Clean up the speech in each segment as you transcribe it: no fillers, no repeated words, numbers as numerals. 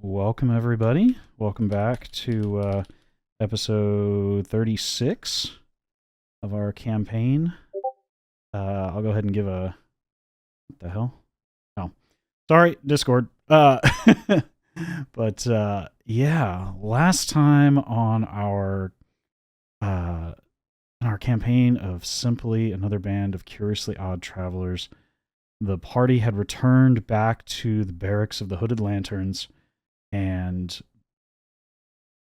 welcome everybody. Welcome back to episode 36 of our campaign. I'll go ahead and give a... What the hell? Oh, sorry, Discord. But yeah, last time on our campaign of Simply Another Band of Curiously Odd Travelers, the party had returned back to the barracks of the Hooded Lanterns and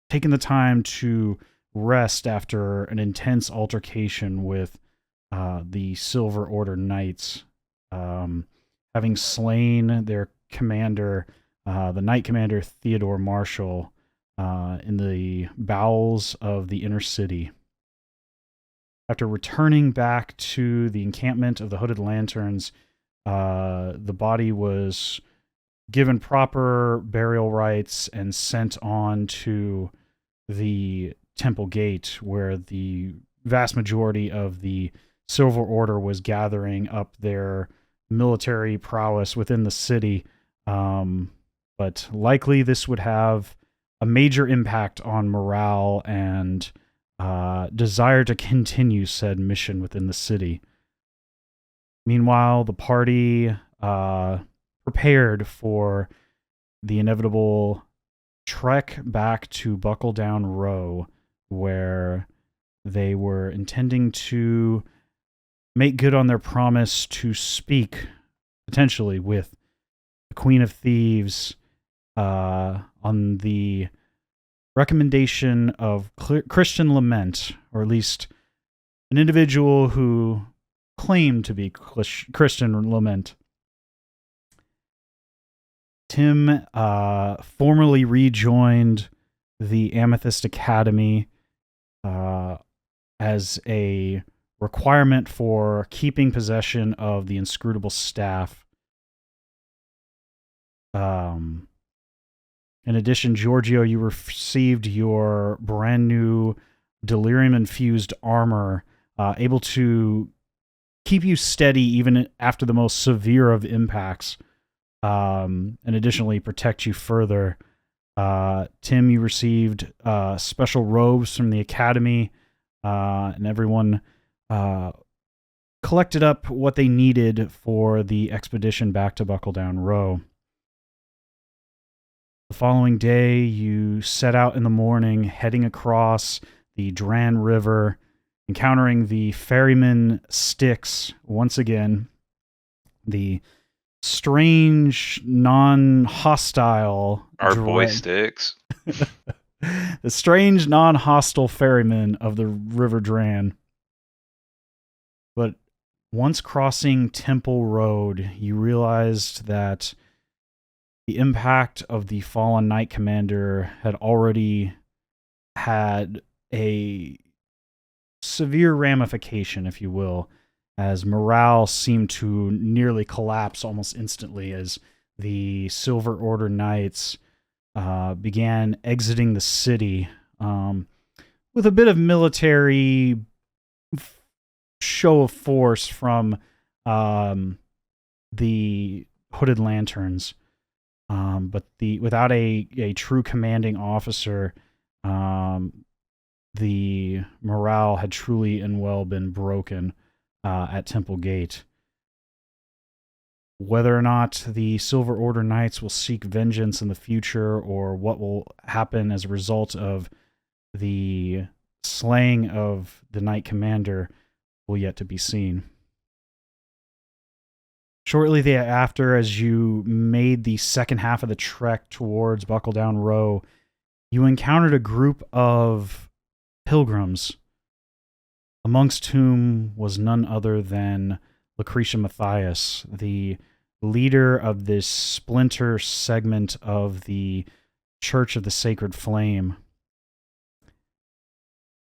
taken the time to rest after an intense altercation with the Silver Order Knights, having slain their commander, the Knight Commander Theodore Marshall, in the bowels of the inner city. After returning back to the encampment of the Hooded Lanterns, the body was given proper burial rites and sent on to the Temple Gate, where the vast majority of the Silver Order was gathering up their military prowess within the city. But likely this would have a major impact on morale and desire to continue said mission within the city. Meanwhile, the party prepared for the inevitable trek back to Buckle Down Row, where they were intending to make good on their promise to speak, potentially, with the Queen of Thieves on the recommendation of Christian Lament, or at least an individual who claimed to be Christian Lament. Tim formally rejoined the Amethyst Academy as a requirement for keeping possession of the inscrutable staff. In addition, Georgio, you received your brand new delirium-infused armor, able to keep you steady even after the most severe of impacts, and additionally protect you further. Tim, you received special robes from the Academy, and everyone collected up what they needed for the expedition back to Buckle Down Row. The following day, you set out in the morning, heading across the Dran River, encountering the ferryman Styx once again, the strange, non-hostile... Our boy Styx. The strange, non-hostile ferryman of the River Dran. But once crossing Temple Road, you realized that the impact of the fallen Knight Commander had already had a severe ramification, if you will, as morale seemed to nearly collapse almost instantly as the Silver Order Knights began exiting the city with a bit of military show of force from the Hooded Lanterns. But without a true commanding officer, the morale had truly and well been broken at Temple Gate. Whether or not the Silver Order Knights will seek vengeance in the future, or what will happen as a result of the slaying of the Knight Commander, will yet to be seen. Shortly thereafter, as you made the second half of the trek towards Buckle Down Row, you encountered a group of pilgrims, amongst whom was none other than Lucretia Matthias, the leader of this splinter segment of the Church of the Sacred Flame.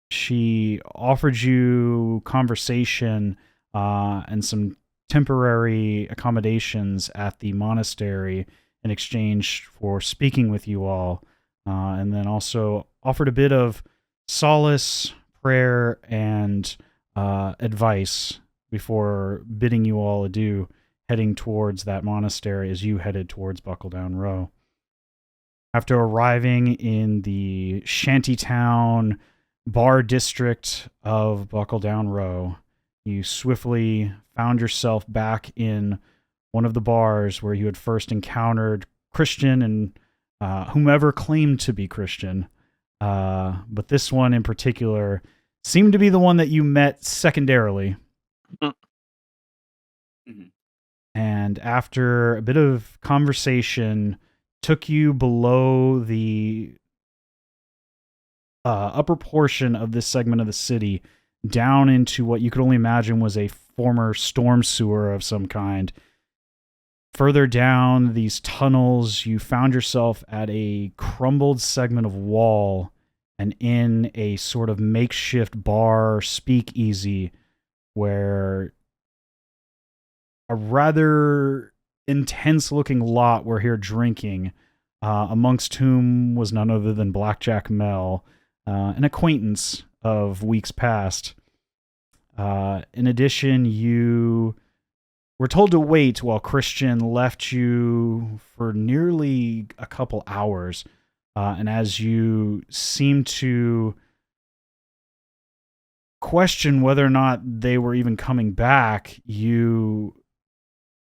She offered you conversation and some temporary accommodations at the monastery in exchange for speaking with you all, and then also offered a bit of solace, prayer, and advice before bidding you all adieu, heading towards that monastery as you headed towards Buckle Down Row. After arriving in the shantytown bar district of Buckle Down Row, you swiftly found yourself back in one of the bars where you had first encountered Christian and whomever claimed to be Christian. But this one in particular seemed to be the one that you met secondarily. Mm-hmm. And after a bit of conversation, took you below the upper portion of this segment of the city, down into what you could only imagine was a former storm sewer of some kind. Further down these tunnels, you found yourself at a crumbled segment of wall and in a sort of makeshift bar speakeasy where a rather intense-looking lot were here drinking, amongst whom was none other than Blackjack Mel, an acquaintance of weeks past. In addition, you were told to wait while Christian left you for nearly a couple hours, and as you seemed to question whether or not they were even coming back, you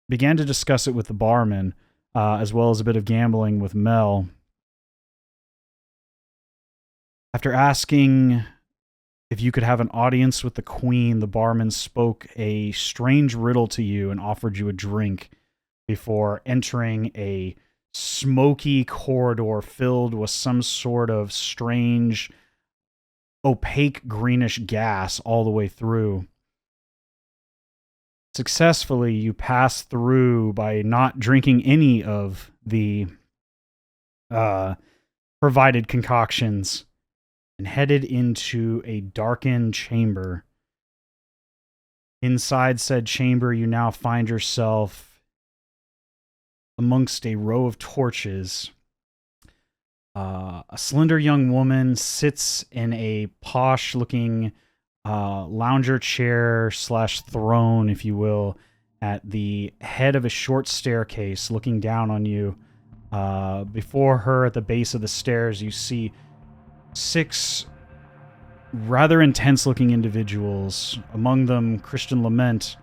began to discuss it with the barman, as well as a bit of gambling with Mel. After asking if you could have an audience with the Queen, the barman spoke a strange riddle to you and offered you a drink before entering a smoky corridor filled with some sort of strange, opaque greenish gas all the way through. Successfully, you pass through by not drinking any of the provided concoctions and headed into a darkened chamber. Inside said chamber, you now find yourself amongst a row of torches. A slender young woman sits in a posh-looking lounger chair / throne, if you will, at the head of a short staircase looking down on you. Before her, at the base of the stairs, you see 6 rather intense-looking individuals, among them Christian Lament,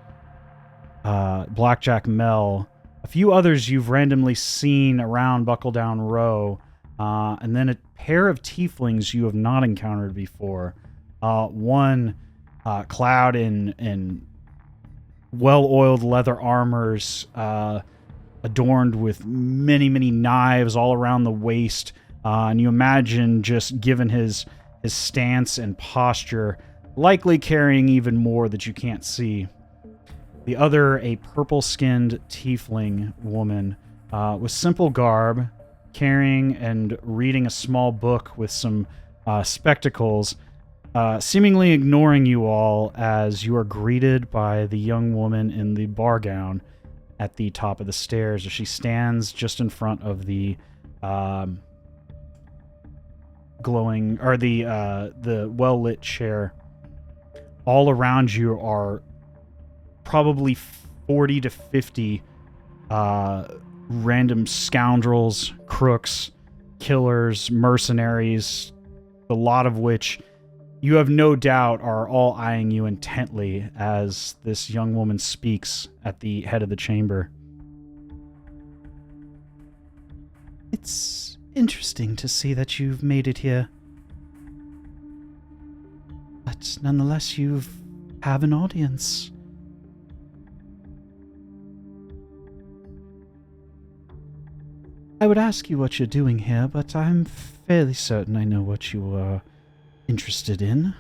Blackjack Mel, a few others you've randomly seen around Buckle Down Row, and then a pair of tieflings you have not encountered before. One clad in well-oiled leather armors, adorned with many, many knives all around the waist, and you imagine, just given his stance and posture, likely carrying even more that you can't see. The other, a purple-skinned tiefling woman with simple garb, carrying and reading a small book with some spectacles, seemingly ignoring you all as you are greeted by the young woman in the bar gown at the top of the stairs as she stands just in front of the glowing, or the well-lit chair. All around you are probably 40 to 50 random scoundrels, crooks, killers, mercenaries, a lot of which you have no doubt are all eyeing you intently as this young woman speaks at the head of the chamber. It's interesting to see that you've made it here. But nonetheless, you have an audience. I would ask you what you're doing here, but I'm fairly certain I know what you are interested in.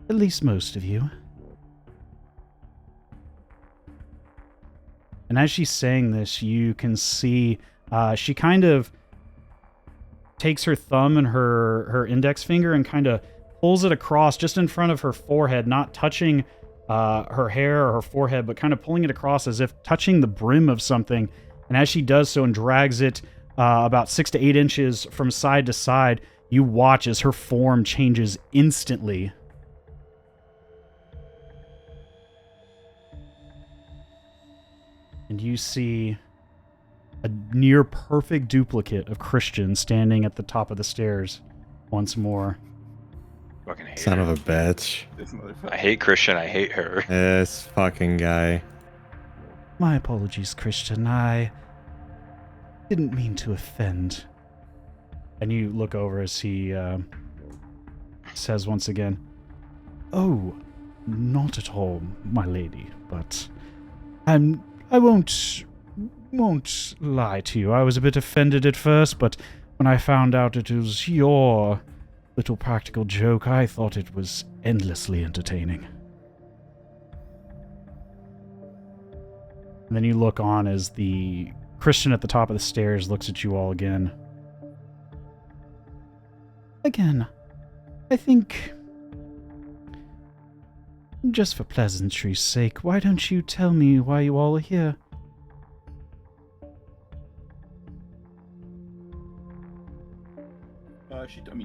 At least most of you. And as she's saying this, you can see she kind of takes her thumb and her index finger and kind of pulls it across just in front of her forehead, not touching her hair or her forehead, but kind of pulling it across as if touching the brim of something. And as she does so and drags it about 6 to 8 inches from side to side, you watch as her form changes instantly. And you see a near perfect duplicate of Christian standing at the top of the stairs once more. Fucking hate Son her. of a bitch. This motherfucker. I hate Christian. I hate her. This fucking guy. My apologies, Christian. I didn't mean to offend. And you look over as he says once again, "Oh, not at all, my lady, but I won't lie to you. I was a bit offended at first, but when I found out it was your little practical joke, I thought it was endlessly entertaining." And then you look on as the Christian at the top of the stairs looks at you all again. Again, I think, just for pleasantry's sake, why don't you tell me why you all are here?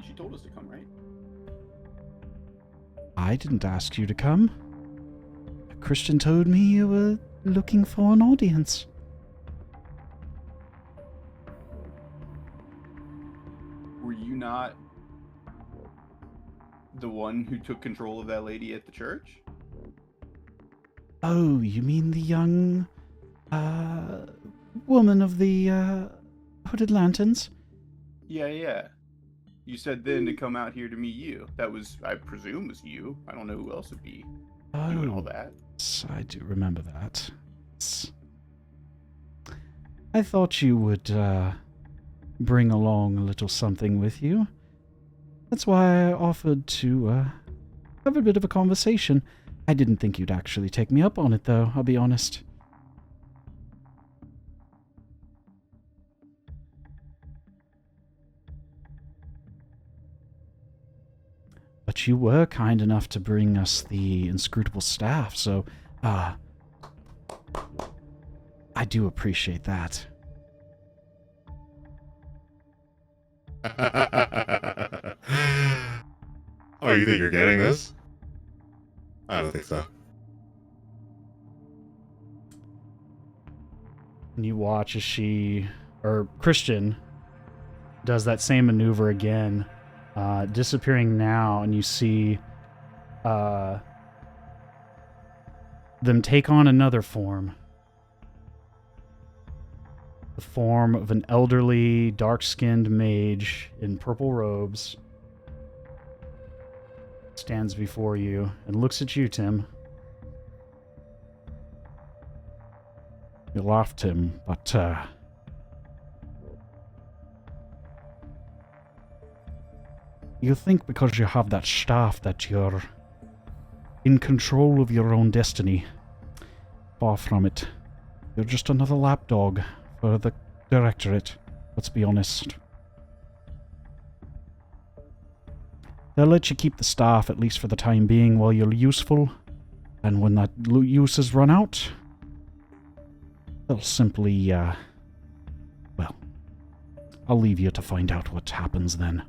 She told us to come, right? I didn't ask you to come. Christian told me you were looking for an audience. Were you not the one who took control of that lady at the church? Oh, you mean the young, woman of the, hooded lanterns? Yeah. You said then to come out here to meet you. That was, I presume, was you. I don't know who else would be doing all that. Yes, I do remember that. Yes. I thought you would, bring along a little something with you. That's why I offered to, have a bit of a conversation. I didn't think you'd actually take me up on it, though, I'll be honest. But you were kind enough to bring us the inscrutable staff, so, I do appreciate that. Oh, you think you're getting this? I don't think so. And you watch as Christian does that same maneuver again, disappearing now, and you see them take on another form. The form of an elderly, dark-skinned mage in purple robes stands before you and looks at you, Tim. You laughed, Tim, but, you think because you have that staff that you're in control of your own destiny. Far from it. You're just another lapdog for the Directorate, let's be honest. They'll let you keep the staff, at least for the time being, while you're useful, and when that use has run out, they'll simply, well, I'll leave you to find out what happens then.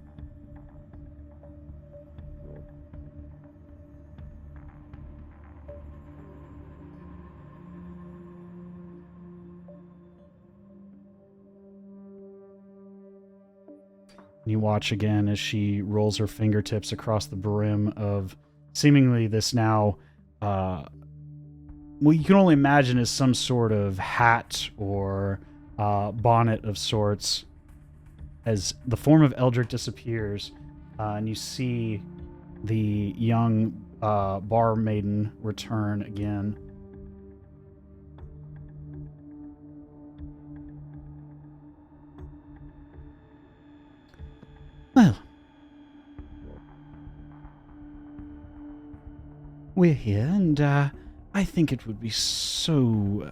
You watch again as she rolls her fingertips across the brim of seemingly this now, well, you can only imagine as some sort of hat or bonnet of sorts, as the form of Eldrick disappears, and you see the young bar maiden return again. Well, we're here, and I think it would be so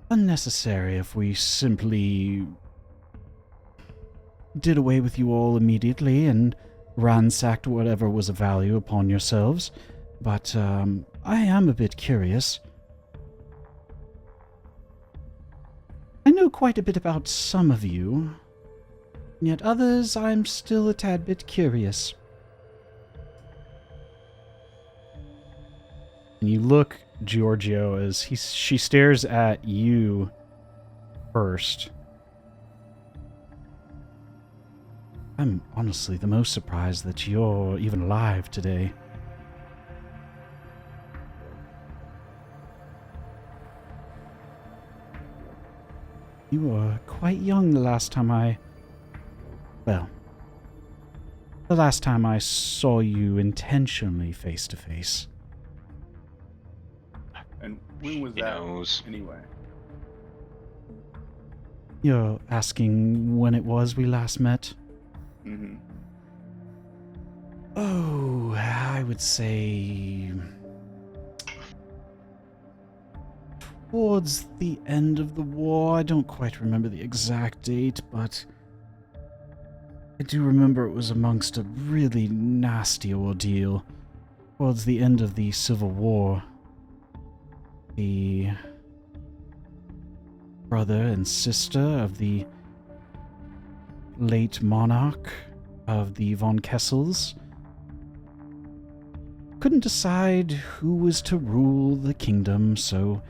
unnecessary if we simply did away with you all immediately and ransacked whatever was of value upon yourselves. But I am a bit curious. I know quite a bit about some of you, yet others I'm still a tad bit curious. And you look, Giorgio, as she stares at you first. I'm honestly the most surprised that you're even alive today. You were quite young the last time the last time I saw you intentionally face to face. And when was He that knows. anyway? You're asking when it was we last met? Mm-hmm. Oh, I would say towards the end of the war. I don't quite remember the exact date, but I do remember it was amongst a really nasty ordeal. Towards the end of the Civil War, the brother and sister of the late monarch of the von Kessels couldn't decide who was to rule the kingdom, so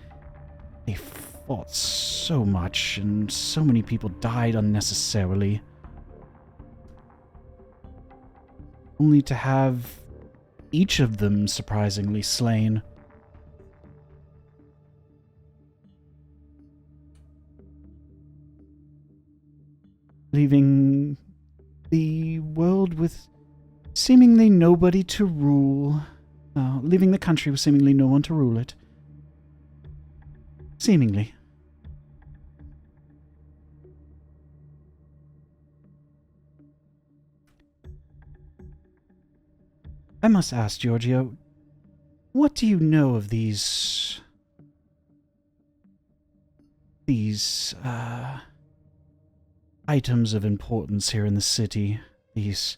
they fought so much, and so many people died unnecessarily, only to have each of them surprisingly slain. Leaving the world with seemingly nobody to rule. Leaving the country with seemingly no one to rule it. Seemingly. I must ask, Giorgio, what do you know of these items of importance here in the city? These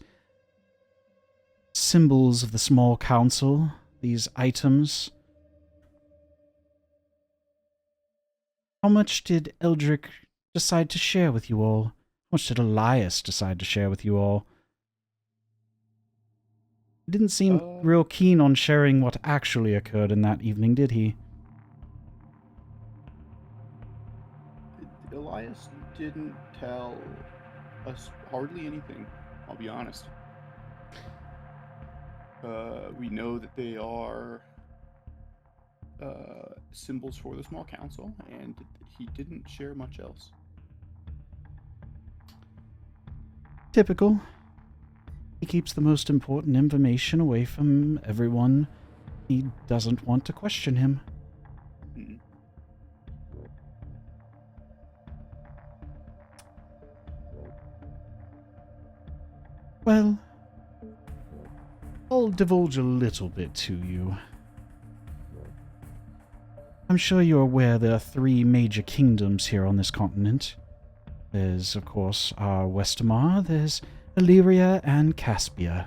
symbols of the small council? These items? How much did Eldrick decide to share with you all? How much did Elias decide to share with you all? He didn't seem real keen on sharing what actually occurred in that evening, did he? Elias didn't tell us hardly anything, I'll be honest. We know that they are symbols for the small council, and he didn't share much else. Typical. He keeps the most important information away from everyone. He doesn't want to question him. Mm. Well, I'll divulge a little bit to you. I'm sure you're aware there are 3 major kingdoms here on this continent. There's, of course, our Westermar, there's Illyria, and Caspia,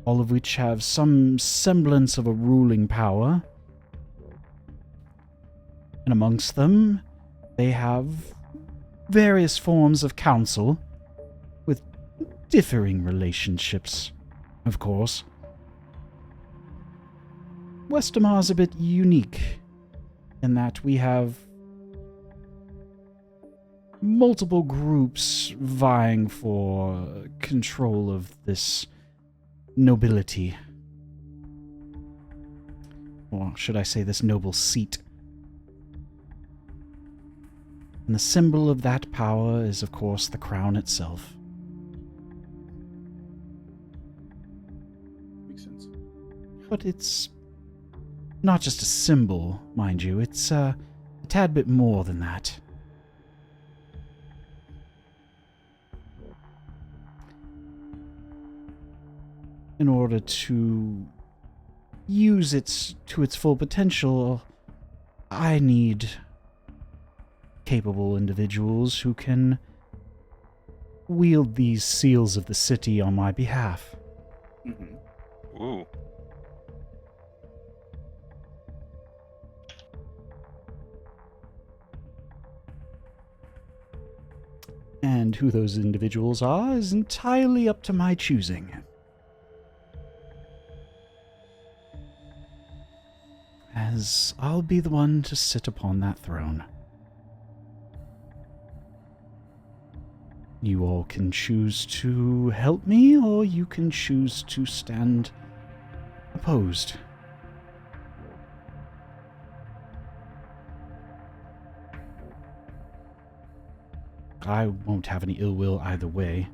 all of which have some semblance of a ruling power. And amongst them, they have various forms of council, with differing relationships, of course. Westermar's a bit unique in that we have multiple groups vying for control of this nobility. Or should I say this noble seat. And the symbol of that power is, of course, the crown itself. Makes sense. But it's not just a symbol, mind you. It's a tad bit more than that. In order to use it to its full potential, I need capable individuals who can wield these seals of the city on my behalf. Mm-hmm. Ooh. And who those individuals are is entirely up to my choosing. because I'll be the one to sit upon that throne. You all can choose to help me, or you can choose to stand opposed. I won't have any ill will either way.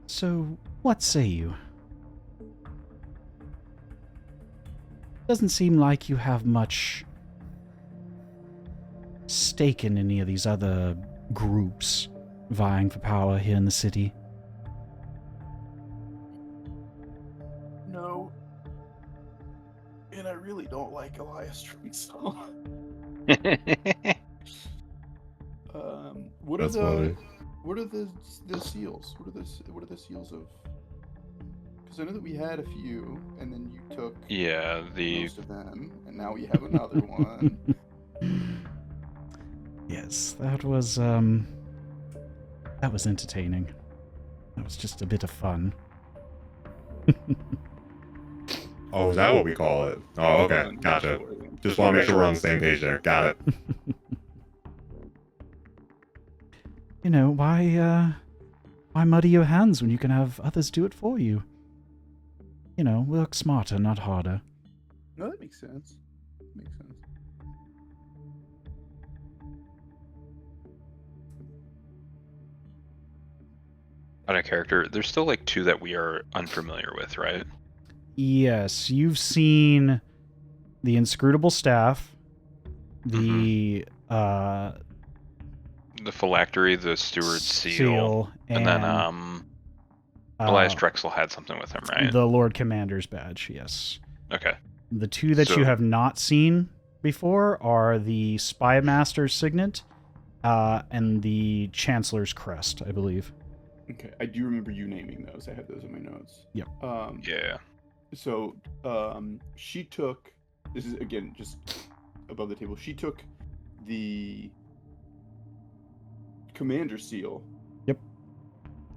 So, what say you? Doesn't seem like you have much stake in any of these other groups vying for power here in the city. No. And I really don't like Elias Drinksall. What That's are funny. what are the seals? What are the seals of? Because I know that we had a few, and then you took Yeah, the most of them, and now we have another one. Yes, that was entertaining. That was just a bit of fun. Oh, is that what we call it? Oh, okay. Gotcha. Just want to make sure we're on the same page there. Got it. You know, why muddy your hands when you can have others do it for you? You know, work smarter, not harder. No, that makes sense. Makes sense. out of character. There's still like two that we are unfamiliar with, right? Yes, you've seen the inscrutable staff, the The phylactery, the steward's seal, and then Elias Drexel had something with him, right? The Lord Commander's badge, yes. Okay. The two that you have not seen before are the Spy Master's signet and the Chancellor's crest, I believe. Okay, I do remember you naming those. I have those in my notes. Yep. Yeah. So, she took, this is again just above the table, she took the Commander seal. Yep.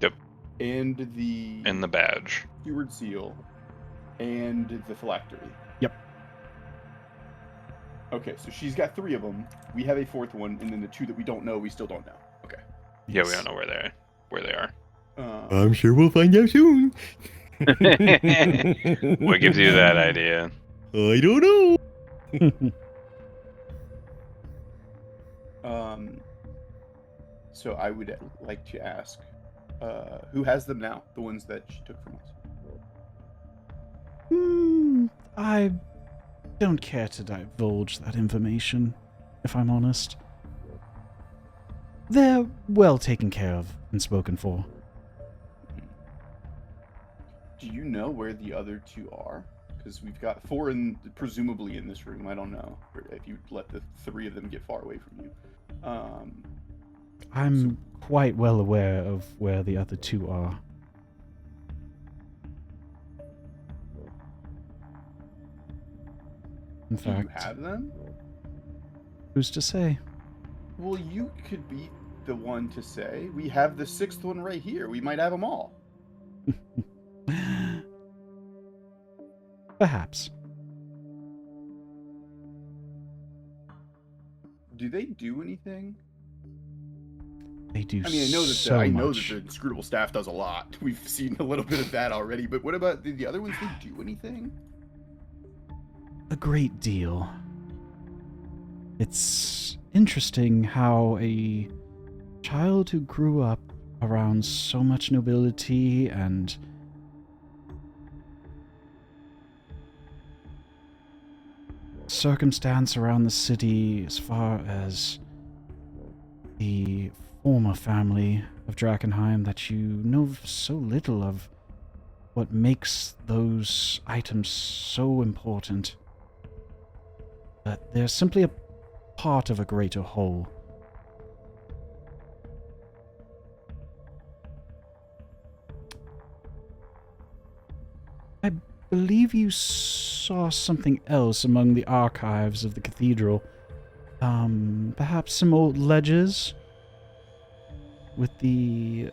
Yep. And the badge. Steward seal and the phylactery. Yep. Okay, so she's got 3 of them. We have a 4th one, and then the 2 that we don't know, we still don't know. Okay. Yeah, we don't know where they are. I'm sure we'll find out soon. What gives you that idea? I don't know. So I would like to ask, who has them now? The ones that she took from us. I don't care to divulge that information, if I'm honest. They're well taken care of and spoken for. Do you know where the other 2 are? Because we've got 4 presumably in this room. I don't know if you let the 3 of them get far away from you. I'm quite well aware of where the other 2 are. In Do fact, you have them? who's to say? Well, you could be the one to say. We have the 6th one right here. We might have them all. Perhaps. Do they do anything? They do. I mean, I know that so I know much. that the inscrutable staff does a lot. We've seen a little bit of that already. But what about the other ones? They do anything? A great deal. It's interesting how a child who grew up around so much nobility and circumstance around the city, as far as the former family of Drakenheim, that you know so little of what makes those items so important. That they're simply a part of a greater whole. I believe you saw something else among the archives of the cathedral. Perhaps some old ledgers with the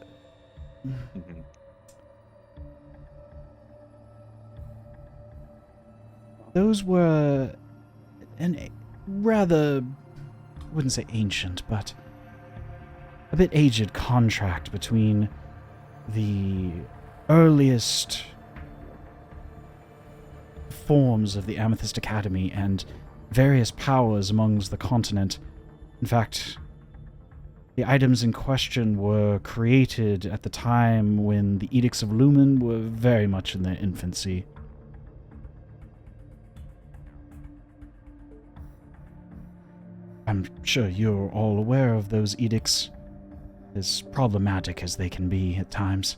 Those were an rather, I wouldn't say ancient, but a bit aged contract between the earliest forms of the Amethyst Academy and various powers amongst the continent. In fact, the items in question were created at the time when the Edicts of Lumen were very much in their infancy. I'm sure you're all aware of those edicts, as problematic as they can be at times.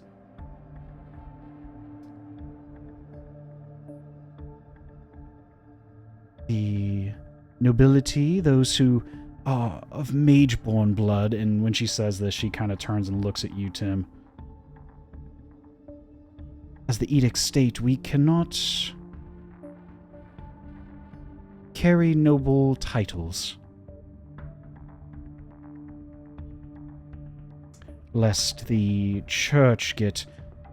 The nobility, those who are of mage-born blood, and when she says this, she kind of turns and looks at you, Tim. As the edicts state, we cannot carry noble titles, lest the church get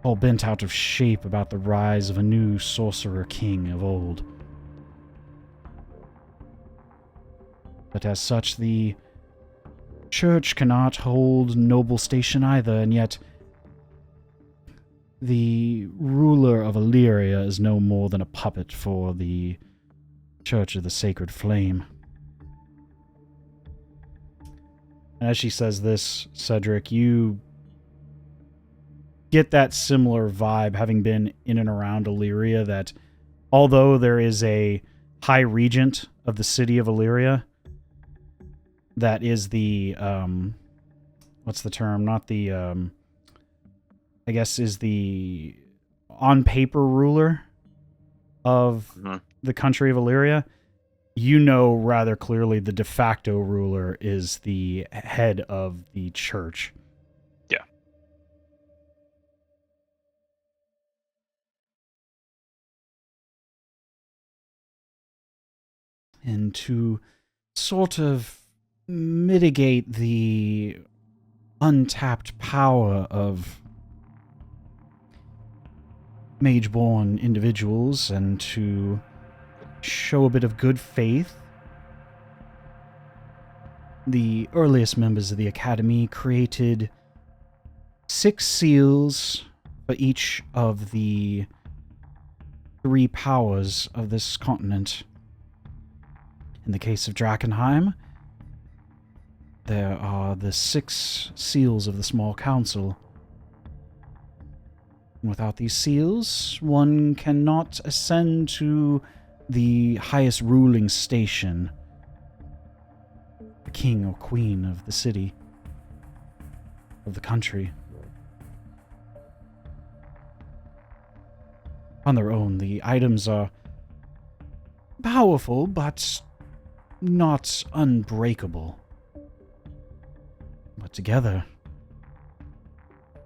all bent out of shape about the rise of a new sorcerer king of old. But as such, the church cannot hold noble station either, and yet the ruler of Illyria is no more than a puppet for the Church of the Sacred Flame. And as she says this, Cedric, you get that similar vibe, having been in and around Illyria, that although there is a high regent of the city of Illyria, that is the, what's the term? Not the, I guess is the on-paper ruler of the country of Illyria. You know rather clearly the de facto ruler is the head of the church. Yeah. And to sort of mitigate the untapped power of mage-born individuals and to show a bit of good faith, the earliest members of the Academy created 6 seals for each of the 3 powers of this continent. In the case of Drakenheim, there are the 6 seals of the Small Council. Without these seals, one cannot ascend to the highest ruling station, the king or queen of the city, of the country. On their own, the items are powerful, but not unbreakable. But together,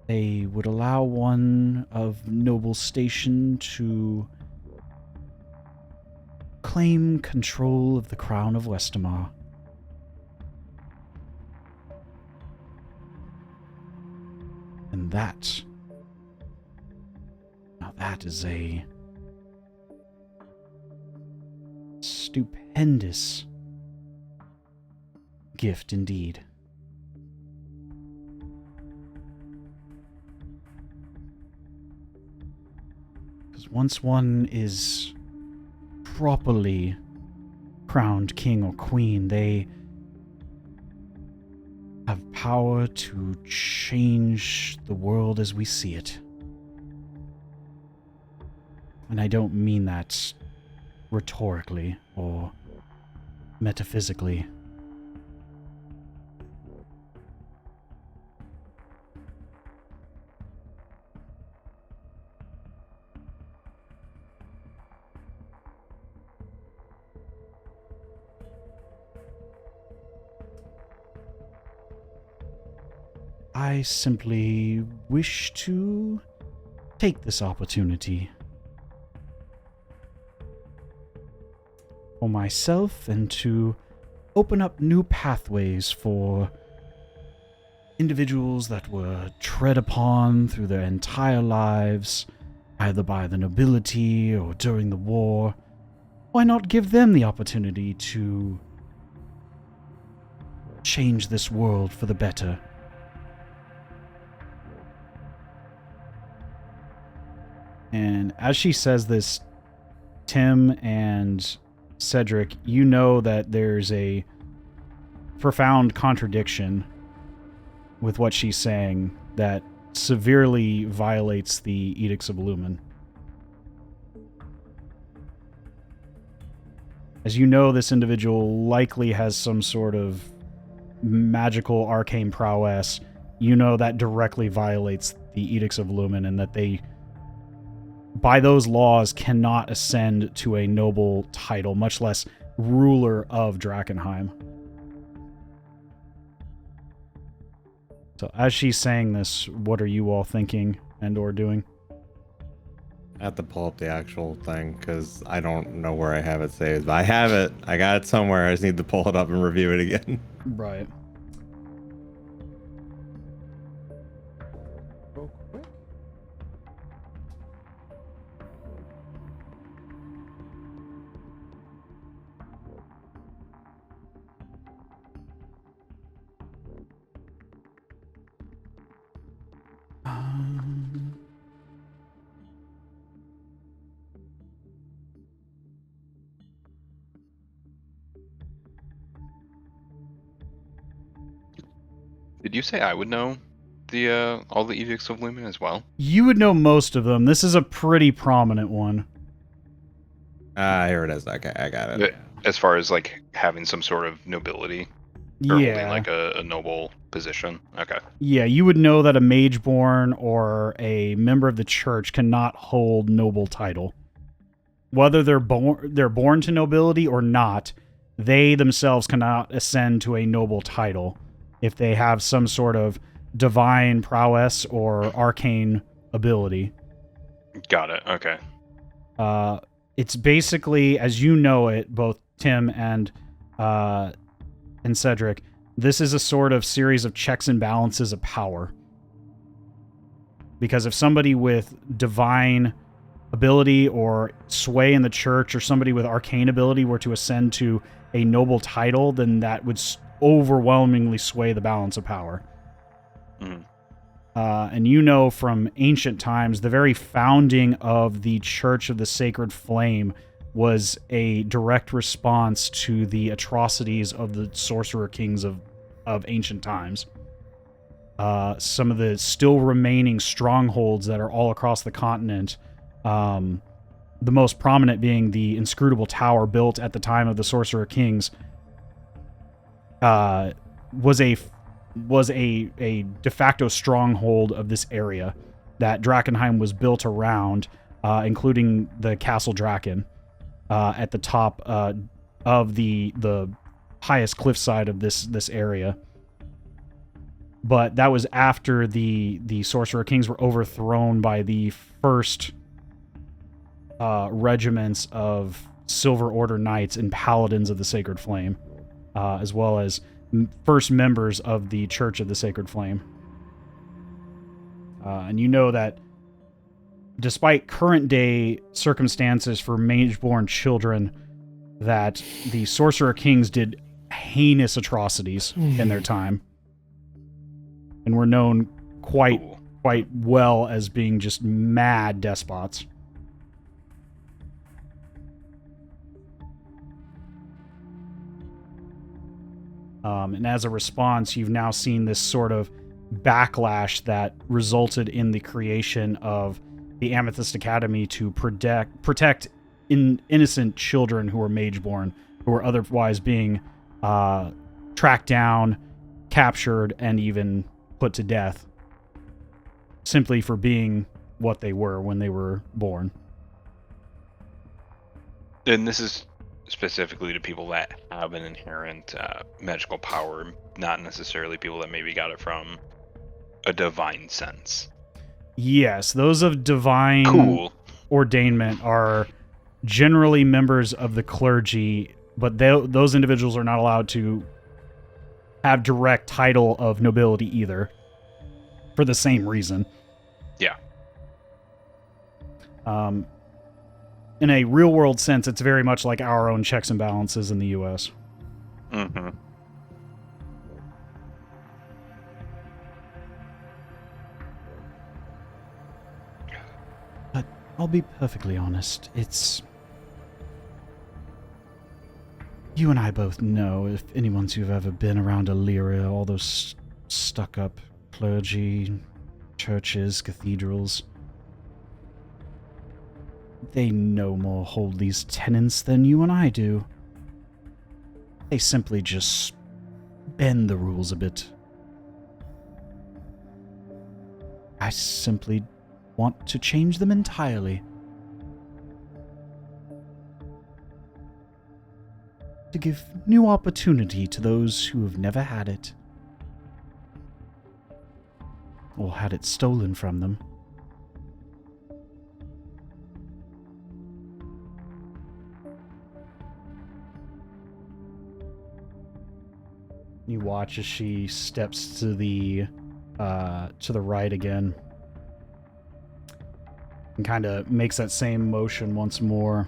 they would allow one of noble station to claim control of the crown of Westamar. And that... now that is a stupendous gift indeed. Because once one is properly crowned king or queen, they have power to change the world as we see it. And I don't mean that rhetorically or metaphysically. I simply wish to take this opportunity for myself and to open up new pathways for individuals that were tread upon through their entire lives, either by the nobility or during the war. Why not give them the opportunity to change this world for the better? And as she says this, Tim and Cedric, you know that there's a profound contradiction with what she's saying that severely violates the Edicts of Lumen. As you know, this individual likely has some sort of magical arcane prowess. You know that directly violates the Edicts of Lumen, and that they, by those laws, cannot ascend to a noble title, much less ruler of Drakenheim. So as she's saying this, what are you all thinking and or doing? I have to pull up the actual thing because I don't know where I have it saved. But I have it. I got it somewhere. I just need to pull it up and review it again. Right. Real quick. Did you say I would know the all the Edicts of Lumen as well? You would know most of them. This is a pretty prominent one. Here it is. Okay, I got it. As far as like having some sort of nobility, or holding Yeah. like a noble position. Okay. Yeah, you would know that a mageborn or a member of the church cannot hold noble title. Whether they're born to nobility or not, they themselves cannot ascend to a noble title if they have some sort of divine prowess or arcane ability. Got it. Okay. It's basically, as you know it, both Tim and Cedric, this is a sort of series of checks and balances of power. Because if somebody with divine ability or sway in the church, or somebody with arcane ability were to ascend to a noble title, then that would overwhelmingly sway the balance of power. Mm. And you know from ancient times, the very founding of the Church of the Sacred Flame was a direct response to the atrocities of the sorcerer kings of ancient times. Some of the still remaining strongholds that are all across the continent, the most prominent being the inscrutable tower built at the time of the sorcerer kings, was a de facto stronghold of this area that Drakenheim was built around, including the Castle Draken, at the top of the highest cliffside of this area. But that was after the Sorcerer Kings were overthrown by the first regiments of Silver Order Knights and Paladins of the Sacred Flame, as well as first members of the Church of the Sacred Flame. And you know that despite current day circumstances for mageborn children, that the Sorcerer Kings did heinous atrocities in their time, and were known quite well as being just mad despots. And as a response, you've now seen this sort of backlash that resulted in the creation of the Amethyst Academy to protect innocent children who were mageborn, who were otherwise being tracked down, captured, and even put to death, simply for being what they were when they were born. And this is specifically to people that have an inherent magical power, not necessarily people that maybe got it from a divine sense. Yes, those of divine ordainment are generally members of the clergy, but those individuals are not allowed to have direct title of nobility either, for the same reason. Yeah. In a real-world sense, it's very much like our own checks and balances in the U.S. Mm-hmm. But I'll be perfectly honest, it's... You and I both know, if anyone's who've ever been around Illyria, all those stuck-up clergy, churches, cathedrals, they no more hold these tenets than you and I do. They simply just bend the rules a bit. I simply want to change them entirely. To give new opportunity to those who have never had it. Or had it stolen from them. You watch as she steps to the right again. And kind of makes that same motion once more.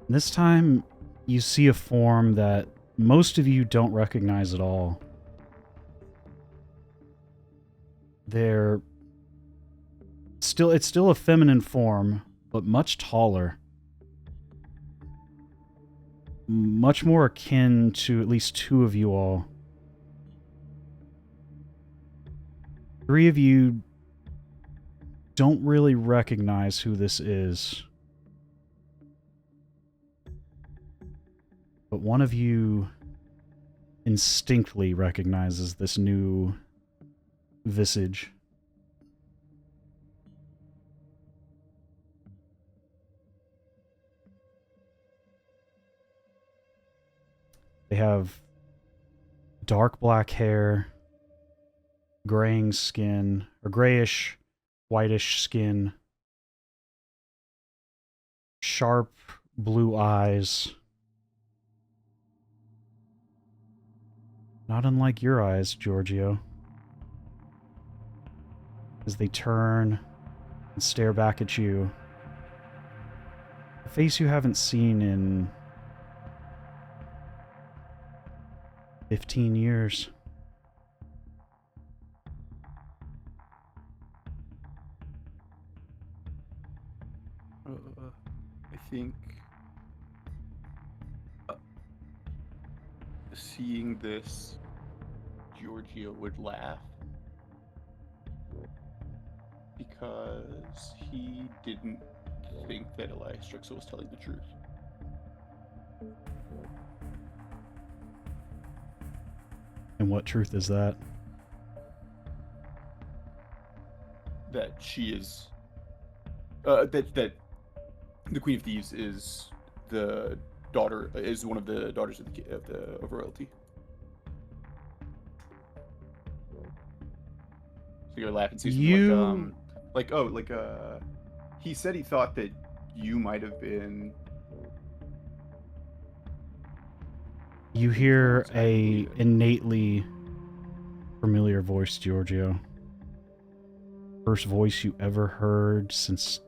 This time, you see a form that most of you don't recognize at all. It's still a feminine form, but much taller. Much more akin to at least two of you all. Three of you don't really recognize who this is. But one of you instinctively recognizes this new visage. They have dark black hair, graying skin, or grayish, whitish skin, sharp blue eyes. Not unlike your eyes, Georgio. As they turn and stare back at you. A face you haven't seen in 15 years. I think seeing this, Georgio would laugh because he didn't think that Elias Drexel was telling the truth. And what truth is that? That she is that the Queen of Thieves is the daughter, is one of the daughters of the Overroyalty. So you're laughing. So You... he said he thought that you might have been. You hear a innately familiar voice, Georgio. First voice you ever heard since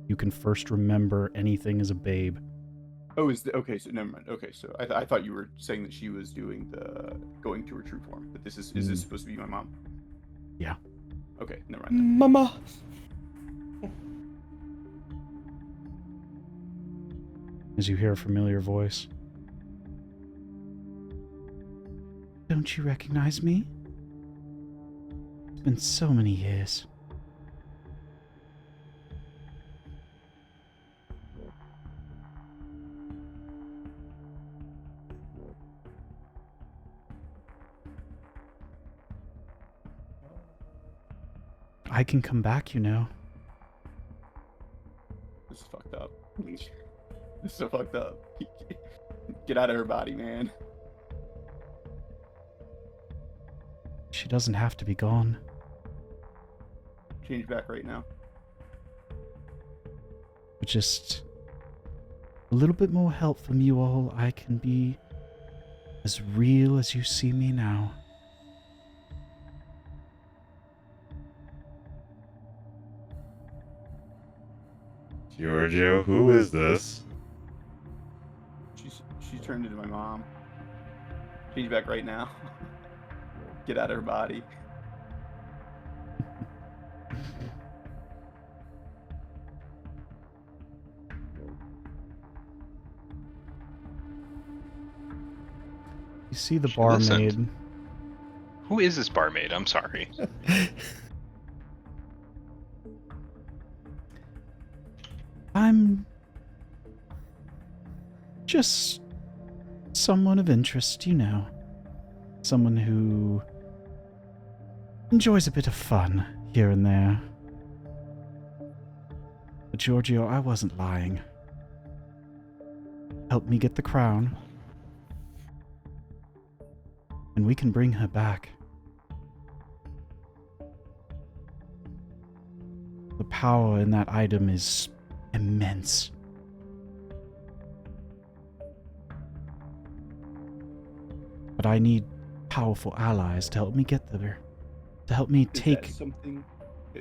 you can first remember anything as a babe. Oh, okay? So never mind. Okay, so I thought you were saying that she was doing the going to her true form. But this is this supposed to be my mom? Yeah. Okay, never mind. Then. Mama. As you hear a familiar voice. Don't you recognize me? It's been so many years. I can come back, you know. This is fucked up. This is so fucked up. Get out of her body, man. She doesn't have to be gone. Change back right now. But just a little bit more help from you all, I can be as real as you see me now. Giorgio, who is this? She turned into my mom. Change back right now. Get out of her body. You see the She barmaid. listened. Who is this barmaid? I'm sorry. I'm just someone of interest, you know. Someone who enjoys a bit of fun here and there. But Giorgio, I wasn't lying. Help me get the crown, and we can bring her back. The power in that item is immense. But I need powerful allies to help me get there. To help me Is take... that something...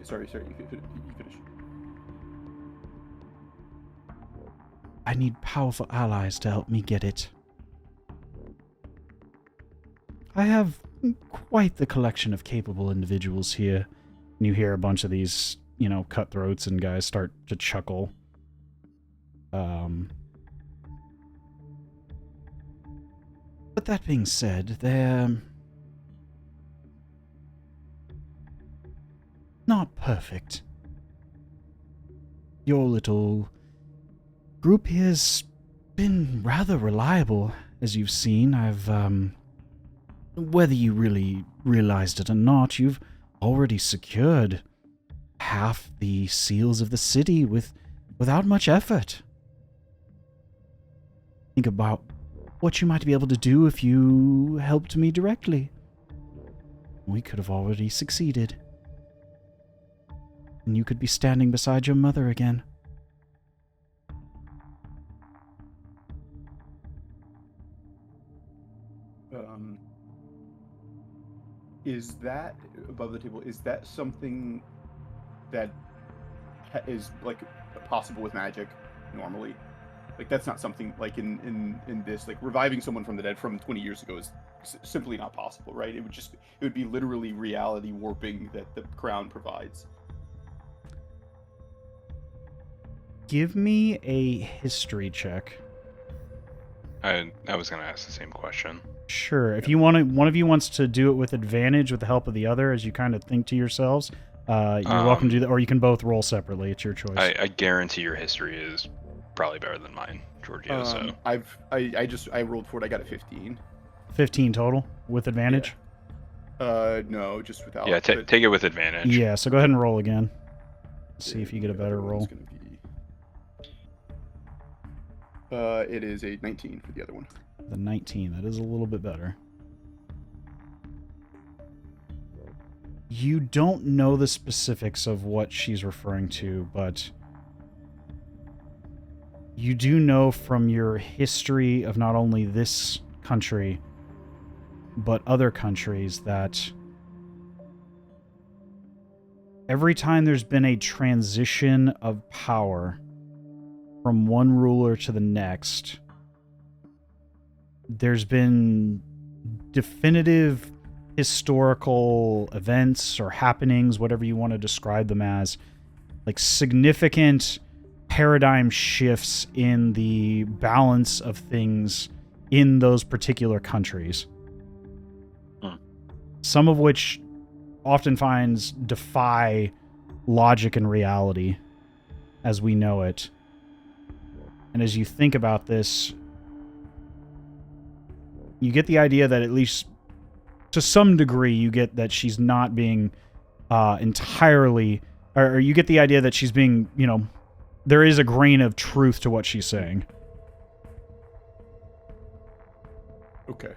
Sorry, you finish. I need powerful allies to help me get it. I have quite the collection of capable individuals here. And you hear a bunch of these, you know, cutthroats and guys start to chuckle. But that being said, they're not perfect. Your little group here's been rather reliable, as you've seen. Whether you really realized it or not, you've already secured half the seals of the city without much effort. Think about what you might be able to do if you helped me directly. We could have already succeeded. And you could be standing beside your mother again. Is that above the table? Is that something that is like possible with magic normally? Like that's not something like in this, like reviving someone from the dead from 20 years ago is simply not possible, right? It would be literally reality warping that the crown provides. Give me a history check. I was gonna ask the same question. Sure. If you want to, one of you wants to do it with advantage with the help of the other, as you kind of think to yourselves, you're welcome to do that, or you can both roll separately. It's your choice. I guarantee your history is probably better than mine, Giorgio. So I rolled for it. I got a 15. 15 total with advantage. No, just without. yeah, take it with advantage. Yeah. So go ahead and roll again. See if you get a better roll. It is a 19 for the other one. The 19. That is a little bit better. You don't know the specifics of what she's referring to, but you do know from your history of not only this country, but other countries that every time there's been a transition of power from one ruler to the next, there's been definitive historical events or happenings, whatever you want to describe them as, like significant paradigm shifts in the balance of things in those particular countries. Some of which often defy logic and reality as we know it. And as you think about this, you get the idea that at least to some degree you get that she's not being entirely, or you get the idea that she's being, you know, there is a grain of truth to what she's saying. Okay.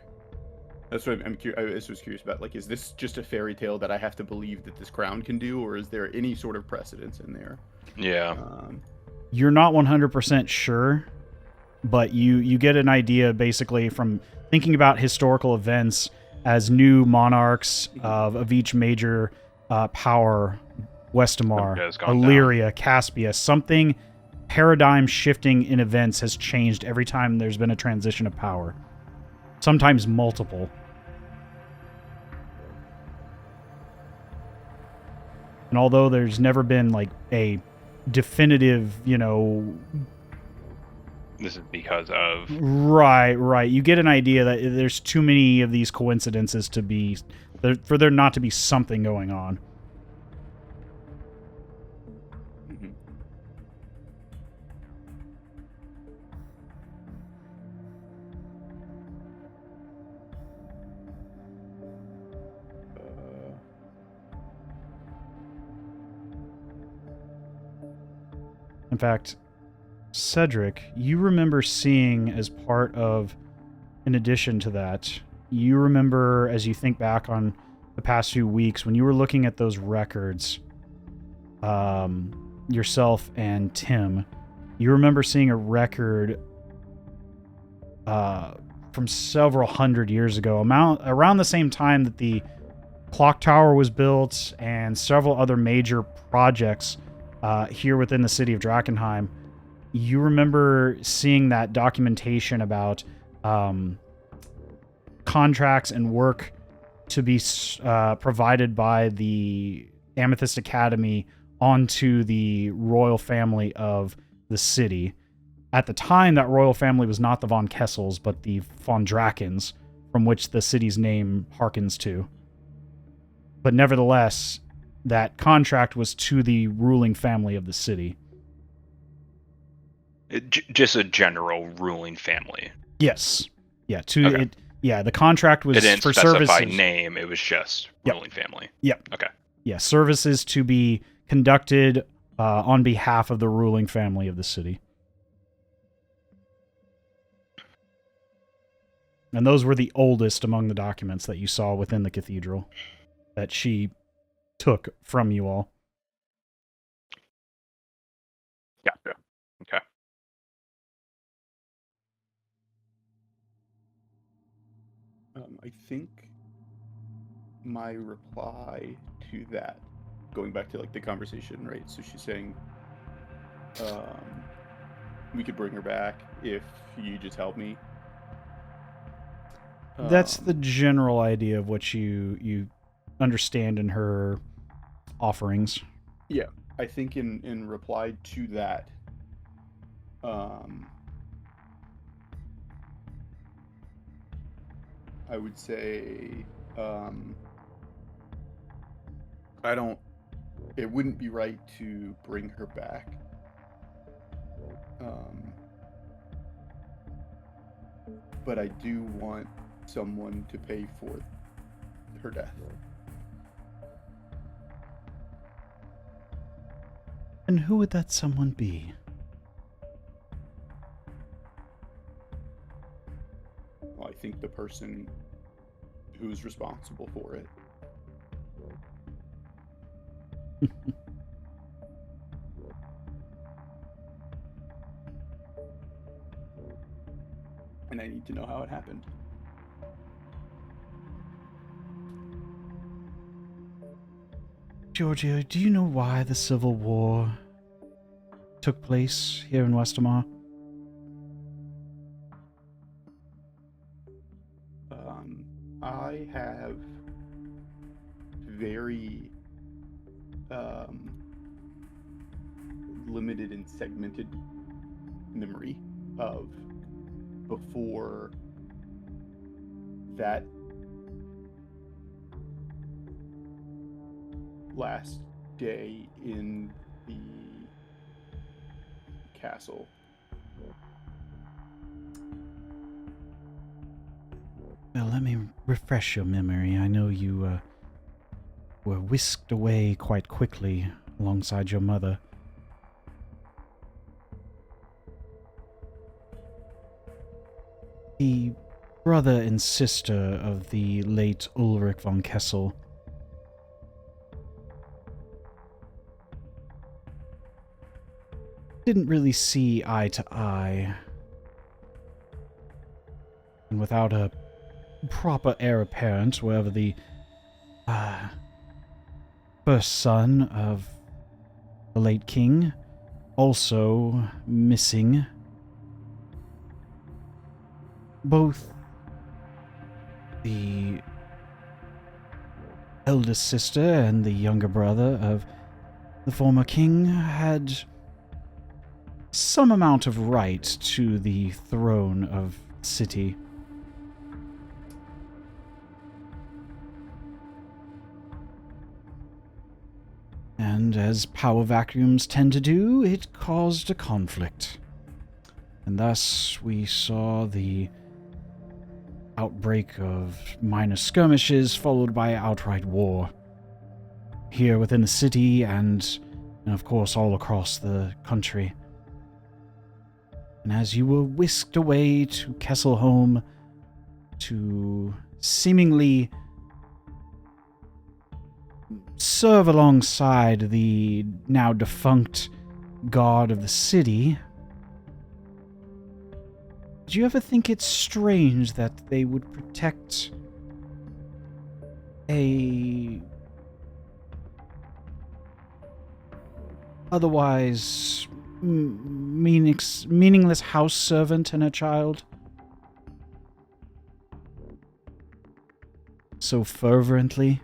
That's what I was curious about. Like, is this just a fairy tale that I have to believe that this crown can do, or is there any sort of precedence in there? Yeah. You're not 100% sure, but you get an idea basically from thinking about historical events as new monarchs of each major power, Westamar, Has gone Illyria, Caspia, something paradigm shifting in events has changed every time there's been a transition of power. Sometimes multiple. And although there's never been like a definitive, This is because of Right. You get an idea that there's too many of these coincidences for there not to be something going on. Mhm. In fact, Cedric, you remember seeing as part of, in addition to that, you remember as you think back on the past few weeks when you were looking at those records, yourself and Tim, you remember seeing a record from several hundred years ago, around the same time that the clock tower was built and several other major projects here within the city of Drakenheim. You remember seeing that documentation about contracts and work to be provided by the Amethyst Academy onto the royal family of the city. At the time, that royal family was not the Von Kessels, but the Von Drakens, from which the city's name harkens to. But nevertheless, that contract was to the ruling family of the city. Just a general ruling family. Yes. Yeah. Okay. The contract was It didn't for specify services. name. It was just Yep. ruling family. Yep. Okay. Yeah, services to be conducted on behalf of the ruling family of the city. And those were the oldest among the documents that you saw within the cathedral that she took from you all. Gotcha. Okay. I think my reply to that, going back to like the conversation, right? So she's saying, we could bring her back if you just help me. That's the general idea of what you understand in her offerings. Yeah, I think in reply to that, I would say, it wouldn't be right to bring her back. But I do want someone to pay for her death. And who would that someone be? Well, I think the person who's responsible for it. And I need to know how it happened. Georgio, do you know why the Civil War took place here in Westamar? I have very limited and segmented memory of before that last day in the castle. Well, let me refresh your memory. I know you were whisked away quite quickly alongside your mother. The brother and sister of the late Ulrich von Kessel didn't really see eye to eye. and without a proper heir apparent, wherever the first son of the late king, also missing. Both the eldest sister and the younger brother of the former king had some amount of right to the throne of the city. And as power vacuums tend to do, it caused a conflict. And thus we saw the outbreak of minor skirmishes followed by outright war. Here within the city and of course all across the country. And as you were whisked away to Kesselholm to seemingly serve alongside the now defunct god of the city, do you ever think it's strange that they would protect a otherwise meaningless house servant and a child so fervently?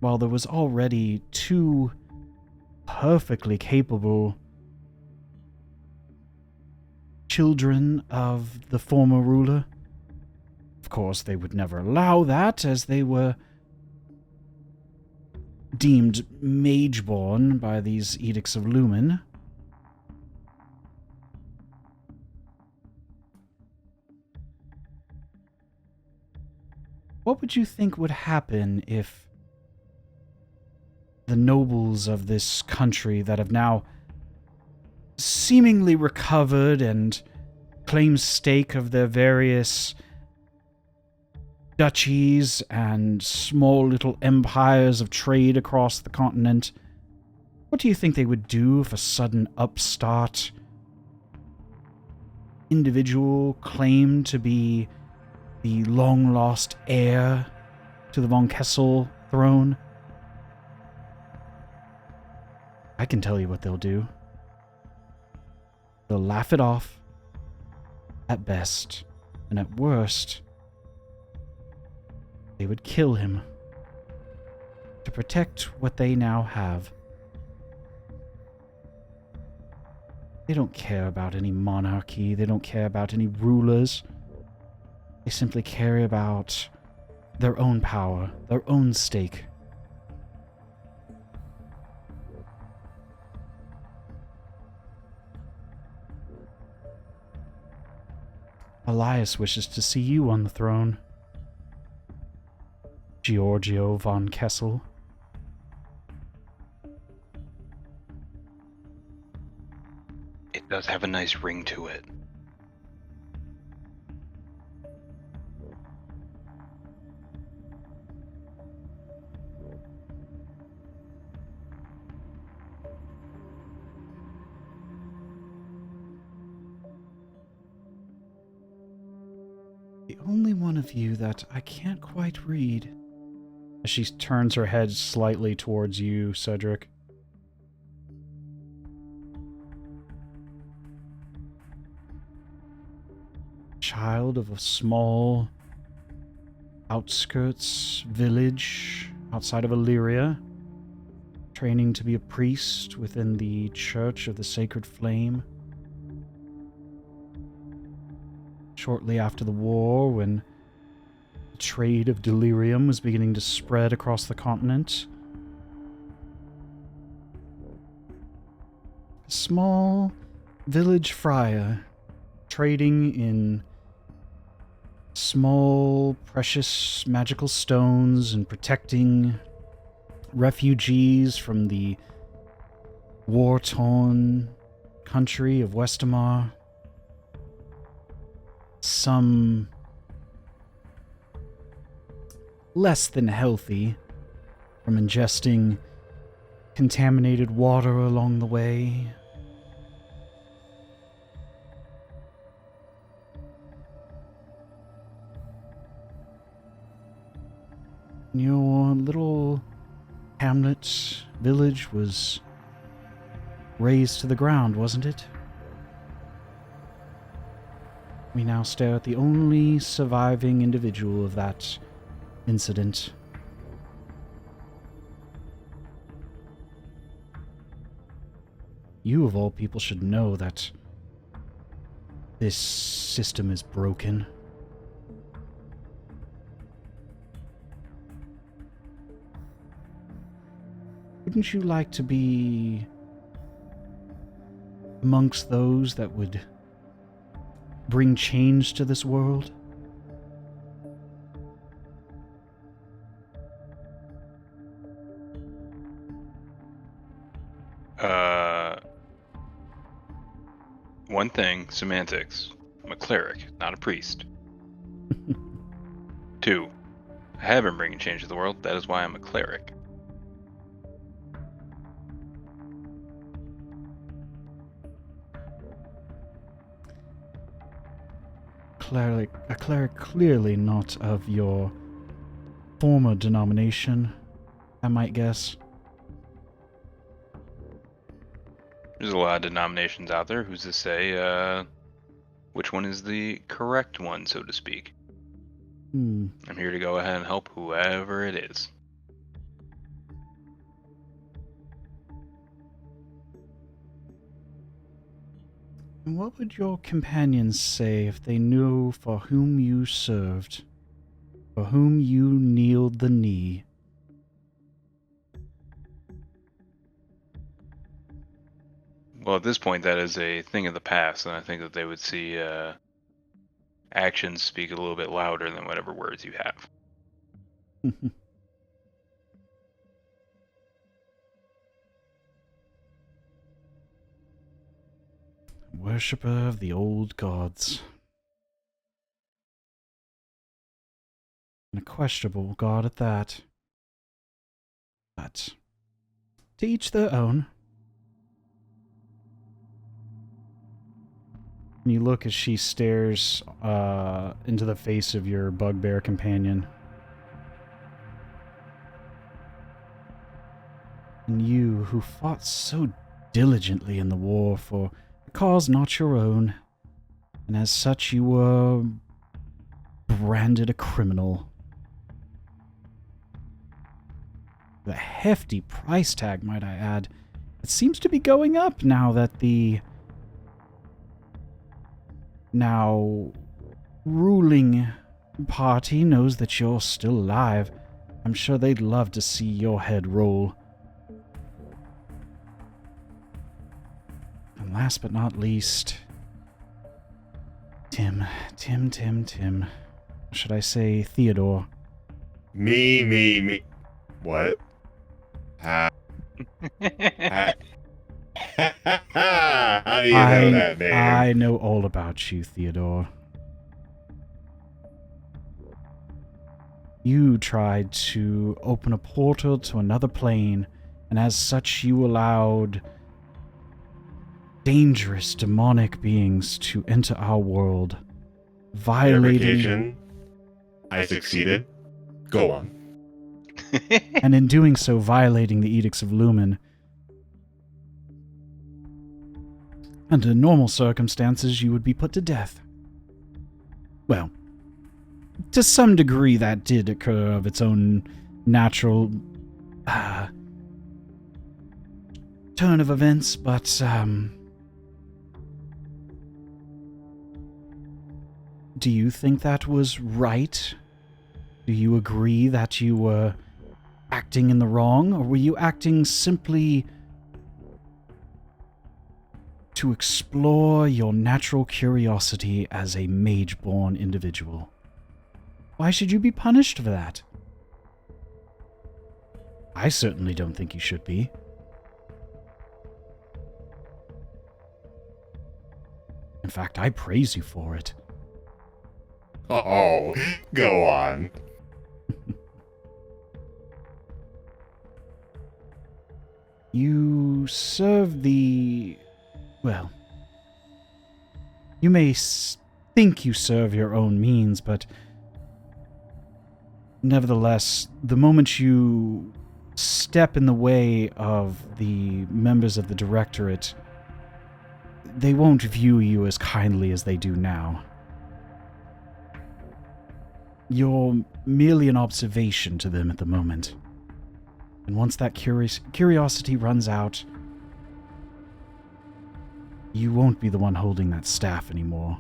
While there was already two perfectly capable children of the former ruler. Of course, they would never allow that, as they were deemed mage-born by these Edicts of Lumen. What would you think would happen if the nobles of this country that have now seemingly recovered and claimed stake of their various duchies and small little empires of trade across the continent, what do you think they would do if a sudden upstart individual claimed to be the long-lost heir to the von Kessel throne? I can tell you what they'll do. They'll laugh it off, at best, and at worst, they would kill him to protect what they now have. They don't care about any monarchy, they don't care about any rulers. They simply care about their own power, their own stake. Elias wishes to see you on the throne, Georgio von Kessel. It does have a nice ring to it. The only one of you that I can't quite read. As she turns her head slightly towards you, Cedric. Child of a small outskirts village outside of Illyria, training to be a priest within the Church of the Sacred Flame. Shortly after the war, when the trade of delirium was beginning to spread across the continent, a small village friar trading in small, precious magical stones and protecting refugees from the war-torn country of Westamar. Some less than healthy from ingesting contaminated water along the way. Your little hamlet village was razed to the ground, wasn't it? We now stare at the only surviving individual of that incident. You, of all people, should know that this system is broken. Wouldn't you like to be amongst those that would bring change to this world? One thing, semantics. I'm a cleric, not a priest. 2, I have been bringing change to the world. That is why I'm a cleric. A cleric clearly not of your former denomination, I might guess. There's a lot of denominations out there. Who's to say which one is the correct one, so to speak? I'm here to go ahead and help whoever it is. And what would your companions say if they knew for whom you served, for whom you kneeled the knee? Well, at this point, that is a thing of the past, and I think that they would see actions speak a little bit louder than whatever words you have. Worshipper of the old gods. And a questionable god at that. But to each their own. And you look as she stares into the face of your bugbear companion. And you, who fought so diligently in the war for a cause not your own, and as such you were branded a criminal. The hefty price tag, might I add. It seems to be going up now that the now ruling party knows that you're still alive. I'm sure they'd love to see your head roll. And last but not least, Tim. Should I say Theodore? Me. What? How do you know that name? I know all about you, Theodore. You tried to open a portal to another plane, and as such you allowed dangerous demonic beings to enter our world, violating... Verification. I succeeded. Go on. And in doing so, violating the Edicts of Lumen. Under normal circumstances, you would be put to death. Well, to some degree that did occur of its own natural turn of events, but do you think that was right? Do you agree that you were acting in the wrong, or were you acting simply to explore your natural curiosity as a mage-born individual? Why should you be punished for that? I certainly don't think you should be. In fact, I praise you for it. Oh, go on. You serve the... well... You may think you serve your own means, but... nevertheless, the moment you step in the way of the members of the Directorate, they won't view you as kindly as they do now. You're merely an observation to them at the moment. And once that curiosity runs out, you won't be the one holding that staff anymore.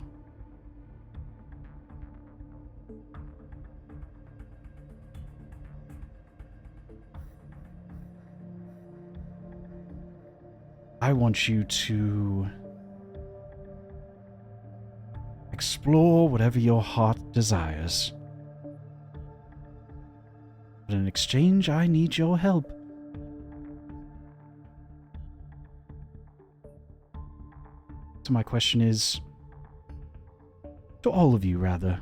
I want you to explore whatever your heart desires. But in exchange, I need your help. So my question is, to all of you rather,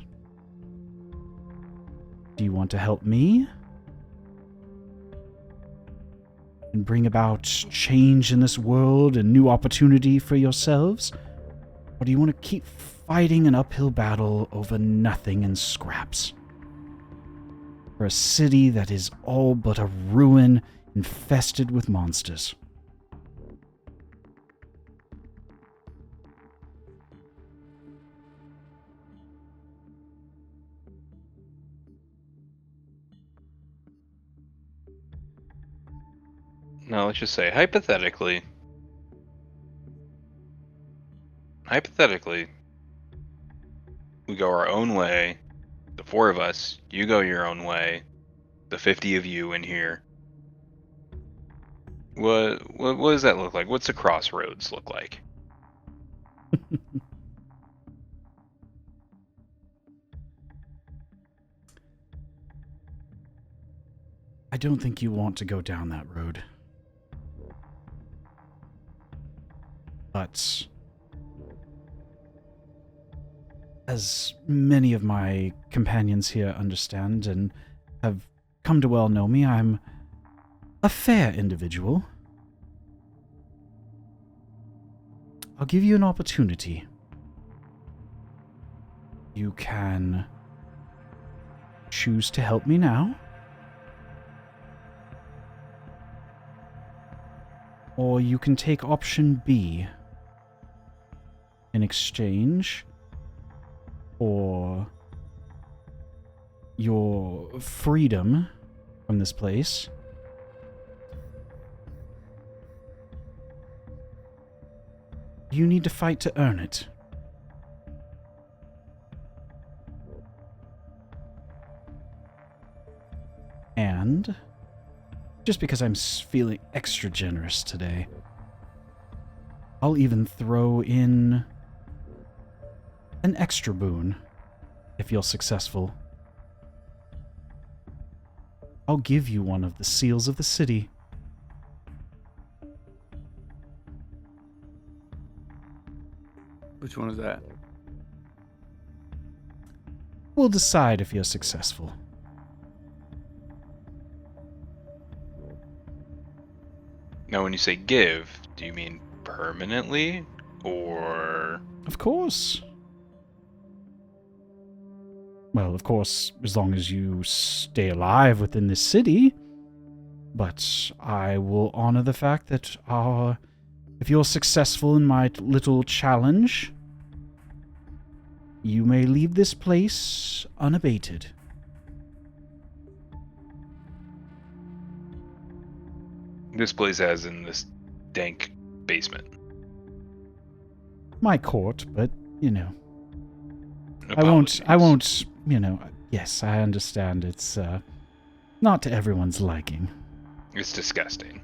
do you want to help me? And bring about change in this world and new opportunity for yourselves? Or do you want to keep fighting an uphill battle over nothing and scraps? For a city that is all but a ruin infested with monsters. Now, let's just say, hypothetically, we go our own way, the 4 of us, you go your own way, the 50 of you in here. What does that look like? What's the crossroads look like? I don't think you want to go down that road. But as many of my companions here understand and have come to well know me, I'm a fair individual. I'll give you an opportunity. You can choose to help me now, or you can take option B in exchange for your freedom from this place. You need to fight to earn it. And just because I'm feeling extra generous today, I'll even throw in an extra boon if you're successful. I'll give you one of the seals of the city. Which one is that? We'll decide if you're successful. Now, when you say give, do you mean permanently, or... Of course. Well, of course, as long as you stay alive within this city. But I will honor the fact that if you're successful in my little challenge, you may leave this place unabated. This place as in this dank basement. My court, but, you know. Apologies. I won't, you know, yes, I understand it's not to everyone's liking. It's disgusting.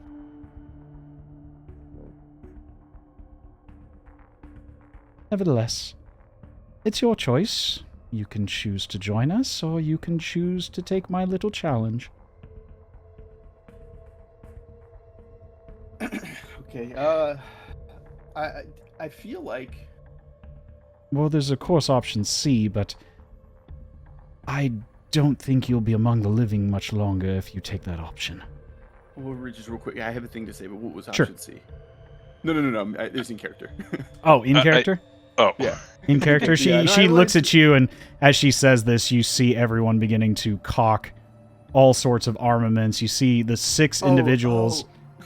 Nevertheless, it's your choice. You can choose to join us, or you can choose to take my little challenge. Okay, I feel like... Well, there's of course option C, but I don't think you'll be among the living much longer if you take that option. Well, just real quick, I have a thing to say, but what was Sure. option C? No. It's in character. Oh, in character? Oh. Yeah. In character, Yeah, she no, looks at you, and as she says this, you see everyone beginning to cock all sorts of armaments. You see the 6 individuals.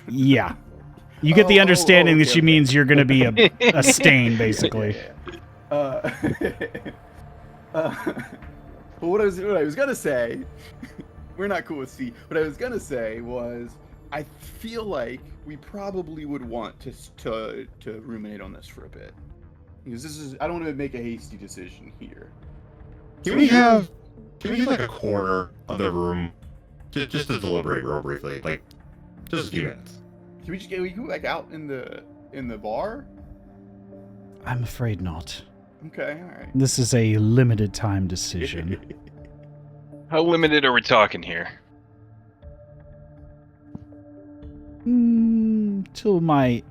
Yeah. You get the understanding that she means you're going to be a stain, basically. Yeah. But what I was gonna say, we're not cool with C. What I was gonna say was, I feel like we probably would want to ruminate on this for a bit, because I don't want to make a hasty decision here. Can we have like a corner of the room just to deliberate real briefly, like just a few minutes? Can we go back out in the bar? I'm afraid not. Okay, all right. This is a limited time decision. How limited are we talking here? Till my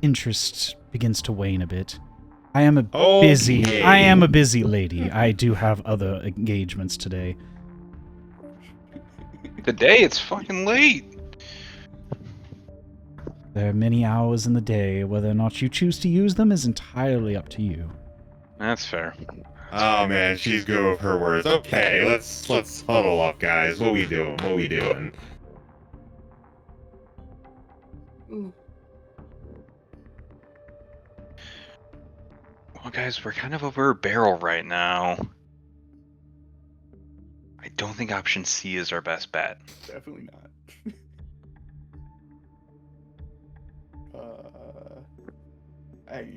interest begins to wane a bit. I am a busy lady. I do have other engagements today. Today it's fucking late. There are many hours in the day. Whether or not you choose to use them is entirely up to you. That's fair. Oh man, she's good with her words. Okay, let's huddle up, guys. What we doing? Well, guys, we're kind of over a barrel right now. I don't think option C is our best bet. Definitely not.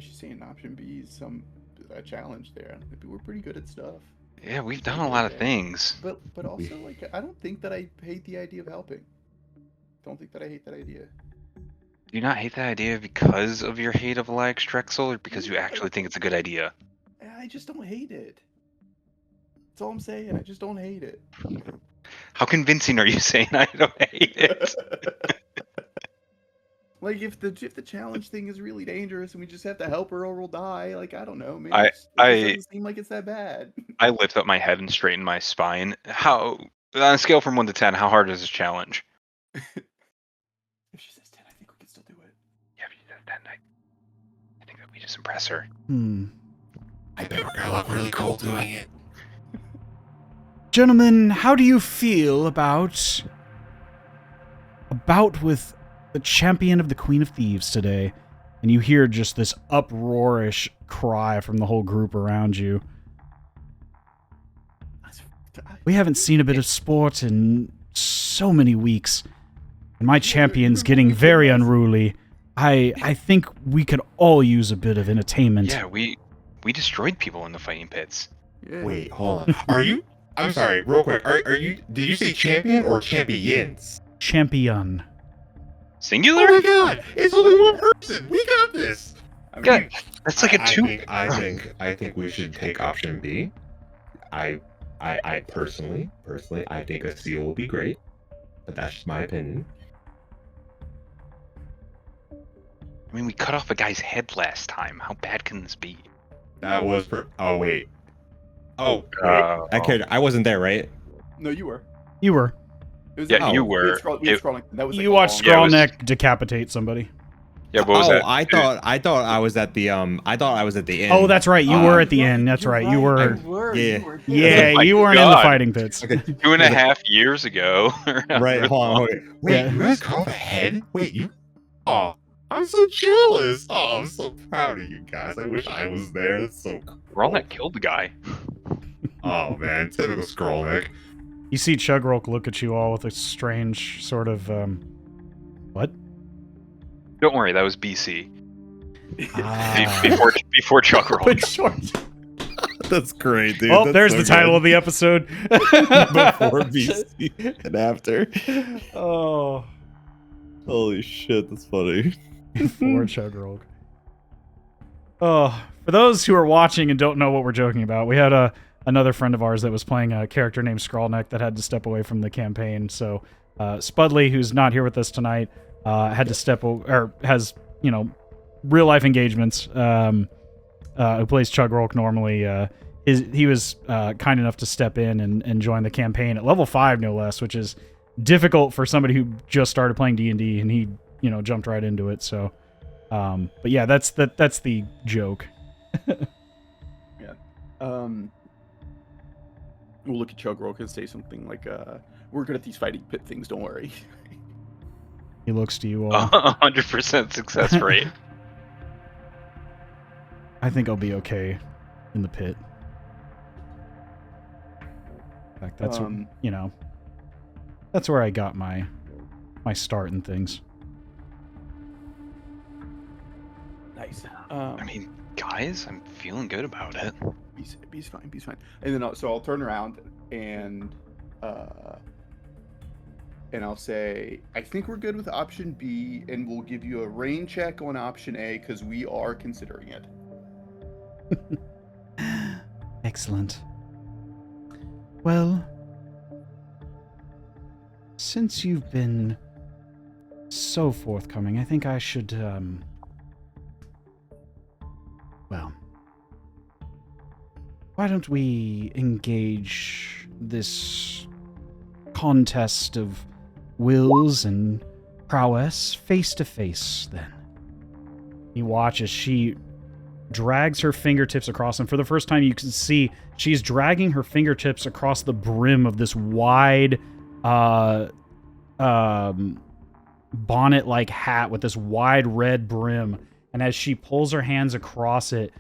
She's saying option B is a challenge there. We're pretty good at stuff. Yeah, we've done a lot of things. But also, like, I don't think that I hate the idea of helping. Don't think that I hate that idea. Do you not hate that idea because of your hate of Alex Drexel, or because you actually think it's a good idea? I just don't hate it. That's all I'm saying. I just don't hate it. How convincing are you saying I don't hate it? Like, if the challenge thing is really dangerous and we just have to help her or we'll die, like, I don't know. Maybe it just doesn't seem like it's that bad. I lift up my head and straighten my spine. How, on a scale from 1 to 10, how hard is this challenge? If she says 10, I think we can still do it. Yeah, if she says 10, I think that we just impress her. I bet we're gonna look really cool doing it. Gentlemen, how do you feel about a bout with the champion of the Queen of Thieves today? And you hear just this uproarish cry from the whole group around you. We haven't seen a bit of sport in so many weeks. And my champion's getting very unruly. I think we could all use a bit of entertainment. Yeah, we destroyed people in the fighting pits. Yeah. Wait, hold on. Are you? I'm sorry, real quick. Are you? Did you say champion or champions? Champion. Singular? Oh my god! It's only one person. We got this. God, that's like a 2. I think we should take option B. I personally, I think a seal will be great, but that's just my opinion. I mean, we cut off a guy's head last time. How bad can this be? That was oh wait. Oh wait. I wasn't there, right? No, you were. You were. Yeah, you were. We had Scrawling. That was You watched Scrawlneck decapitate somebody. Yeah, what was that? I thought I was at the I thought I was at the end. Oh, that's right. You were at the end. That's right. You were. Yeah. Yeah, you weren't in the fighting pits. Okay. 2.5 years ago. Right, hold on. Okay. Wait, Yeah. you guys called a head? Wait, you? Oh, I'm so jealous. Oh, I'm so proud of you guys. I wish I was there. That's so cool. Ronnet killed the guy. Oh man, typical Scrollneck. You see Chugrulk look at you all with a strange sort of, what? Don't worry, that was BC. Ah. Before Chugrulk. That's great, dude. Oh, That's there's so the title good. of the episode. Before BC and after. Oh. Holy shit, that's funny. Before Chugrulk. Oh, for those who are watching and don't know what we're joking about, we had another friend of ours that was playing a character named Scrawlneck that had to step away from the campaign. So Spudley, who's not here with us tonight, had to has, real life engagements. Who plays Chugrulk normally. He was kind enough to step in and join the campaign at level 5, no less, which is difficult for somebody who just started playing D&D and he, jumped right into it. So, but yeah, that's the joke. Yeah. We'll look at Chugrulk and say something like, "We're good at these fighting pit things. Don't worry." He looks to you all. 100% success rate. I think I'll be okay in the pit. In fact, that's that's where I got my start in things. Nice. I mean, guys, I'm feeling good about it. B's fine. And then I'll turn around and I'll say, I think we're good with option B, and we'll give you a rain check on option A because we are considering it. Excellent. Well, since you've been so forthcoming, I think I should, why don't we engage this contest of wills and prowess face to face, then? You watch as she drags her fingertips across, and for the first time you can see she's dragging her fingertips across the brim of this wide bonnet-like hat with this wide red brim. And as she pulls her hands across it,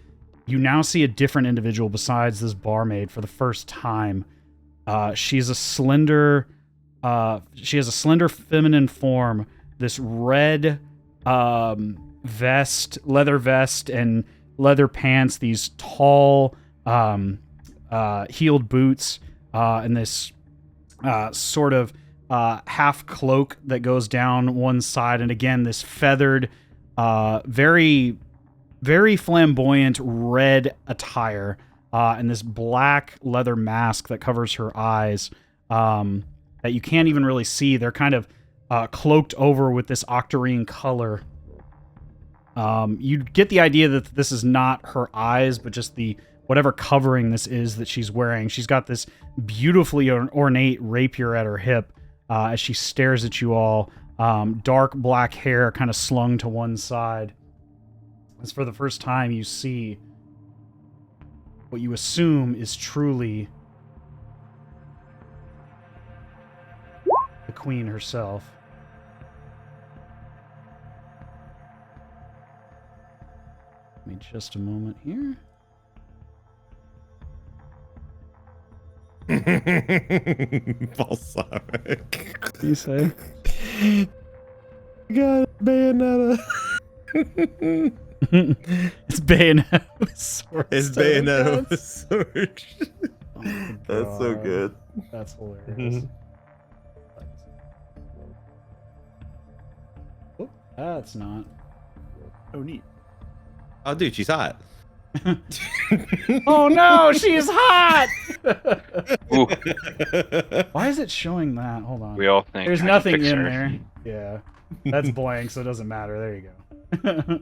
you now see a different individual besides this barmaid for the first time. She has a slender feminine form, this red vest, leather vest, and leather pants, these tall heeled boots, and this sort of half cloak that goes down one side, and again this feathered, very, very flamboyant red attire, and this black leather mask that covers her eyes, that you can't even really see. They're kind of cloaked over with this octarine color. You get the idea that this is not her eyes, but just the whatever covering this is that she's wearing. She's got this beautifully ornate rapier at her hip as she stares at you all. Dark black hair kind of slung to one side. As for the first time, you see what you assume is truly the queen herself. Give me just a moment here. Balsamic. What do you say? Got Bayonetta. It's Bayonetta with sword. It's Bayonetta with sword. Oh, That's so God. good. That's hilarious. Oh, that's not. Oh, neat. Oh, dude, she's hot. Oh no, she's hot! Ooh, Why is it showing that? Hold on. we all think There's I can nothing fix in her. there. Yeah. That's blank, so it doesn't matter. There you go.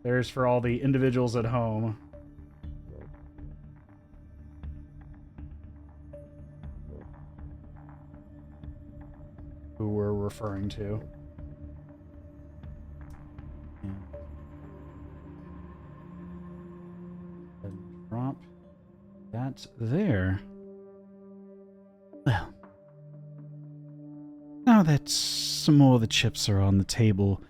There's for all the individuals at home. Who we're referring to. And drop that there. Well, now that some more of the chips are on the table,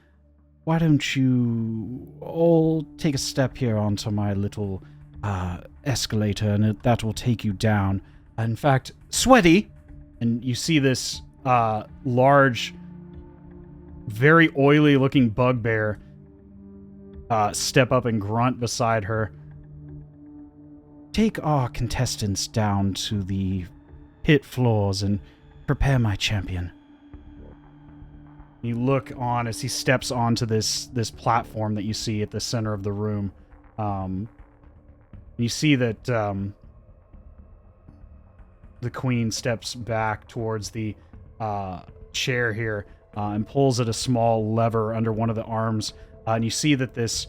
why don't you all take a step here onto my little escalator, and that will take you down. In fact, Sweaty, and you see this large, very oily-looking bugbear step up and grunt beside her. Take our contestants down to the pit floors and prepare my champion. You look on as he steps onto this platform that you see at the center of the room. You see that the queen steps back towards the chair here and pulls at a small lever under one of the arms. And you see that this,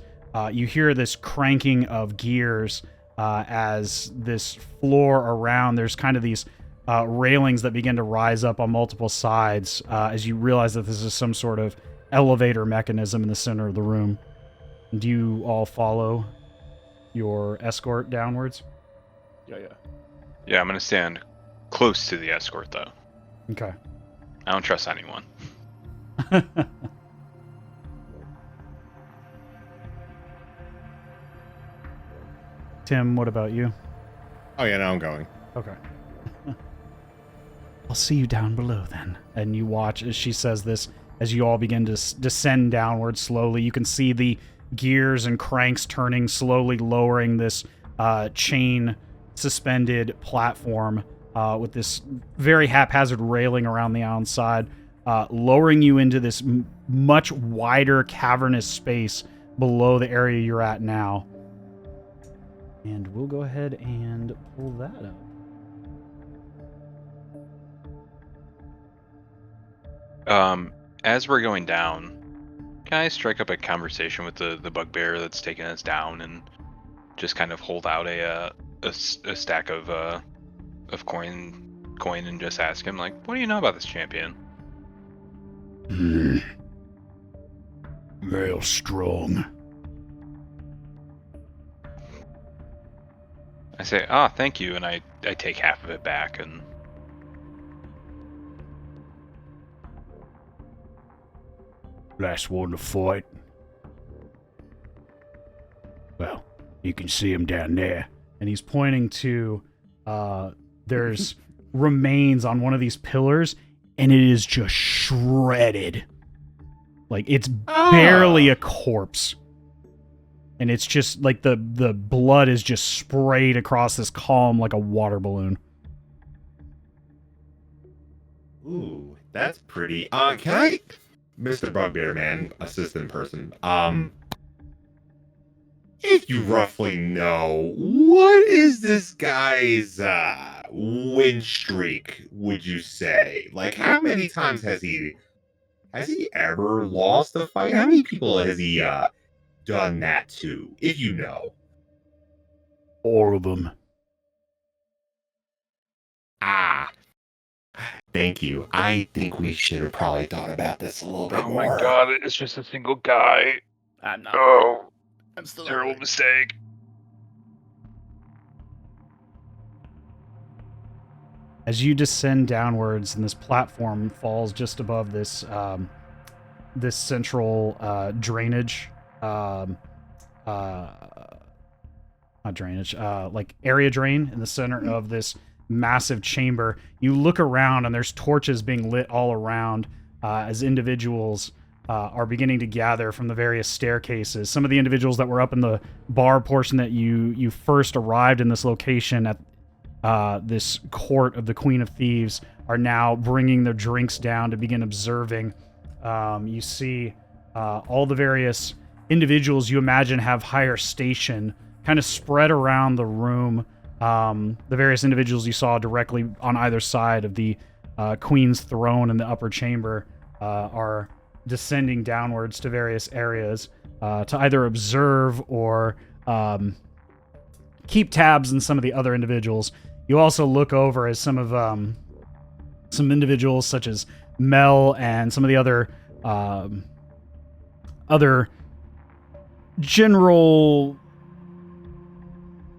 you hear this cranking of gears as this floor around, there's kind of these railings that begin to rise up on multiple sides as you realize that this is some sort of elevator mechanism in the center of the room. Do you all follow your escort downwards? Yeah. Yeah, I'm gonna stand close to the escort though. Okay. I don't trust anyone. Tim, what about you? Oh yeah, now I'm going. Okay. I'll see you down below then. And you watch as she says this, as you all begin to descend downward slowly. You can see the gears and cranks turning, slowly lowering this chain suspended platform with this very haphazard railing around the outside, lowering you into this much wider cavernous space below the area you're at now. And we'll go ahead and pull that up. As we're going down, can I strike up a conversation with the bugbear that's taking us down and just kind of hold out a stack of coin and just ask him, like, what do you know about this champion? Real strong. I say, thank you, and I take half of it back and Last one to fight. Well, you can see him down there. And he's pointing to, there's remains on one of these pillars, and it is just shredded. Like, it's barely a corpse. And it's just, like, the blood is just sprayed across this column like a water balloon. Ooh, that's pretty. Can I, Mr. Bugbear man, assistant person, if you roughly know, what is this guy's win streak, would you say? Like, how many times has he ever lost a fight? How many people has he done that to, if you know? All of them. Thank you. I think we should have probably thought about this a little bit more. Oh my god, it's just a single guy. I'm not. Oh, I'm still terrible mistake. As you descend downwards, and this platform falls just above this this central drainage, not drainage, like area drain in the center of this massive chamber. You look around, and there's torches being lit all around as individuals are beginning to gather from the various staircases. Some of the individuals that were up in the bar portion that you first arrived in this location at this court of the Queen of Thieves are now bringing their drinks down to begin observing. You see all the various individuals you imagine have higher station kind of spread around the room. The various individuals you saw directly on either side of the Queen's throne in the upper chamber are descending downwards to various areas to either observe or keep tabs on some of the other individuals. You also look over as some of some individuals such as Mel and some of the other general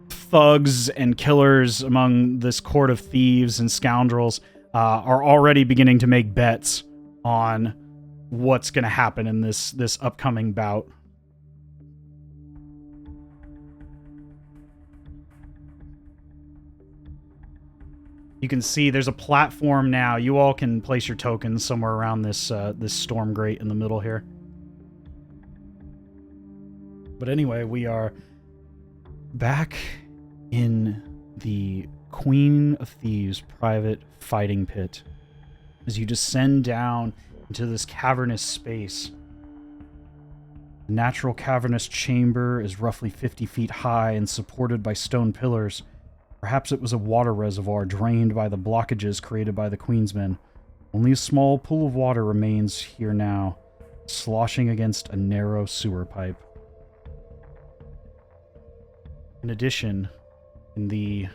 thugs and killers among this court of thieves and scoundrels are already beginning to make bets on what's going to happen in this upcoming bout. You can see there's a platform now. You all can place your tokens somewhere around this this storm grate in the middle here. But anyway, we are back in the Queen of Thieves private fighting pit. As you descend down into this cavernous space. The natural cavernous chamber is roughly 50 feet high and supported by stone pillars. Perhaps it was a water reservoir drained by the blockages created by the Queensmen. Only a small pool of water remains here now, sloshing against a narrow sewer pipe. In addition, in the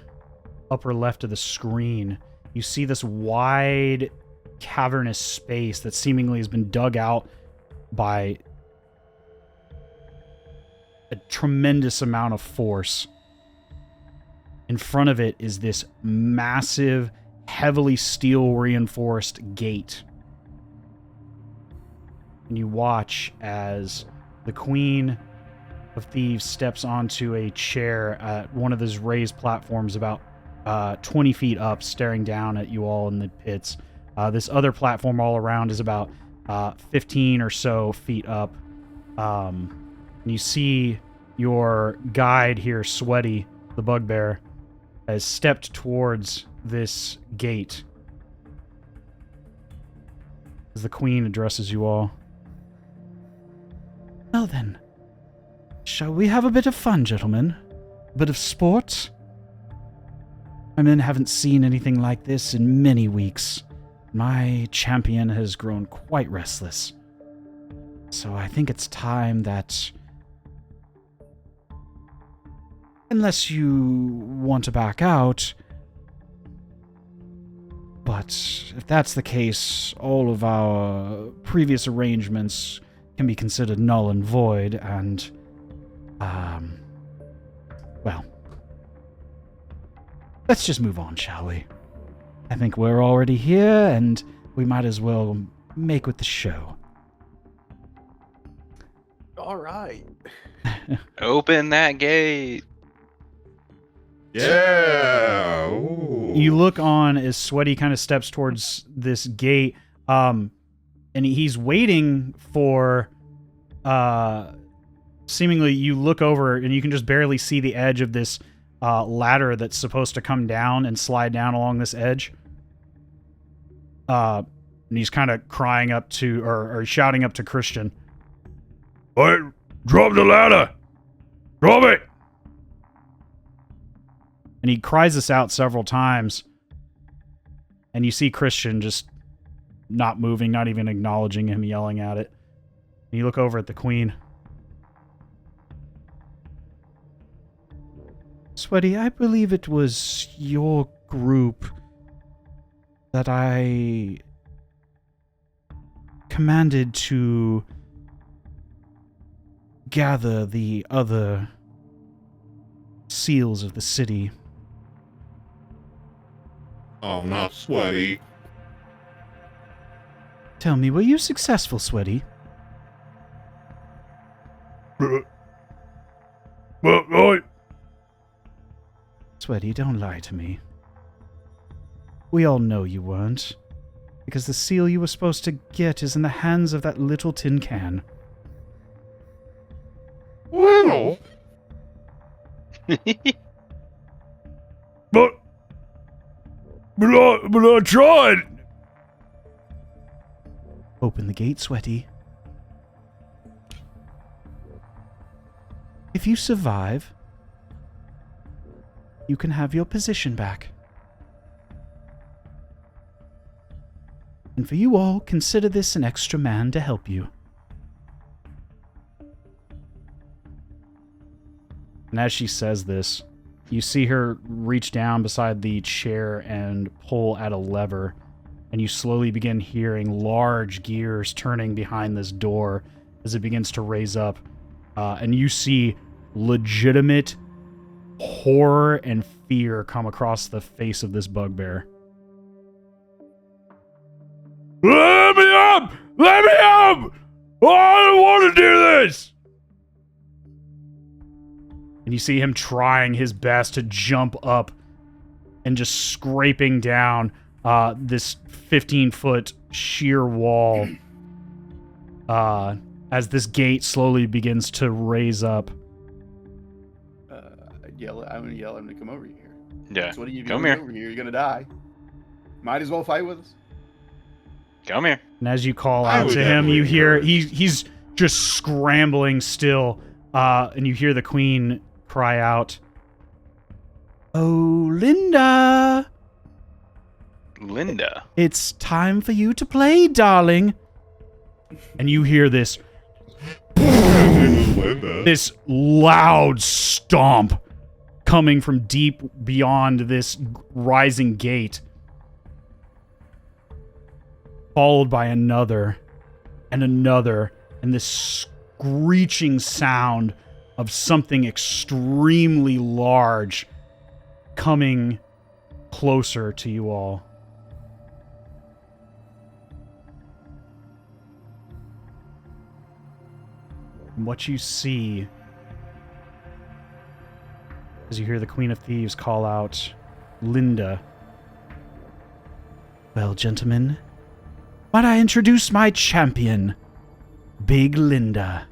upper left of the screen, you see this wide, cavernous space that seemingly has been dug out by a tremendous amount of force. In front of it is this massive, heavily steel-reinforced gate. And you watch as the Queen of Thieves steps onto a chair at one of those raised platforms about 20 feet up, staring down at you all in the pits. This other platform all around is about 15 or so feet up. And you see your guide here, Sweaty, the Bugbear, has stepped towards this gate as the Queen addresses you all. Well then, shall we have a bit of fun, gentlemen? A bit of sport? My men haven't seen anything like this in many weeks. My champion has grown quite restless. So I think it's time that... Unless you want to back out... But if that's the case, all of our previous arrangements can be considered null and void, and... well... Let's just move on, shall we? I think we're already here, and we might as well make with the show. All right. Open that gate. Yeah. Ooh. You look on as Sweaty kind of steps towards this gate, and he's waiting for, seemingly you look over and you can just barely see the edge of this ladder that's supposed to come down and slide down along this edge. And he's kind of crying up to, or shouting up to Christian. All right, drop the ladder! Drop it! And he cries this out several times. And you see Christian just not moving, not even acknowledging him yelling at it. And you look over at the Queen. Sweaty, I believe it was your group that I commanded to gather the other seals of the city. I'm not Sweaty. Tell me, were you successful, Sweaty? Well, right. Sweaty, don't lie to me. We all know you weren't, because the seal you were supposed to get is in the hands of that little tin can. Well, But I tried. Open the gate, Sweaty. If you survive, you can have your position back. And for you all, consider this an extra man to help you. And as she says this, you see her reach down beside the chair and pull at a lever, and you slowly begin hearing large gears turning behind this door as it begins to raise up. And you see legitimate horror and fear come across the face of this Bugbear. Let me up! Let me up! Oh, I don't want to do this! And you see him trying his best to jump up and just scraping down this 15-foot sheer wall as this gate slowly begins to raise up. I'm gonna yell at him to come over here. Yeah. So what are you Come doing here. over here? You're gonna die. Might as well fight with us. Come here. And as you call I out would to him, you definitely hear encourage. he's just scrambling still, and you hear the Queen cry out, "Oh, Linda! Linda. It's time for you to play, darling." And you hear this Linda. this loud stomp coming from deep beyond this rising gate. followed by another and another, and this screeching sound of something extremely large coming closer to you all. And what you see as you hear the Queen of Thieves call out, Linda. Well, gentlemen, might I introduce my champion, Big Linda.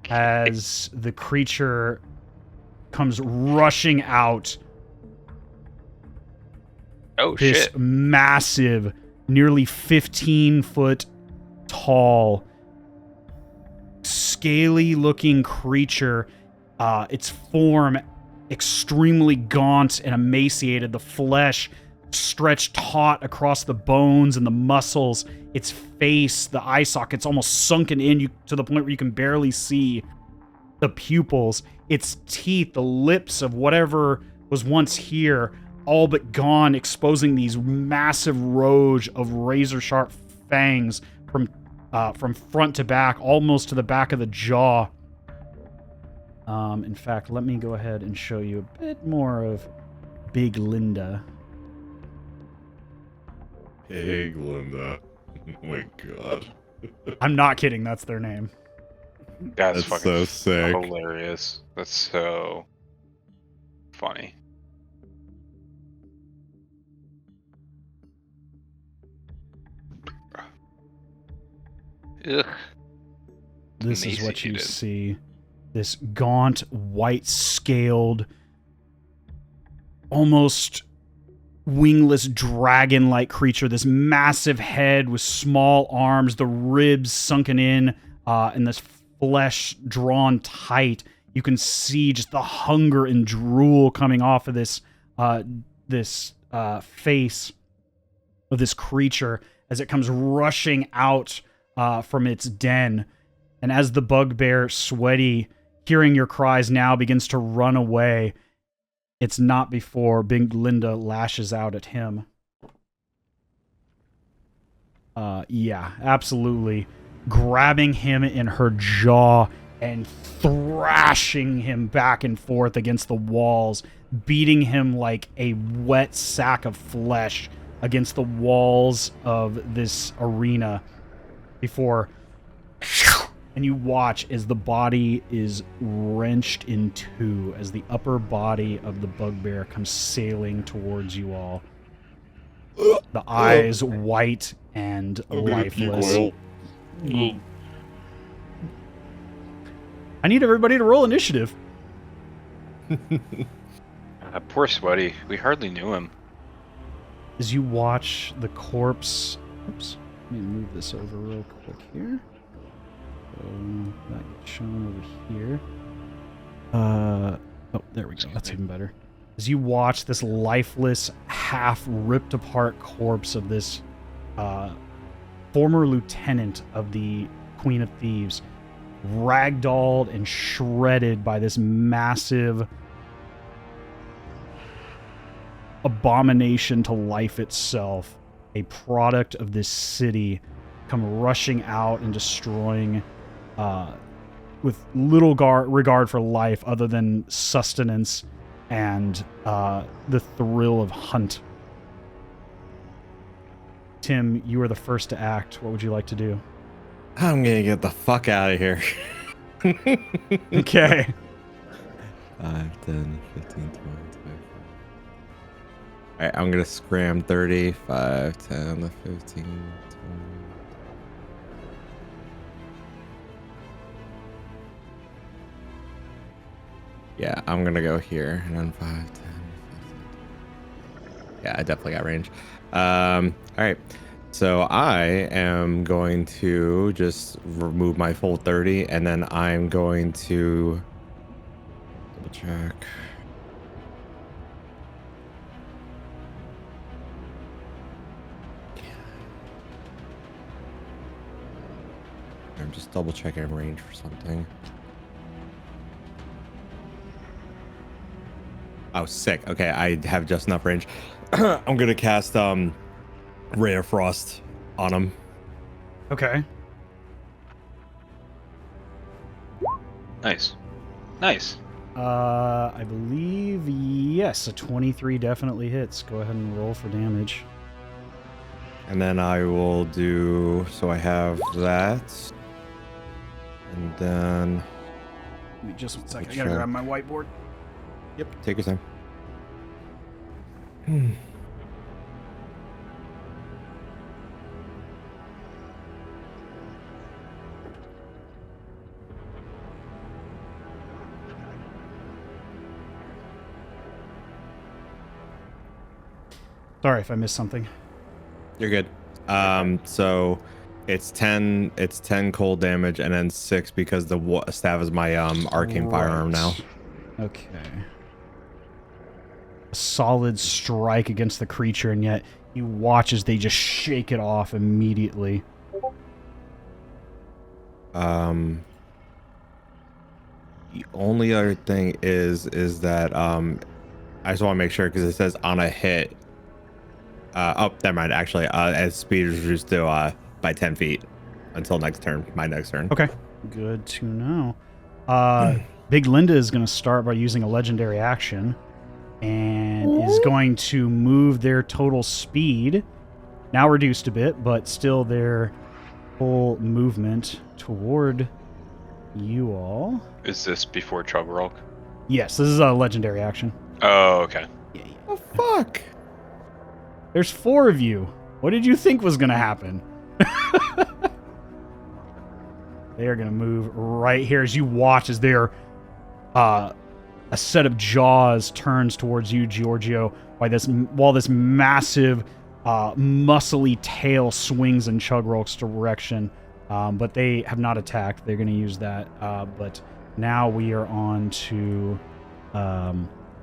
As the creature comes rushing out, this shit. massive, nearly 15-foot tall, scaly-looking creature, its form extremely gaunt and emaciated, the flesh stretched taut across the bones and the muscles, its face, the eye sockets almost sunken in to the point where you can barely see the pupils, its teeth, the lips of whatever was once here, all but gone, exposing these massive rows of razor-sharp fangs from front to back, almost to the back of the jaw. In fact, let me go ahead and show you a bit more of Big Linda. Big Linda. Oh my god. I'm not kidding, that's their name. That's That's fucking so sick. hilarious. That's so funny. Ugh. This is what you Emaciated. see. This gaunt, white-scaled, almost wingless dragon-like creature. This massive head with small arms, the ribs sunken in, and this flesh drawn tight. You can see just the hunger and drool coming off of this face of this creature as it comes rushing out from its den. And as the bugbear, sweaty, hearing your cries now, begins to run away, it's not before Big Linda lashes out at him. Yeah, absolutely. Grabbing him in her jaw and thrashing him back and forth against the walls, beating him like a wet sack of flesh against the walls of this arena before... And you watch as the body is wrenched in two, as the upper body of the bugbear comes sailing towards you all. The eyes white and lifeless. I need everybody to roll initiative. Poor Sweaty. We hardly knew him. As you watch the corpse... Oops. Let me move this over real quick here. So that gets shown over here. Oh, there we go. That's even better. As you watch this lifeless, half ripped apart corpse of this former lieutenant of the Queen of Thieves, ragdolled and shredded by this massive abomination to life itself, a product of this city, come rushing out and destroying with little regard for life other than sustenance and the thrill of hunt. Tim, you are the first to act. What would you like to do? I'm gonna get the fuck out of here. Okay. 5, 10, 15, 20, 25. Alright, I'm gonna scram 30, 5, 10, 15, 20. Yeah, I'm gonna go here and then 5, 10, 15. Yeah, I definitely got range. Alright. So I am going to just remove my full 30 and then I'm going to double check. I'm just double checking range for something. Oh, sick. Okay, I have just enough range. I'm gonna cast Ray of Frost on him. Okay. Nice. Nice. I believe, yes, a 23 definitely hits. Go ahead and roll for damage. And then I will do, so I have that. And then Give me just 1 second. I Make gotta sure. grab my whiteboard. take your time. Sorry if I missed something. You're good. So it's 10 cold damage and then 6 because the staff is my arcane firearm now. Okay. A solid strike against the creature, and yet you watch as they just shake it off immediately. The only other thing is that I just want to make sure because it says on a hit. Oh, never mind. Actually, as speed is reduced to by 10 feet until next turn. My next turn. Okay. Good to know. Big Linda is going to start by using a legendary action and is going to move their total speed, now reduced a bit, but still their full movement toward you all. Is this before Chugrulk? Yes, this is a legendary action. Oh, okay. Oh fuck! There's 4 of you. What did you think was going to happen? They are going to move right here as you watch as they're a set of jaws turns towards you, Georgio, while this massive, muscly tail swings in Chugrulk's direction. But they have not attacked. They're going to use that. But now we are on to...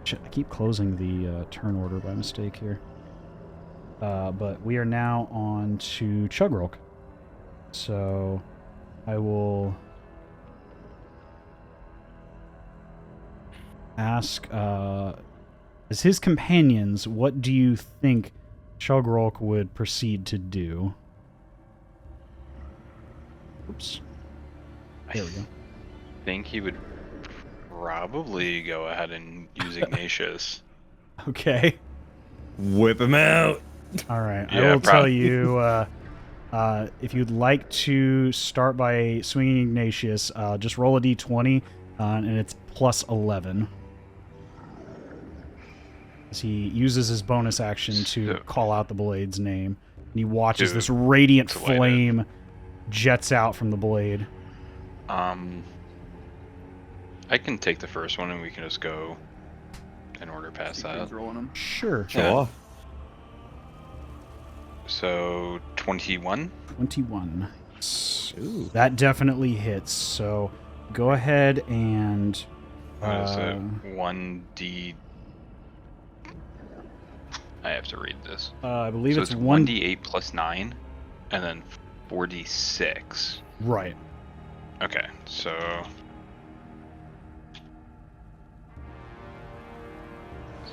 shit, I keep closing the turn order by mistake here. But we are now on to Chugrulk. So I will ask, as his companions, what do you think Chugrulk would proceed to do? Oops. There we go. I think he would probably go ahead and use Ignatius. Okay. Whip him out. All right. I Yeah, will tell you, if you'd like to start by swinging Ignatius, just roll a d20, and it's plus 11. As he uses his bonus action to call out the blade's name. And he watches this radiant flame jets out from the blade. I can take the first one and we can just go in order past that. Rolling them. Sure. Sure. So 21. 21. Ooh. That definitely hits. So go ahead and... What is it? 1d... I have to read this. I believe So it's it's 1... 1d8 plus 9, and then 4d6. Right. Okay, so...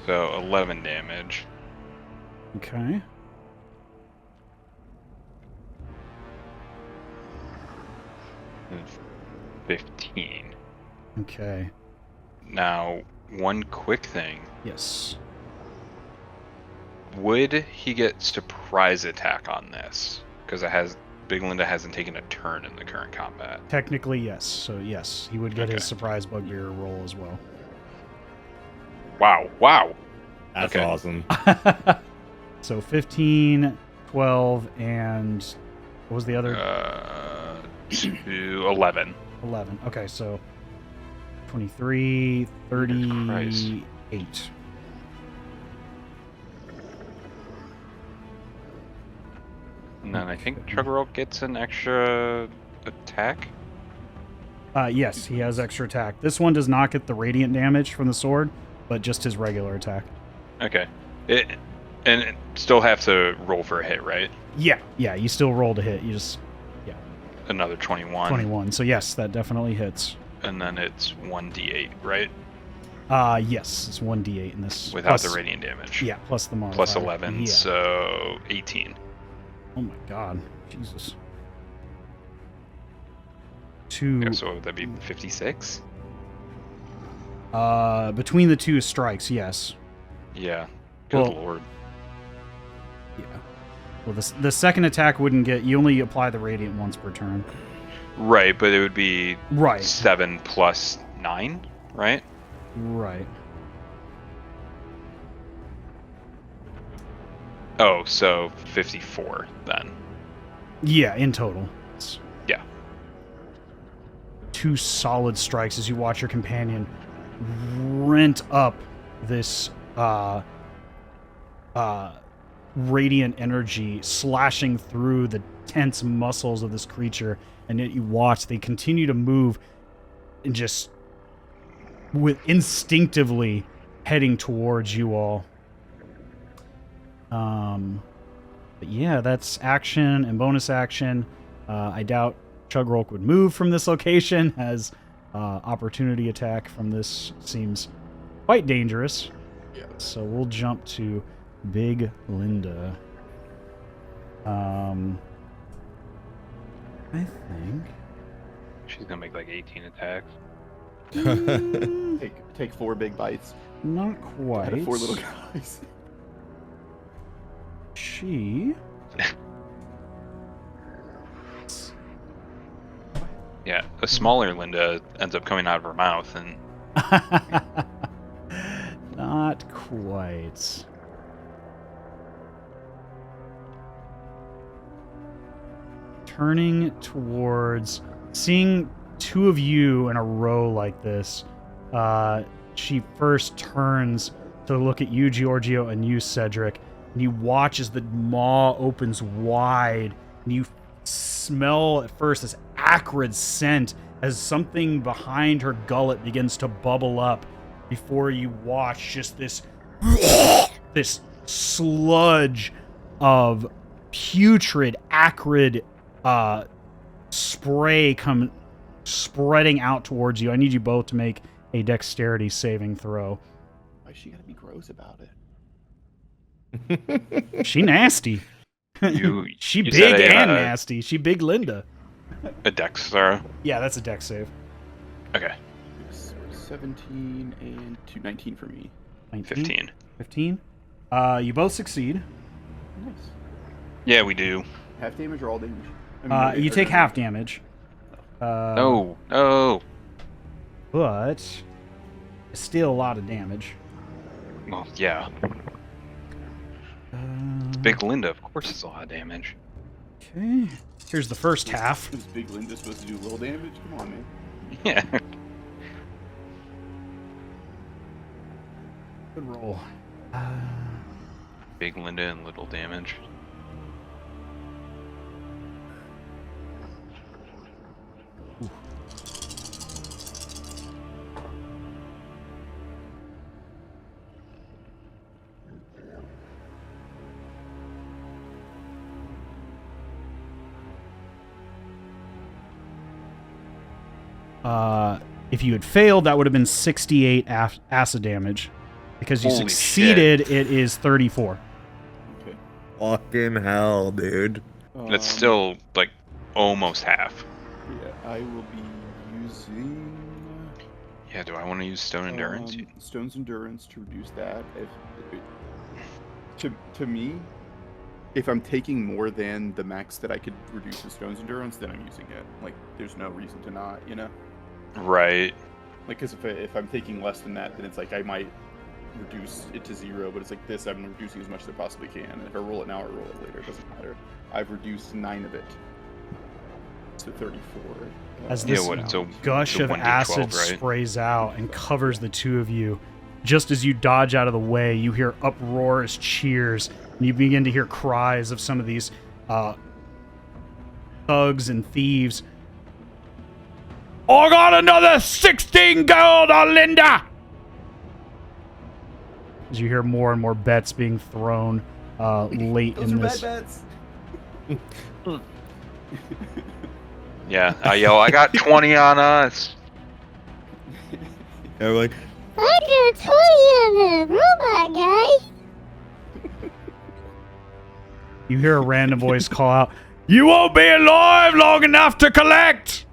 So 11 damage. Okay. And 15. Okay. Now, one quick thing. Yes. Would he get surprise attack on this? Because Big Linda hasn't taken a turn in the current combat. Technically, yes. So, yes, he would get his Okay. surprise Bugbear roll as well. Wow. That's Okay. awesome. So 15, 12, and what was the other? 11. 11. Okay, so 23, 38. And then I think Chugrulk gets an extra attack. Yes, he has extra attack. This one does not get the radiant damage from the sword, but just his regular attack. Okay. And still have to roll for a hit, right? Yeah, you still roll to hit. You just Another 21. 21. So yes, that definitely hits. And then it's 1d8, right? Yes, it's 1d8 in this. Without plus, the radiant damage. Yeah, plus the modifier. Plus 11, Yeah. so 18. Oh my god. Jesus. 2. Yeah, so would that be 56? Between the two strikes, yes. Yeah. Good Well, lord. Yeah. Well, the second attack wouldn't get... You only apply the radiant once per turn. Right, but it would be Right. 7 plus 9, right? Right. Oh, so 54 then. Yeah, in total. It's Yeah. 2 solid strikes as you watch your companion rent up this radiant energy slashing through the tense muscles of this creature, and yet you watch they continue to move and just with instinctively heading towards you all. But yeah, that's action and bonus action. I doubt Chugrulk would move from this location, as opportunity attack from this seems quite dangerous. Yeah. So we'll jump to Big Linda. I think She's gonna make like 18 attacks. Take 4 big bites. not quite. Out of 4 little guys. She Yeah, a smaller Linda ends up coming out of her mouth, and not quite. Turning towards, seeing 2 of you in a row like this, she first turns to look at you, Giorgio, and you, Cedric, and you watch as the maw opens wide, and you smell at first this acrid scent as something behind her gullet begins to bubble up before you watch just this sludge of putrid, acrid spray come spreading out towards you. I need you both to make a dexterity saving throw. Why she gotta be gross about it? She nasty. She you big said and nasty. She big Linda. a dex throw. Yeah, that's a dex save. Okay, 17 and 2, 19 for me. 15. 15. You both succeed. Nice. Yeah, we do. Half damage or all damage? I mean, You take half damage. No, no. But it's still a lot of damage. Well, yeah. Big Linda, of course, it's a lot of damage. Okay. Here's the first half. Is Big Linda supposed to do little damage? Come on, man. Yeah. Good roll. Big Linda and little damage. If you had failed, that would have been 68 acid damage. Because you Holy succeeded, it is 34. Okay. Fucking hell, dude. That's still, like, almost half. Yeah, I will be using Yeah, do I want to use Stone Endurance? Stone's Endurance to reduce that. To me, if I'm taking more than the max that I could reduce with Stone's Endurance, then I'm using it. Like, there's no reason to not, you know? Right. Like, because if I'm taking less than that, then it's like I might reduce it to 0, but it's like this, I'm reducing as much as I possibly can. And if I roll it now or roll it later, it doesn't matter. I've reduced 9 of it to 34. As this gush of 1d12, acid right? sprays out and covers the 2 of you, just as you dodge out of the way, you hear uproarious cheers, and you begin to hear cries of some of these thugs and thieves. I got another 16 gold on Linda! As you hear more and more bets being thrown late Those in are this. bad bets. Yeah, I yell, I got 20 on us. They're like, I got 20 on the robot guy. You hear a random voice call out, "You won't be alive long enough to collect!"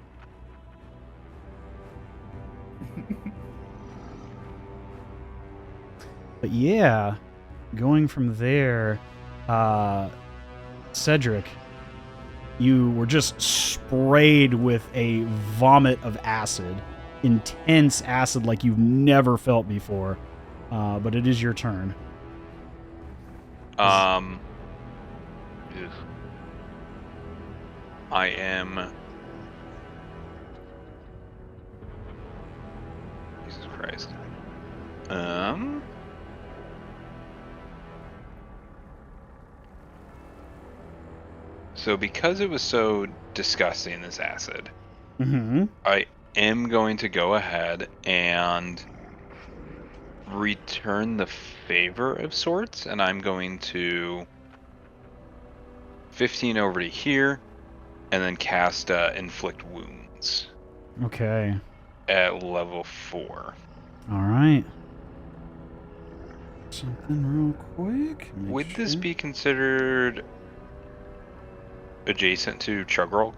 But yeah, going from there, Cedric, you were just sprayed with a vomit of acid. Intense acid like you've never felt before. But it is your turn. I am. Jesus Christ. So because it was so disgusting, this acid, I am going to go ahead and return the favor of sorts, and I'm going to 15 over to here, and then cast Inflict Wounds. Okay. At level 4. All right. Something real quick. Would this be considered adjacent to Chugrulk?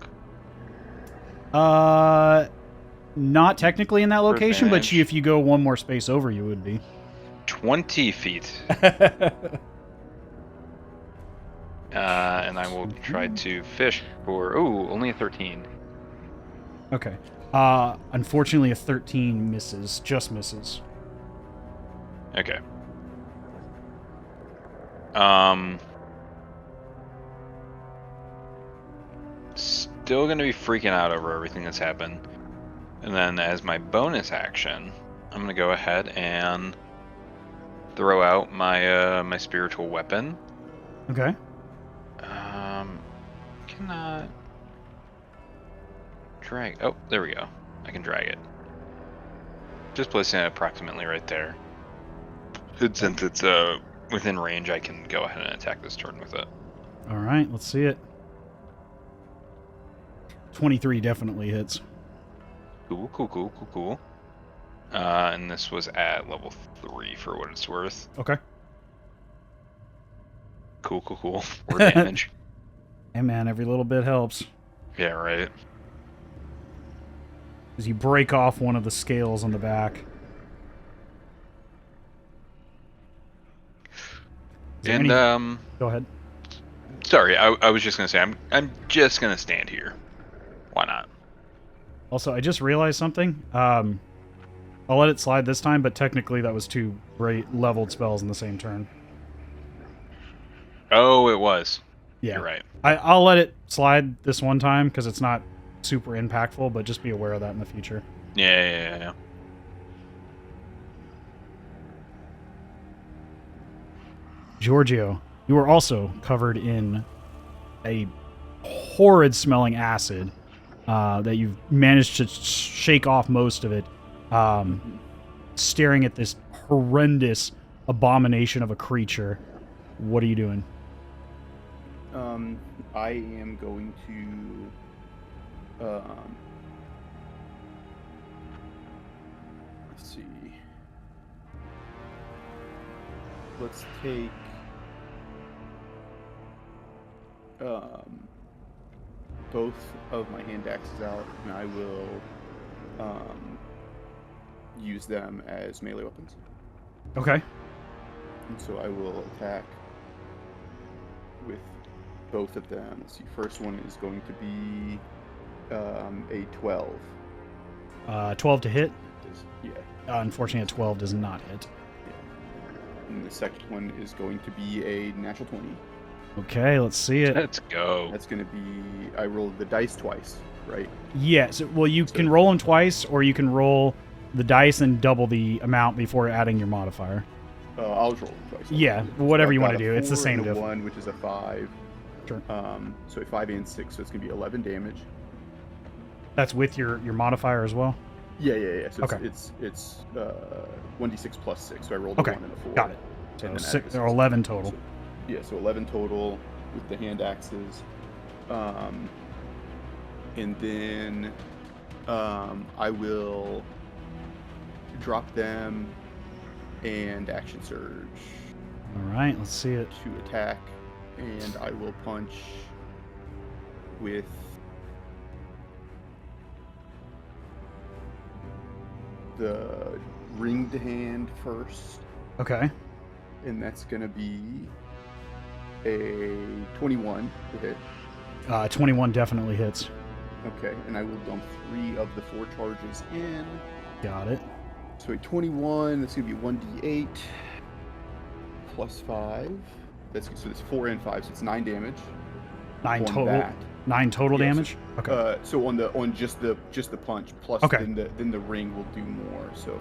Not technically in that location, but advantage. if you go one more space over, you would be. 20 feet. And I will try to fish for... Ooh, only a 13. Okay. Unfortunately, a 13 misses. Just misses. Okay. Still gonna be freaking out over everything that's happened. And then as my bonus action, I'm gonna go ahead and throw out my my spiritual weapon. Okay. Cannot drag. Oh, there we go. I can drag it. Just placing it approximately right there. And since it's within range, I can go ahead and attack this turn with it. All right, let's see it. 23 definitely hits. Cool. And this was at level 3 for what it's worth. Okay. Cool. 4 damage. Hey man, every little bit helps. Yeah, right. As you break off one of the scales on the back. And Go ahead. sorry, I was just gonna say I'm just gonna stand here. Why not? Also, I just realized something. I'll let it slide this time, but technically that was 2 leveled spells in the same turn. Oh, it was. Yeah. You're right. I'll let it slide this one time because it's not super impactful, but just be aware of that in the future. Yeah. Georgio, you are also covered in a horrid smelling acid that you've managed to shake off most of it, staring at this horrendous abomination of a creature. What are you doing? I am going to let's see. Let's take both of my hand axes out, and I will use them as melee weapons. Okay. And so I will attack with both of them. Let's see, first one is going to be a 12. 12 to hit? Yeah. Unfortunately, a 12 does not hit. And the second one is going to be a natural 20. Okay, let's see it. Let's go. That's going to be, I rolled the dice twice, right? Yes. Well, you can roll them twice, or you can roll the dice and double the amount before adding your modifier. I'll roll them twice. Yeah, whatever I've you want got to a do. It's the 4 same and a diff. 1, which is a 5. Sure. So a 5 and 6, so it's going to be 11 damage. That's with your modifier as well? Yeah. So Okay. it's 1d6 plus 6, so I rolled Okay, a 1 and a 4. got it. So And then 6 added or 11 total. So, yeah, so 11 total with the hand axes. And then I will drop them, and action surge All right, let's see it. to attack, and I will punch with the ringed hand first, Okay. and that's gonna be a 21 to hit. 21 definitely hits. Okay, and I will dump 3 of the 4 charges in. Got it. So a 21, that's gonna be 1d8 plus 5. So it's 4 and 5, so it's 9 damage. 9 on total. that. 9 total Yeah, so- damage. Okay. So on just the punch plus Okay. then the ring will do more. So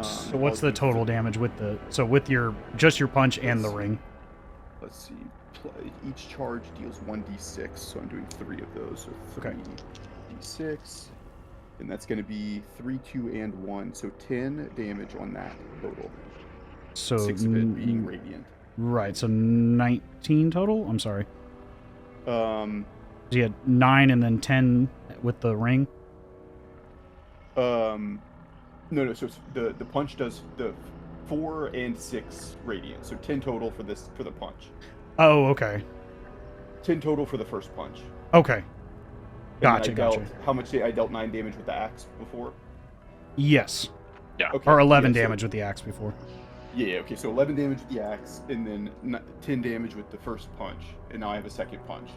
So what's I'll the do total damage with the with your punch and the ring? Let's see. Each charge deals 1d6, so I'm doing 3 of those. So 3d6, and that's going to be 3, 2, and 1. So 10 damage on that total. So 6 of it being radiant. right. So 19 total. I'm sorry. Um, So you had 9 and then 10 with the ring. no. So it's the punch does the 4 and 6 radiant. So 10 total for the punch. Oh, okay. 10 total for the first punch. Okay. And then Gotcha. I dealt, Gotcha. How much I dealt 9 damage with the axe before? Yes. Okay. Or 11 yeah, so- damage with the axe before. Yeah, okay, so 11 damage with the axe, and then 10 damage with the first punch, and now I have a second punch.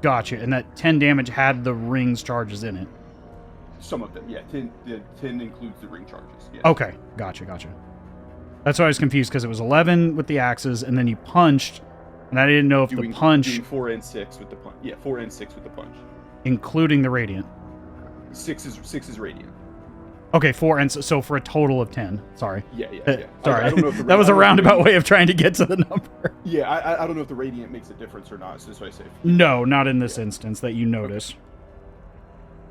Gotcha. And that 10 damage had the ring's charges in it. Some of them, yeah. 10 includes the ring charges, yeah. Okay. Gotcha. That's why I was confused because it was 11 with the axes and then you punched, and I didn't know if the punch, Doing 4 and 6 with the punch. Yeah, 4 and 6 with the punch. including the radiant. 6 is radiant. Okay, 4 and so for a total of 10. Sorry. Yeah. Sorry. I don't know if the that was a I don't know if roundabout the- way of trying to get to the number. Yeah, I don't know if the radiant makes a difference or not, so that's why I say. No, not in this instance that you notice.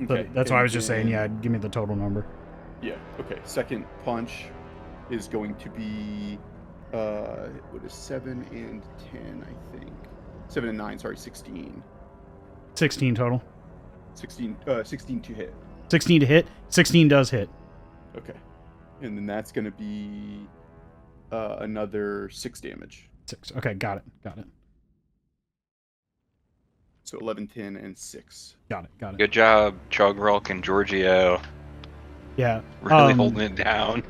Okay. But that's why I was just saying, and yeah, give me the total number. Yeah, okay. Second punch is going to be, what is 7 and 10, I think. 7 and 9, sorry, 16. 16 total. 16 to hit. 16 to hit. 16 does hit. Okay. And then that's going to be another 6 damage. 6. Okay, got it. So 11, 10, and 6. Got it. Good job, Chugrulk and Georgio. Yeah. Really holding it down.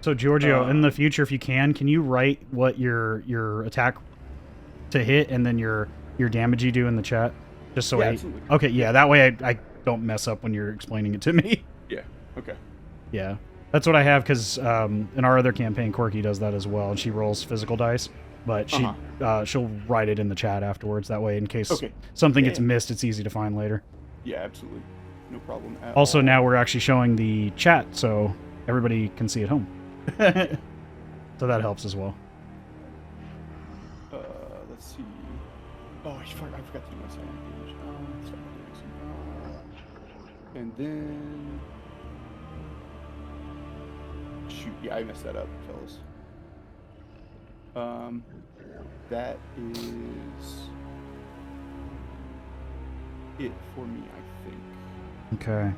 So Giorgio, in the future, if you can you write what your attack to hit and then your damage you do in the chat? Just so Absolutely. Okay, yeah, that way I don't mess up when you're explaining it to me. Yeah, okay. Yeah. That's what I have because in our other campaign, Corky does that as well, and she rolls physical dice, but she'll write it in the chat afterwards. That way, in case something gets missed, it's easy to find later. Yeah, absolutely. No problem at Also, all. now we're actually showing the chat, so everybody can see at home. So that helps as well. Let's see. Oh, I forgot to do my silent damage. And then... Shoot, yeah, I messed that up, fellas. That is it for me, I think. Okay.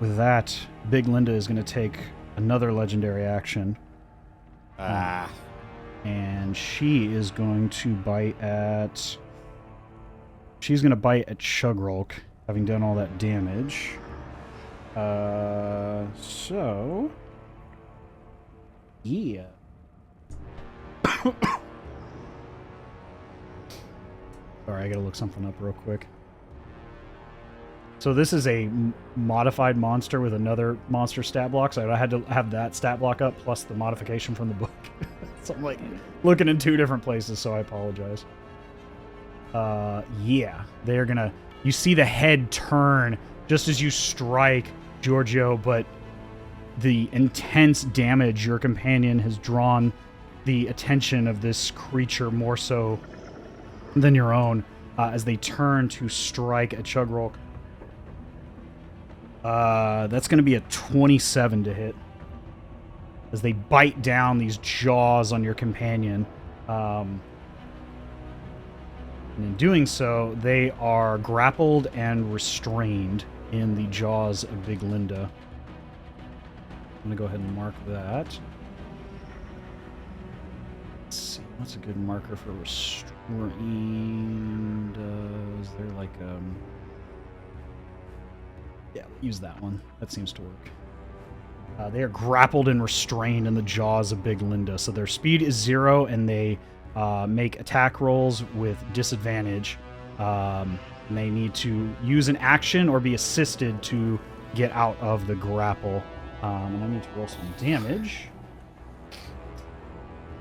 With that, Big Linda is going to take another legendary action. And she is going to bite at... She's going to bite at Chugrulk, having done all that damage. So... Yeah. Sorry, I gotta look something up real quick. So this is a modified monster with another monster stat block, so I had to have that stat block up plus the modification from the book. So I'm like looking in two different places, so I apologize. Yeah, they're gonna... You see the head turn just as you strike Giorgio, but the intense damage your companion has drawn the attention of this creature more so than your own as they turn to strike at Chugrulk. That's going to be a 27 to hit as they bite down these jaws on your companion. And in doing so, they are grappled and restrained in the jaws of Big Linda. I'm going to go ahead and mark that. Let's see. What's a good marker for restrained? Is there like yeah, use that one. That seems to work. They are grappled and restrained in the jaws of Big Linda. So their speed is 0, and they make attack rolls with disadvantage. And they need to use an action or be assisted to get out of the grapple. And I need to roll some damage.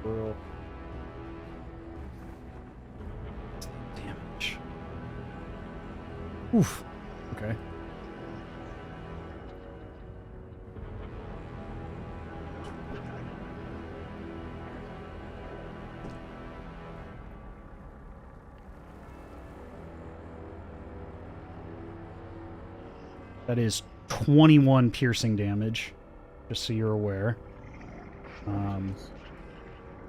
Roll damage. Oof. Okay. That is 21 piercing damage, just so you're aware.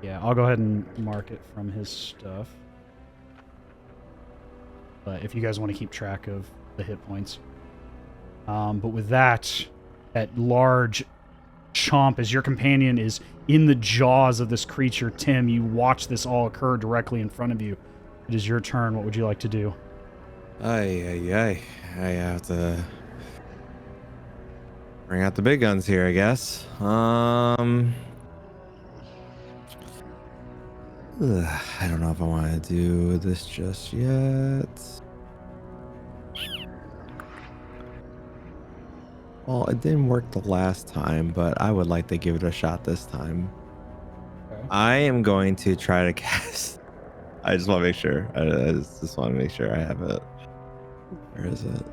Yeah, I'll go ahead and mark it from his stuff. But if you guys want to keep track of the hit points. But with that large chomp, as your companion is in the jaws of this creature, Tim, you watch this all occur directly in front of you. It is your turn. What would you like to do? I have to bring out the big guns here, I guess. I don't know if I want to do this just yet. Well, it didn't work the last time, but I would like to give it a shot this time. Okay. I am going to try to cast. I just want to make sure. I just want to make sure I have it. Where is it?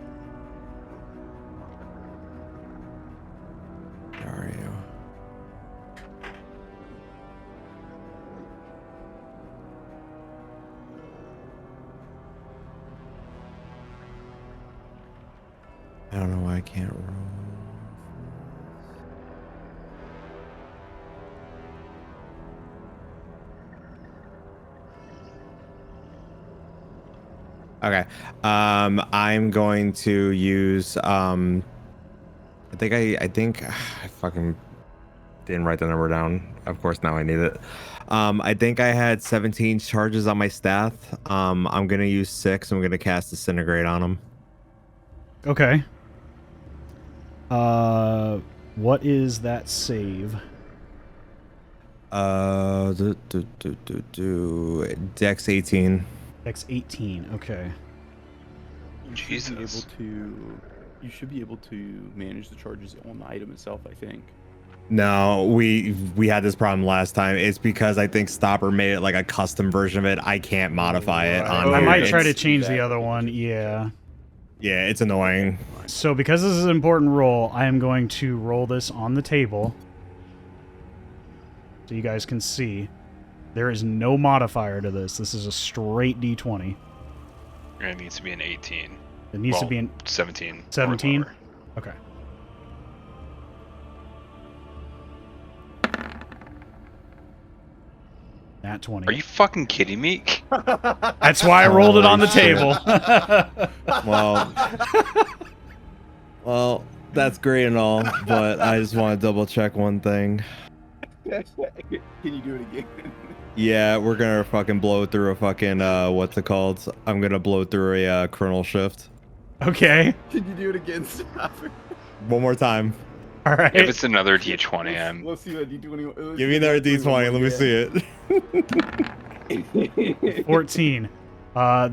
Where are you? I don't know why I can't roll. Okay. I'm going to use I think I fucking didn't write the number down. Of course now I need it. I think I had 17 charges on my staff. I'm gonna use 6. I'm gonna cast Disintegrate on him. Okay. What is that save? Dex 18. Dex 18. Okay. Jesus. You should be able to manage the charges on the item itself, I think. No, we had this problem last time. It's because I think Stopper made it like a custom version of it. I can't modify it on I here. might try to change the other one. Yeah. Yeah, it's annoying. So because this is an important roll, I am going to roll this on the table so you guys can see. There is no modifier to this. This is a straight D20. It needs to be an 18. It needs to be an 17. 17? Okay. Nat 20. Are you fucking kidding me? That's why I rolled it on the table. Well, that's great and all, but I just want to double check one thing. Can you do it again? Yeah, we're gonna fucking blow through a fucking what's it called? I'm gonna blow through a Chronal Shift. Okay. Can you do it again, Stopper? One more time. All right. If it's another D20, Let's see that D20. Give me another D20. Let me see it. 14.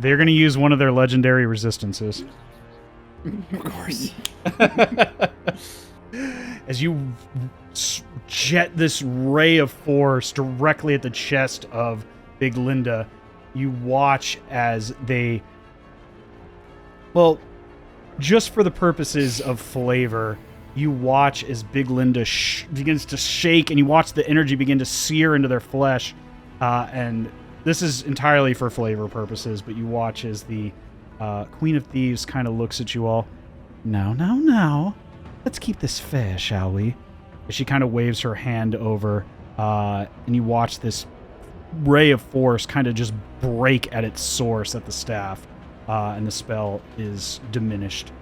They're gonna use one of their legendary resistances. Of course. As you jet this ray of force directly at the chest of Big Linda, you watch as they... Well, just for the purposes of flavor, you watch as Big Linda begins to shake, and you watch the energy begin to sear into their flesh. And this is entirely for flavor purposes, but you watch as the Queen of Thieves kind of looks at you all. Now. Let's keep this fair, shall we? As she kind of waves her hand over, and you watch this ray of force kind of just break at its source at the staff, and the spell is diminished.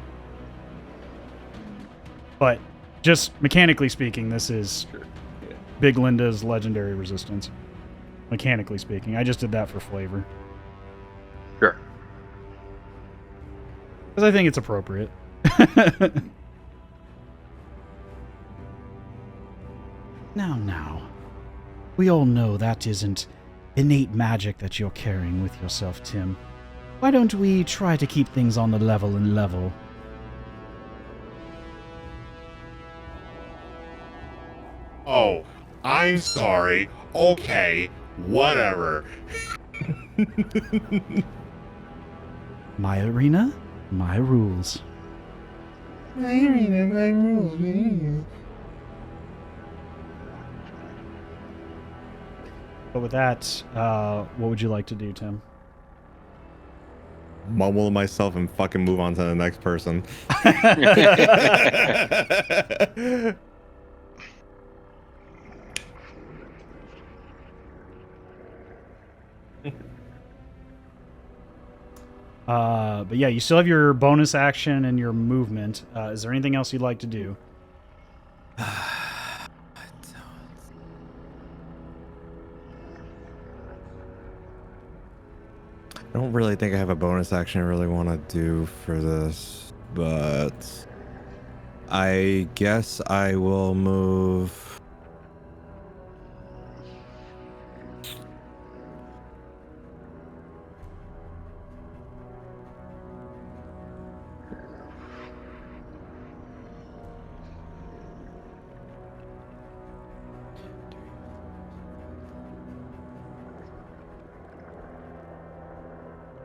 But Just mechanically speaking, this is Sure. Yeah. Big Linda's legendary resistance. Mechanically speaking. I just did that for flavor. Sure. Because I think it's appropriate. Now. We all know that isn't innate magic that you're carrying with yourself, Tim. Why don't we try to keep things on the level and level? Oh, I'm sorry. Okay, whatever. My arena, my rules. My arena, my rules. But with that, what would you like to do, Tim? Mumble to myself and fucking move on to the next person. But yeah, you still have your bonus action and your movement. Is there anything else you'd like to do? I don't really think I have a bonus action I really want to do for this, but I guess I will move.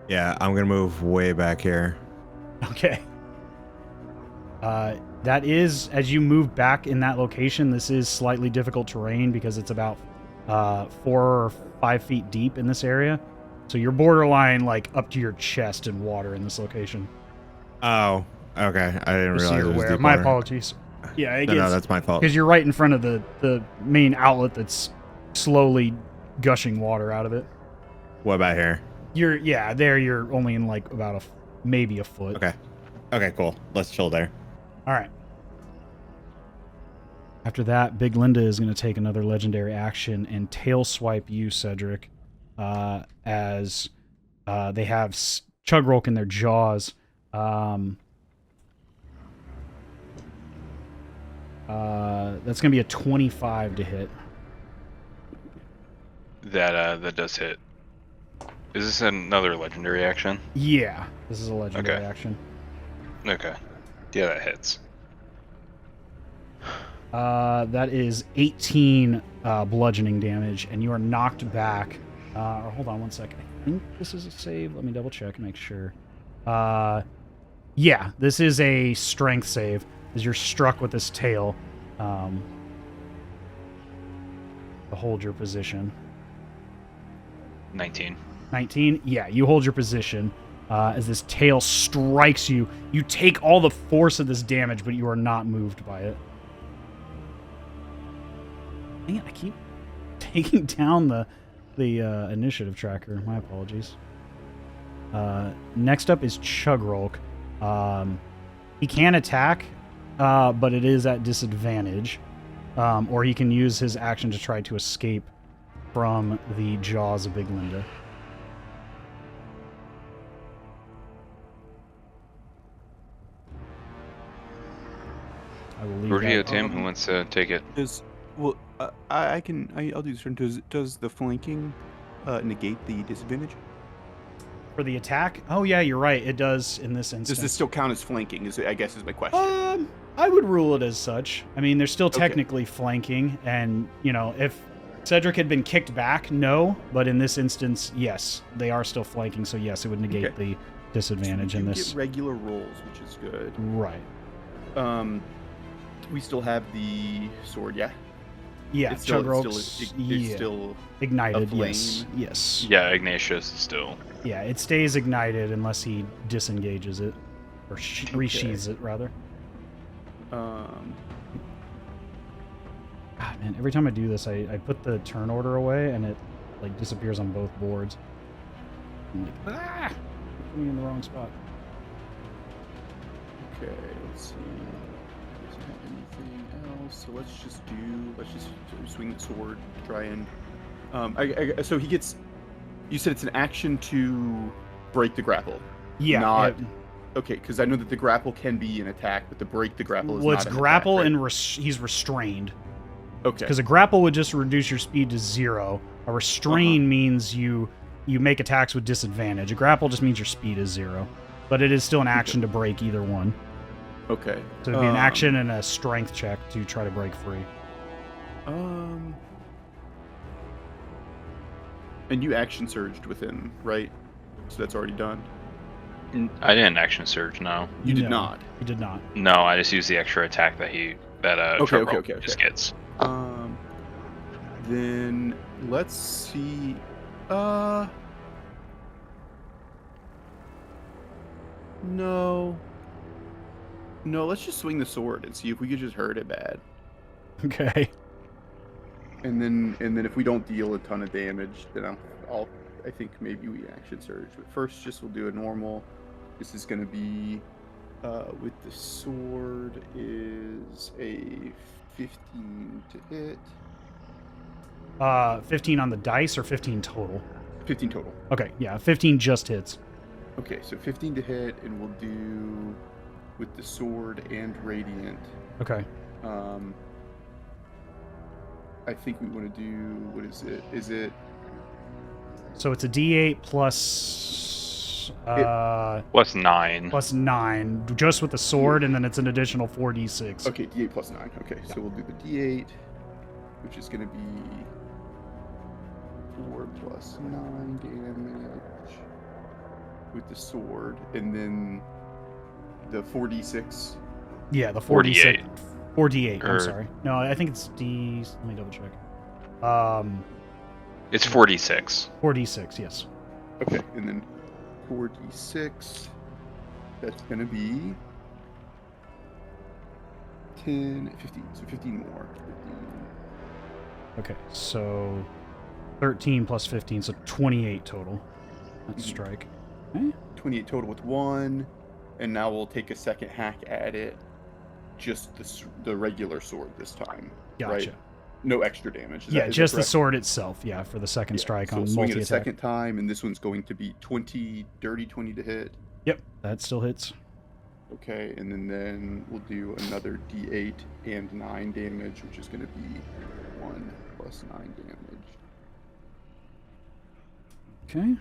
Yeah, I'm gonna move way back here. Okay. That is, as you move back in that location, this is slightly difficult terrain because it's about 4 or 5 feet deep in this area. So you're borderline like up to your chest in water in this location. Oh, okay. I didn't Just so realize you're it was aware. deep My water. apologies. Yeah, it No, that's my fault. because you're right in front of the main outlet that's slowly gushing water out of it. What about here? You're only in like about maybe a foot. Okay. Okay, cool. Let's chill there. All right. After that, Big Linda is going to take another legendary action and tail swipe you, Cedric, as they have Chugrulk in their jaws. That's going to be a 25 to hit. That does hit. Is this another legendary action? Yeah, this is a legendary action. Okay. Yeah, that hits. That is 18 bludgeoning damage, and you are knocked back. Or hold on one second. I think this is a save. Let me double check and make sure. Yeah, this is a strength save, as you're struck with this tail. To hold your position. 19. 19? Yeah, you hold your position. As this tail strikes you, you take all the force of this damage, but you are not moved by it. Dang it, I keep taking down the initiative tracker. My apologies. Next up is Chugrulk. He can attack, but it is at disadvantage. Or he can use his action to try to escape from the jaws of Big Linda. I will leave Georgio, that. Tim, who wants to take it? I'll do this turn. Does the flanking negate the disadvantage? For the attack? Oh yeah, you're right. It does in this instance. Does this still count as flanking? I guess is my question. I would rule it as such. I mean, they're still technically flanking, and if Cedric had been kicked back, no. But in this instance, yes, they are still flanking. So yes, it would negate the disadvantage in this. Get regular rolls, which is good. Right. We still have the sword, yeah. Yeah, it's still ignited. aflame. Yes. Yeah, Ignatius is still. Yeah, it stays ignited unless he disengages it, or resheathes it rather. God, man, every time I do this, I put the turn order away and it like disappears on both boards. I'm like, put me in the wrong spot. Okay, let's see. Does it have anything? So let's just swing the sword to try and. So he gets. You said it's an action to break the grapple. Yeah. Not. Okay, because I know that the grapple can be an attack, but the break the grapple is well, not it's an grapple attack, right? and he's restrained. Okay. Because a grapple would just reduce your speed to 0. A restrain means you make attacks with disadvantage. A grapple just means your speed is 0. But it is still an action to break either one. Okay. So it'd be an action and a strength check to try to break free. And you action surged with him, right? So that's already done. I didn't action surge. No. You did not. You did not. No, I just used the extra attack that Chugrulk just gets. Then let's see. No, let's just swing the sword and see if we could just hurt it bad. Okay. And then if we don't deal a ton of damage, then I think maybe we action surge. But first, we'll do a normal. This is gonna be with the sword is a 15 to hit. 15 on the dice or 15 total? 15 total. Okay, yeah, 15 just hits. Okay, so 15 to hit, and we'll do with the sword and radiant. Okay. I think we want to do, what is it? Is it? So it's a D8 plus plus 9. Plus 9, just with the sword, and then it's an additional 4d6. Okay, D8 plus 9. Okay, so we'll do the D8, which is going to be 4 plus 9 damage with the sword, and then the 4d6. Yeah, the 48. 4d8. I'm sorry. No, I think it's D. Let me double check. It's 46. 4d6. Yes. Okay, and then 4d6. That's gonna be 10, 15. So 15 more. 15. Okay, so 13 plus 15, so 28 total. That's strike. Okay. 28 total with 1, and now we'll take a second hack at it. Just the regular sword this time. Gotcha. Right? No extra damage. Yeah, just the sword itself. Yeah, for the second strike so on swing multi-attack. it a second time, and this one's going to be 20, dirty 20 to hit. Yep, that still hits. Okay, and then we'll do another D8 and 9 damage, which is going to be 1 plus 9 damage. Okay.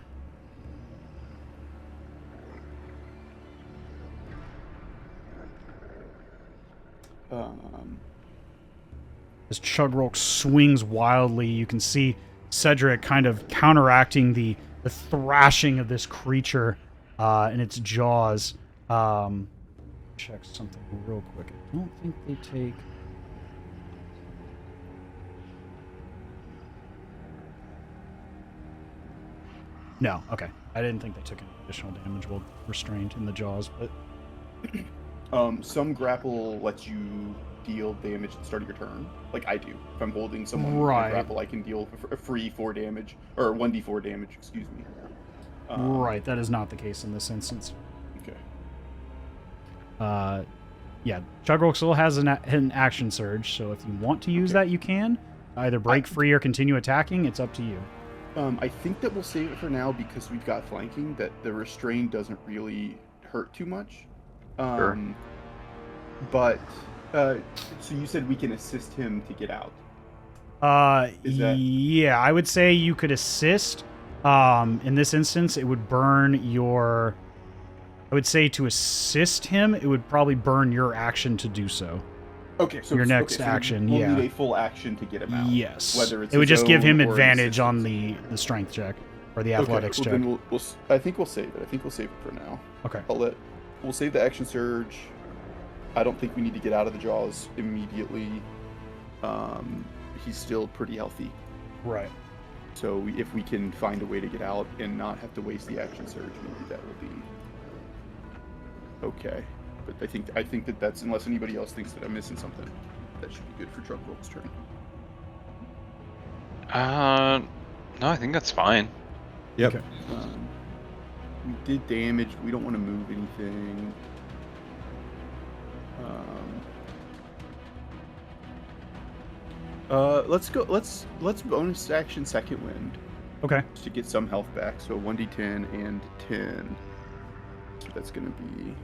As Chugrulk swings wildly, you can see Cedric kind of counteracting the thrashing of this creature in its jaws. Check something real quick. I don't think they take... No, okay. I didn't think they took any additional damage while restrained in the jaws, but... Some grapple lets you deal damage at the start of your turn, like I do. If I'm holding someone in grapple, I can deal a free 4 damage, or 1d4 damage, excuse me. Right, that is not the case in this instance. Okay. Yeah, Chugrulk still has an action surge, so if you want to use that, you can. Either break free or continue attacking, it's up to you. I think that we'll save it for now because we've got flanking, that the restrain doesn't really hurt too much. Sure. But, so you said we can assist him to get out. Yeah, I would say you could assist. In this instance, it would burn your... I would say to assist him, it would probably burn your action to do so. Okay, so your next action, we'll need a full action to get him out. Yes. Whether it's it would just give him or advantage on the strength check or the athletics check. Then I think we'll save it. I think we'll save it for now. Okay. We'll save the action surge. I don't think we need to get out of the jaws immediately. He's still pretty healthy. Right. So if we can find a way to get out and not have to waste the action surge, maybe that will be okay. But I think that's, unless anybody else thinks that I'm missing something, that should be good for Chugrulk's turn. No, I think that's fine. Yep. Okay. We did damage. We don't want to move anything. Let's go. Let's bonus action second wind Okay. to get some health back. So 1d10 and 10. So that's gonna be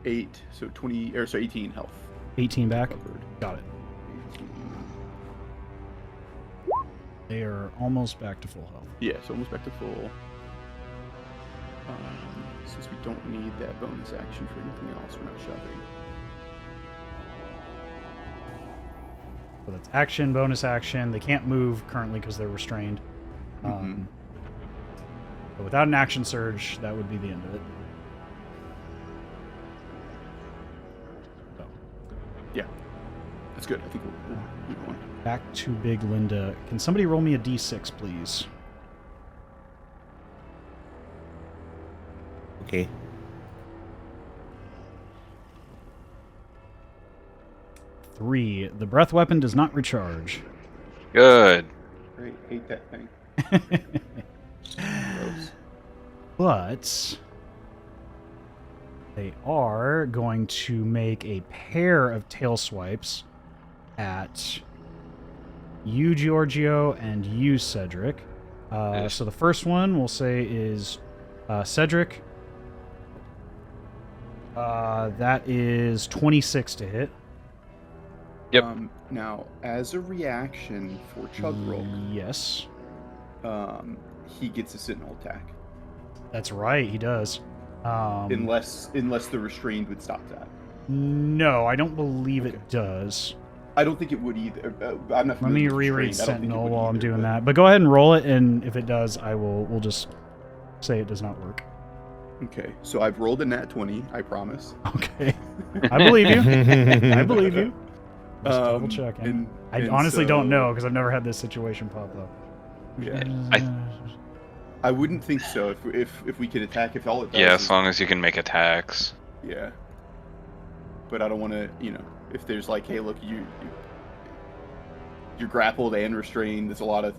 8. So 20 or so 18 health 18 back. covered. Got it. 18. They are almost back to full health. Yeah, so almost back to full. Since we don't need that bonus action for anything else, we're not shoving. So that's action, bonus action. They can't move currently because they're restrained. But without an action surge, that would be the end of it. So, Yeah, that's good. I think we'll keep going. back to Big Linda. Can somebody roll me a d6, please? Okay. Three. The breath weapon does not recharge. Good. Great, hate that thing. Gross. But they are going to make a pair of tail swipes at you, Giorgio, and you, Cedric. So the first one we'll say is Cedric. That is 26 to hit. Yep. Now, as a reaction for Chugrulk, Yes. he gets a sentinel attack. That's right, he does. Unless the restrained would stop that. No, I don't believe it does. I don't think it would either. I'm not. Let me familiar with reread restrained. I don't think it Sentinel would while I'm either, doing that. But go ahead and roll it, and if it does, we'll just say it does not work. Okay, so I've rolled a nat 20. I promise. Okay. I believe you. I believe you. Just double checking. I and honestly so- don't know because I've never had this situation pop up. Yeah, I- I wouldn't think so. If we can attack, if all it does. Yeah, is, as long as you can make attacks. Yeah. But I don't want to, if there's like, hey, look, you're grappled and restrained. There's a lot of,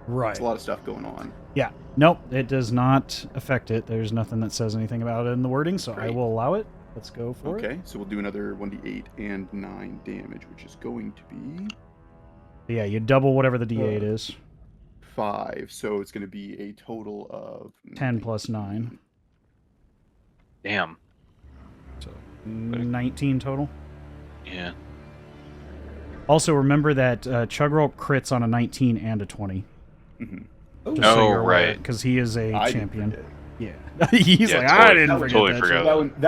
Right. there's a lot of stuff going on. Yeah. Nope. It does not affect it. There's nothing that says anything about it in the wording, so I Great. will allow it. Let's go for it. Okay, so we'll do another 1d8 and 9 damage, which is going to be Yeah, you double whatever the D8 is. 5. So it's going to be a total of 10 plus 9. Damn. So 19 total. Yeah. Also, remember that Chugrulk crits on a 19 and a 20. Mhm. Just Oh, you're aware, right. because he is a I didn't champion. forget. Yeah, he's Yeah, like, totally- I didn't I forget totally that. forgot. shit."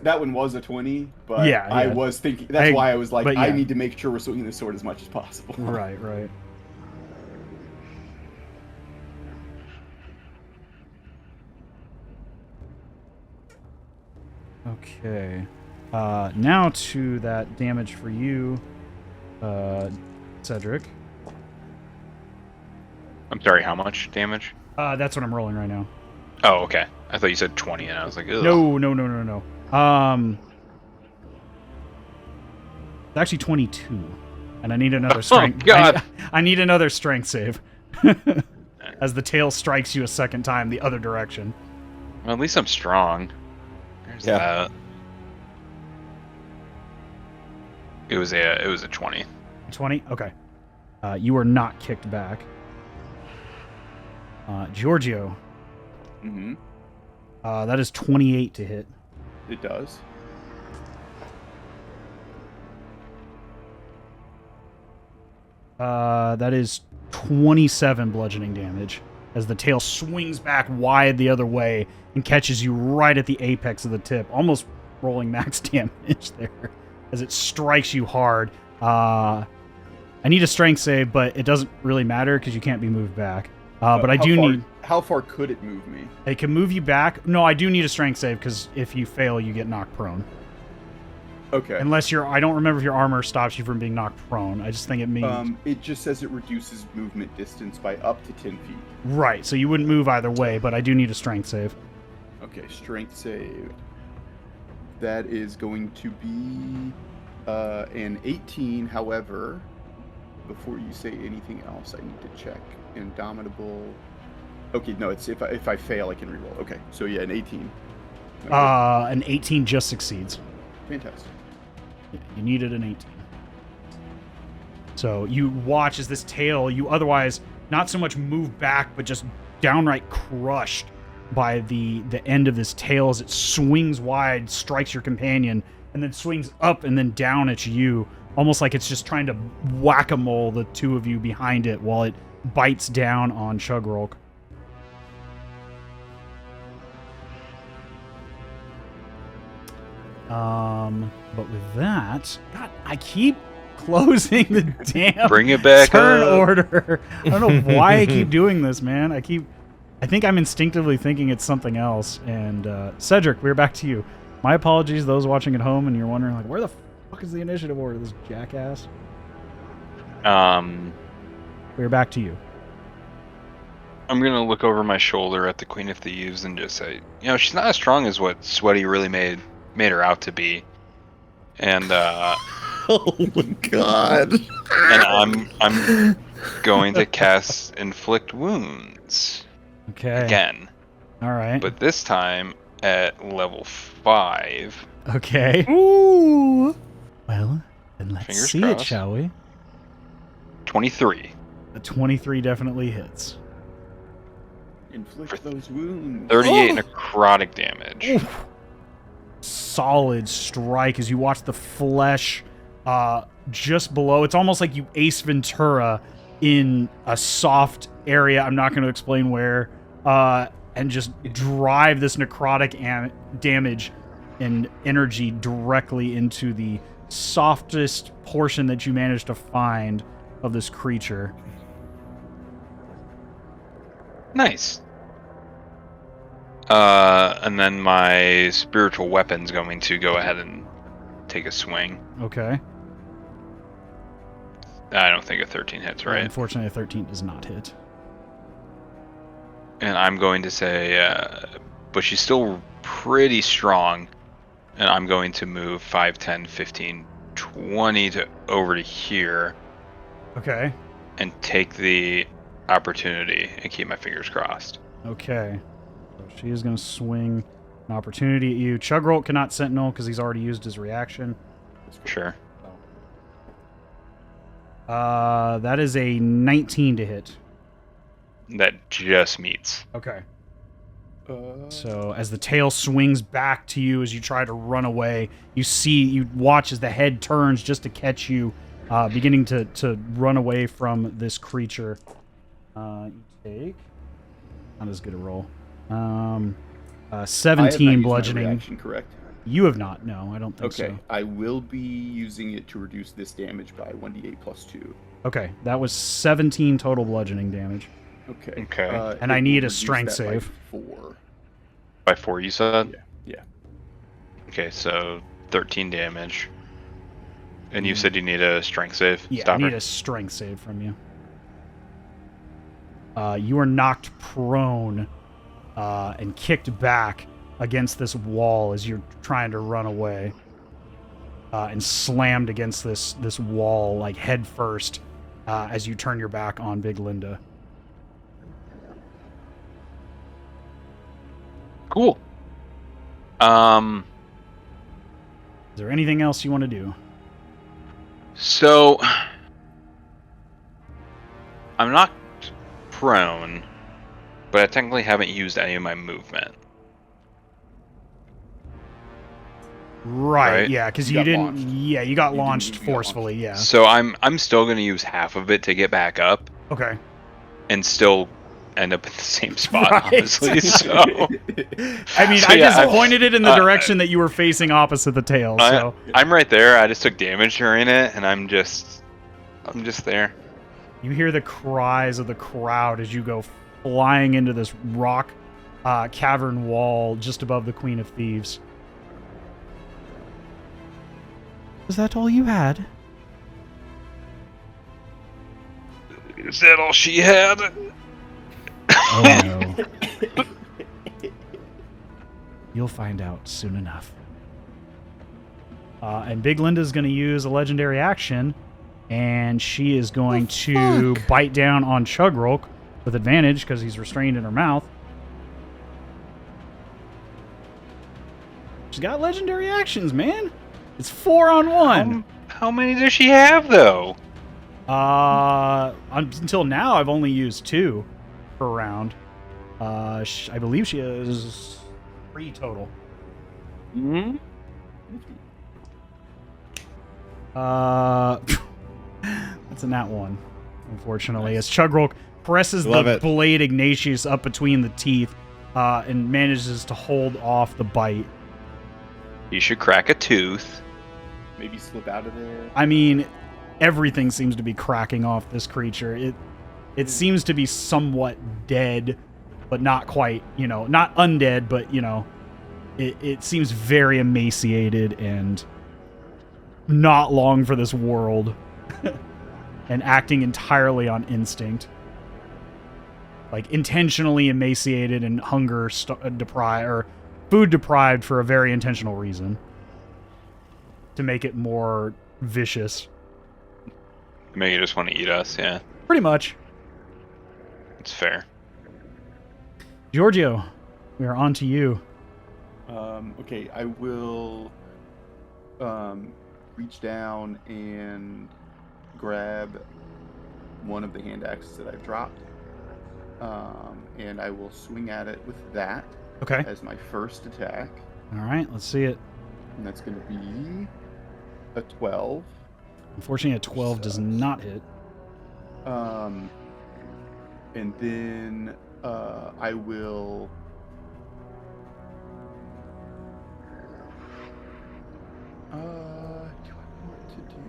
That one was a 20, but Yeah, I yeah. was thinking. That's why I was like, but I yeah. need to make sure we're swinging the sword as much as possible. Right, right. Okay. Now to that damage for you, Cedric. I'm sorry, how much damage? That's what I'm rolling right now. Oh, okay. I thought you said 20, and I was like, ugh. No. It's actually 22, and I need another strength. God. I need another strength save. As the tail strikes you a second time the other direction. Well, at least I'm strong. There's Yeah. that. It was a 20. 20? Okay. You are not kicked back. Giorgio. Mm-hmm. That is 28 to hit. It does. That is 27 bludgeoning damage as the tail swings back wide the other way and catches you right at the apex of the tip, almost rolling max damage there as it strikes you hard. I need a strength save, but it doesn't really matter because you can't be moved back. But I do need... How far could it move me? It can move you back. No, I do need a strength save because if you fail, you get knocked prone. Okay. Unless I don't remember if your armor stops you from being knocked prone. I just think it means... It just says it reduces movement distance by up to 10 feet. Right, so you wouldn't move either way, but I do need a strength save. Okay, strength save. That is going to be an 18. However, before you say anything else, I need to check. Indomitable. Okay, no, it's if I fail, I can reroll. Okay, so yeah, an 18. Okay. An 18 just succeeds. Fantastic. Yeah, you needed an 18. So you watch as this tail, you otherwise not so much move back, but just downright crushed by the end of this tail as it swings wide, strikes your companion, and then swings up and then down at you, almost like it's just trying to whack-a-mole the two of you behind it while it bites down on Chugrulk. But with that, God, I keep closing the damn Bring it back turn up. order. I don't know why I keep doing this, man. I think I'm instinctively thinking it's something else. And Cedric, we're back to you. My apologies, those watching at home, and you're wondering like, where the fuck is the initiative order? This jackass. We're back to you. I'm gonna look over my shoulder at the Queen of Thieves and just say, you know, she's not as strong as what Sweaty really made her out to be. And Oh my god. and I'm going to cast Inflict Wounds Okay. again, All right. but this time at level 5. Okay. Ooh. Well, then let's Fingers see crossed. it, shall we? 23. A 23 definitely hits. Inflict those wounds. 38 Oh. necrotic damage. Oof. Solid strike as you watch the flesh just below. It's almost like you Ace Ventura in a soft area. I'm not going to explain where. And just drive this necrotic damage and energy directly into the softest portion that you managed to find of this creature. Nice. And then my spiritual weapon's going to go ahead and take a swing. Okay. I don't think a 13 hits, right? Unfortunately, a 13 does not hit. And I'm going to say, but she's still pretty strong. And I'm going to move 5, 10, 15, 20 over to here Okay. and take the opportunity and keep my fingers crossed. Okay. So she is going to swing an opportunity at you. Chugrulk cannot sentinel because he's already used his reaction. Sure. That is a 19 to hit. That just meets. Okay. So as the tail swings back to you as you try to run away, you watch as the head turns just to catch you, beginning to run away from this creature. You take not as good a roll. 17 bludgeoning. Reaction, correct? You have not. No, I don't think Okay, so. I will be using it to reduce this damage by 1d8 plus 2. Okay, that was 17 total bludgeoning damage. Okay. Okay. And it I need will a strength reduce that by save. 4. By 4, you said? Yeah. Okay, so 13 damage. And you said you need a strength save? Yeah, Stopper? I need a strength save from you. You are knocked prone and kicked back against this wall as you're trying to run away, and slammed against this wall like head first as you turn your back on Big Linda. Cool. Is there anything else you want to do? So I'm not prone, but I technically haven't used any of my movement. Right, Right. yeah, because You you got didn't. launched. Yeah, you got You didn't launched get forcefully. Yeah. So I'm still going to use half of it to get back up Okay. and still end up in the same spot, Right. honestly. So I mean, So, I yeah, just I- pointed it in the direction that you were facing opposite the tail. So I'm right there. I just took damage during it, and I'm just there. you hear the cries of the crowd as you go flying into this rock cavern wall just above the Queen of Thieves. Was that all you had? Is that all she had? Oh no. You'll find out soon enough. And Big Linda's going to use a legendary action, and she is going to bite down on Chugrulk with advantage because he's restrained in her mouth. She's got legendary actions, man. It's 4 on 1. How many does she have, though? Until now, I've only used 2 per round. I believe she has 3 total. Hmm? That's a nat 1, unfortunately. As Chugrulk presses Love the it. blade Ignatius up between the teeth and manages to hold off the bite. You should crack a tooth. Maybe slip out of there. I mean, everything seems to be cracking off this creature. It seems to be somewhat dead, but not quite, not undead, but, it seems very emaciated and not long for this world and acting entirely on instinct. Like, intentionally emaciated and hunger deprived, or food deprived for a very intentional reason. To make it more vicious. Maybe you just want to eat us, yeah. Pretty much. It's fair. Georgio, we are on to you. Okay, I will reach down and grab one of the hand axes that I've dropped. And I will swing at it with that Okay. as my first attack. All right, let's see it. And that's going to be a 12. Unfortunately, a 12 does not hit. And then I will... do I want to do...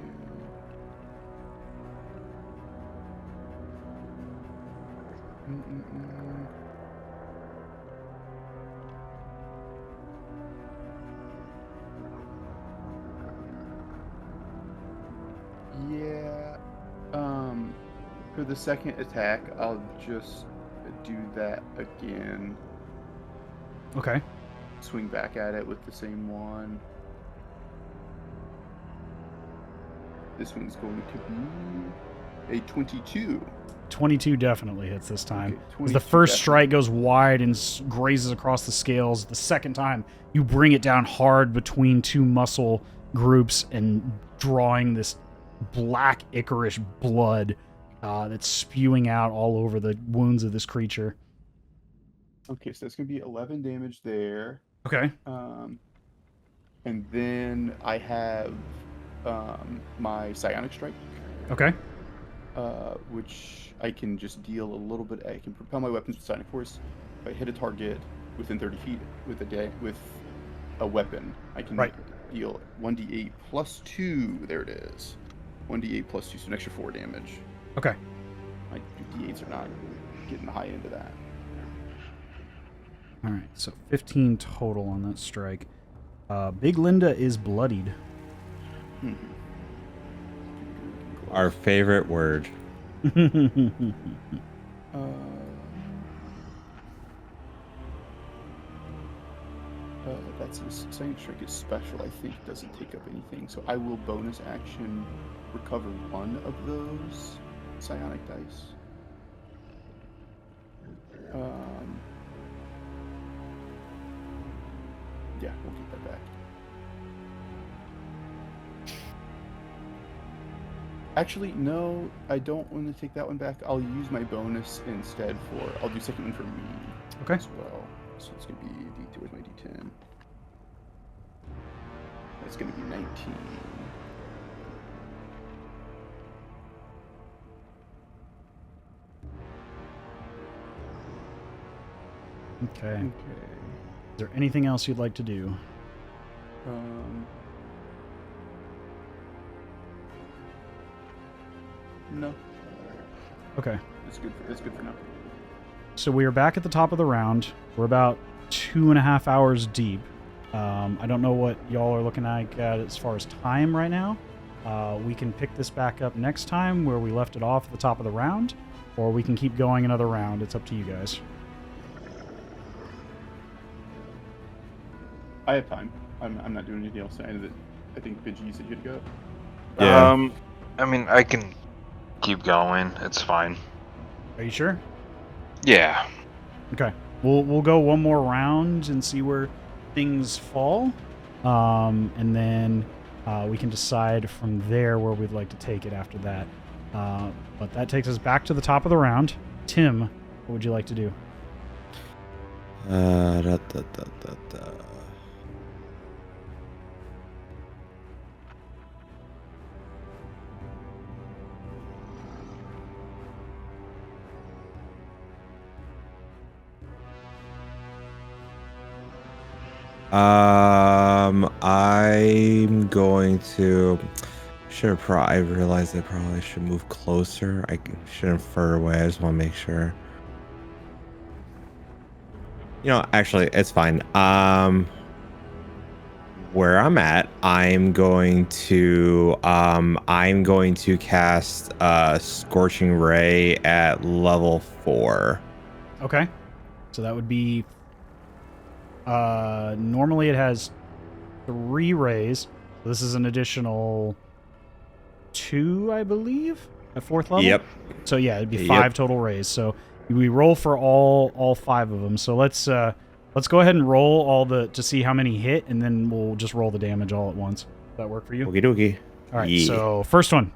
Yeah. For the second attack, I'll just do that again. Okay. Swing back at it with the same one. This one's going to be a 22. 22 definitely hits this time. Okay, As 22 the first definitely. strike goes wide and grazes across the scales, the second time you bring it down hard between 2 muscle groups and drawing this black ichorish blood that's spewing out all over the wounds of this creature. Okay, so that's going to be 11 damage there. Okay. And then I have my Psionic Strike, Okay. which I can just deal a little bit. I can propel my weapons with Psionic Force. If I hit a target within 30 feet with a weapon, I can Right. deal 1d8 plus 2. There it is. 1d8 plus 2, so an extra 4 damage. Okay. My d8s are not getting the high end of that. All right. So 15 total on that strike. Big Linda is bloodied. Our favorite word. That's his Psionic Strike is special. I think it doesn't take up anything, so I will bonus action recover one of those psionic dice. Yeah, we'll get that back. Actually, no, I don't want to take that one back. I'll use my bonus instead I'll do second one for me Okay. as well. So it's going to be D2 with my D10. That's going to be 19. Okay. Okay. Is there anything else you'd like to do? No, Okay. it's good for now. So we are back at the top of the round. We're about 2.5 hours deep. I don't know what y'all are looking at as far as time right now. We can pick this back up next time where we left it off at the top of the round, or we can keep going another round. It's up to you guys. I have time. I'm not doing anything else. I think Benji, you said you had to go. Yeah. I mean, I can keep going. It's fine. Are you sure? Yeah. Okay. We'll go one more round and see where things fall, and then we can decide from there where we'd like to take it after that. But that takes us back to the top of the round. Tim, what would you like to do? I'm going to. I realized I probably should move closer. I shouldn't fur away. I just want to make sure. You know, actually, it's fine. Where I'm at, I'm going to cast Scorching Ray at level 4. Okay. So that would be. Normally it has 3 rays. So this is an additional 2, I believe, at 4th level. Yep. So yeah, it'd be 5 total rays. So we roll for all 5 of them. So let's go ahead and roll all to see how many hit, and then we'll just roll the damage all at once. Does that work for you? Okie dokie. All right. Yeah. So first one.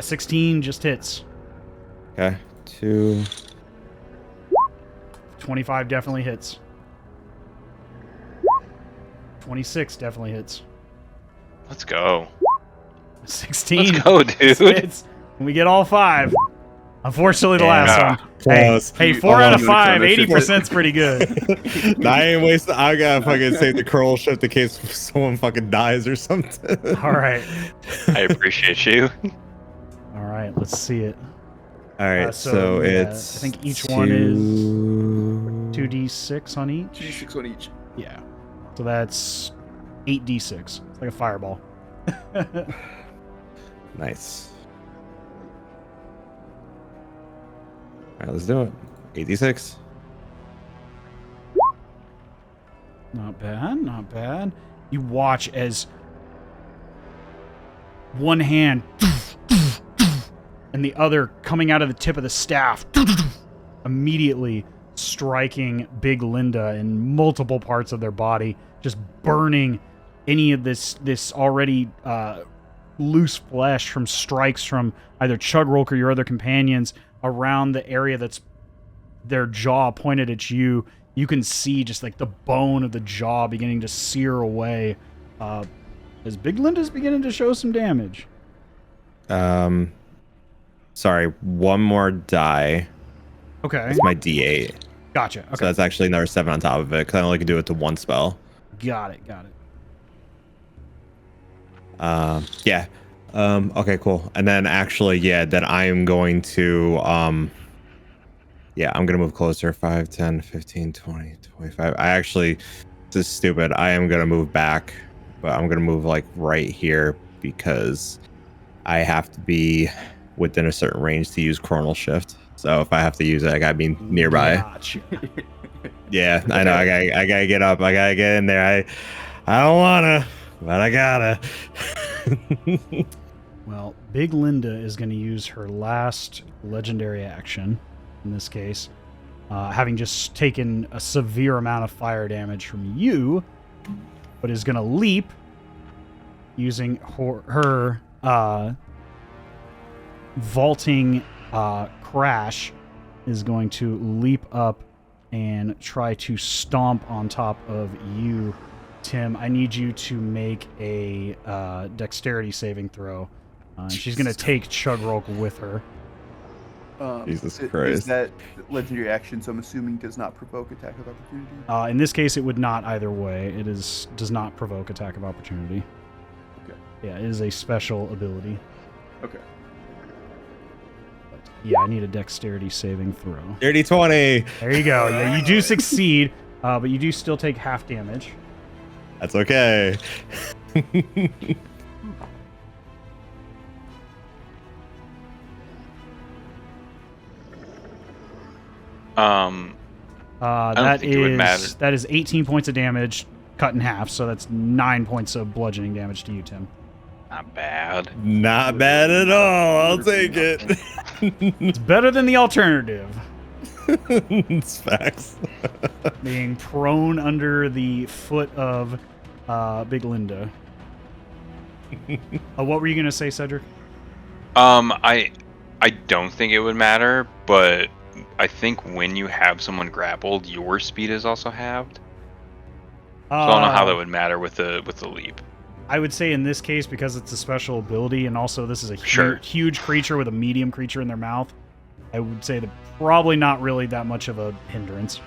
16 just hits. Okay. 2. 25 definitely hits. 26 definitely hits. Let's go. 16. Let's go, dude. Hits. We get all 5. Unfortunately, the last one. Close. Hey, 4 out of 5, 80%'s pretty good. I ain't wasting. I gotta fucking save the curl shift in case someone fucking dies or something. All right. I appreciate you. All right, let's see it. All right, so it's. I think each one is 2d6 on each. 2d6 on each. Yeah. So that's 8d6. It's like a fireball. Nice. All right, let's do it. 8d6. Not bad, not bad. You watch as one hand and the other coming out of the tip of the staff, immediately striking Big Linda in multiple parts of their body, just burning any of this already loose flesh from strikes from either Chugrulk or your other companions around the area that's their jaw pointed at you. You can see just like the bone of the jaw beginning to sear away as Big Linda's beginning to show some damage. Sorry, one more die. Okay. It's my D8. Gotcha. Okay. So that's actually another 7 on top of it, because I only can do it to 1 spell. Got it. Yeah. Okay, cool. And then actually, yeah, then I am going to, yeah, I'm going to move closer. 5, 10, 15, 20, 25. I actually, this is stupid. I am going to move back, but I'm going to move like right here because I have to be within a certain range to use Chronal Shift. So if I have to use it, I got to be nearby. Gotcha. Yeah, I know. I gotta get up. I gotta get in there. I don't wanna, but I gotta. Well, Big Linda is going to use her last legendary action, in this case, having just taken a severe amount of fire damage from you, but is going to leap using her vaulting crash, is going to leap up and try to stomp on top of you, Tim. I need you to make a dexterity saving throw. She's going to take Chugrulk with her. Jesus Christ. Is that legendary action, so I'm assuming does not provoke attack of opportunity? In this case, it would not either way. It does not provoke attack of opportunity. Okay. Yeah, it is a special ability. Okay. Yeah, I need a dexterity saving throw. Dirty 20. There you go. Yeah, you do succeed, but you do still take half damage. That's okay. I don't think it would matter. That is 18 points of damage cut in half, so that's 9 points of bludgeoning damage to you, Tim. Not bad. Not bad at all. I'll take it. It's better than the alternative. It's facts. Being prone under the foot of Big Linda. What were you gonna say, Cedric? I don't think it would matter, but I think when you have someone grappled, your speed is also halved. So I don't know how that would matter with the leap. I would say in this case, because it's a special ability, and also this is a Sure. huge creature with a medium creature in their mouth, I would say that probably not really that much of a hindrance.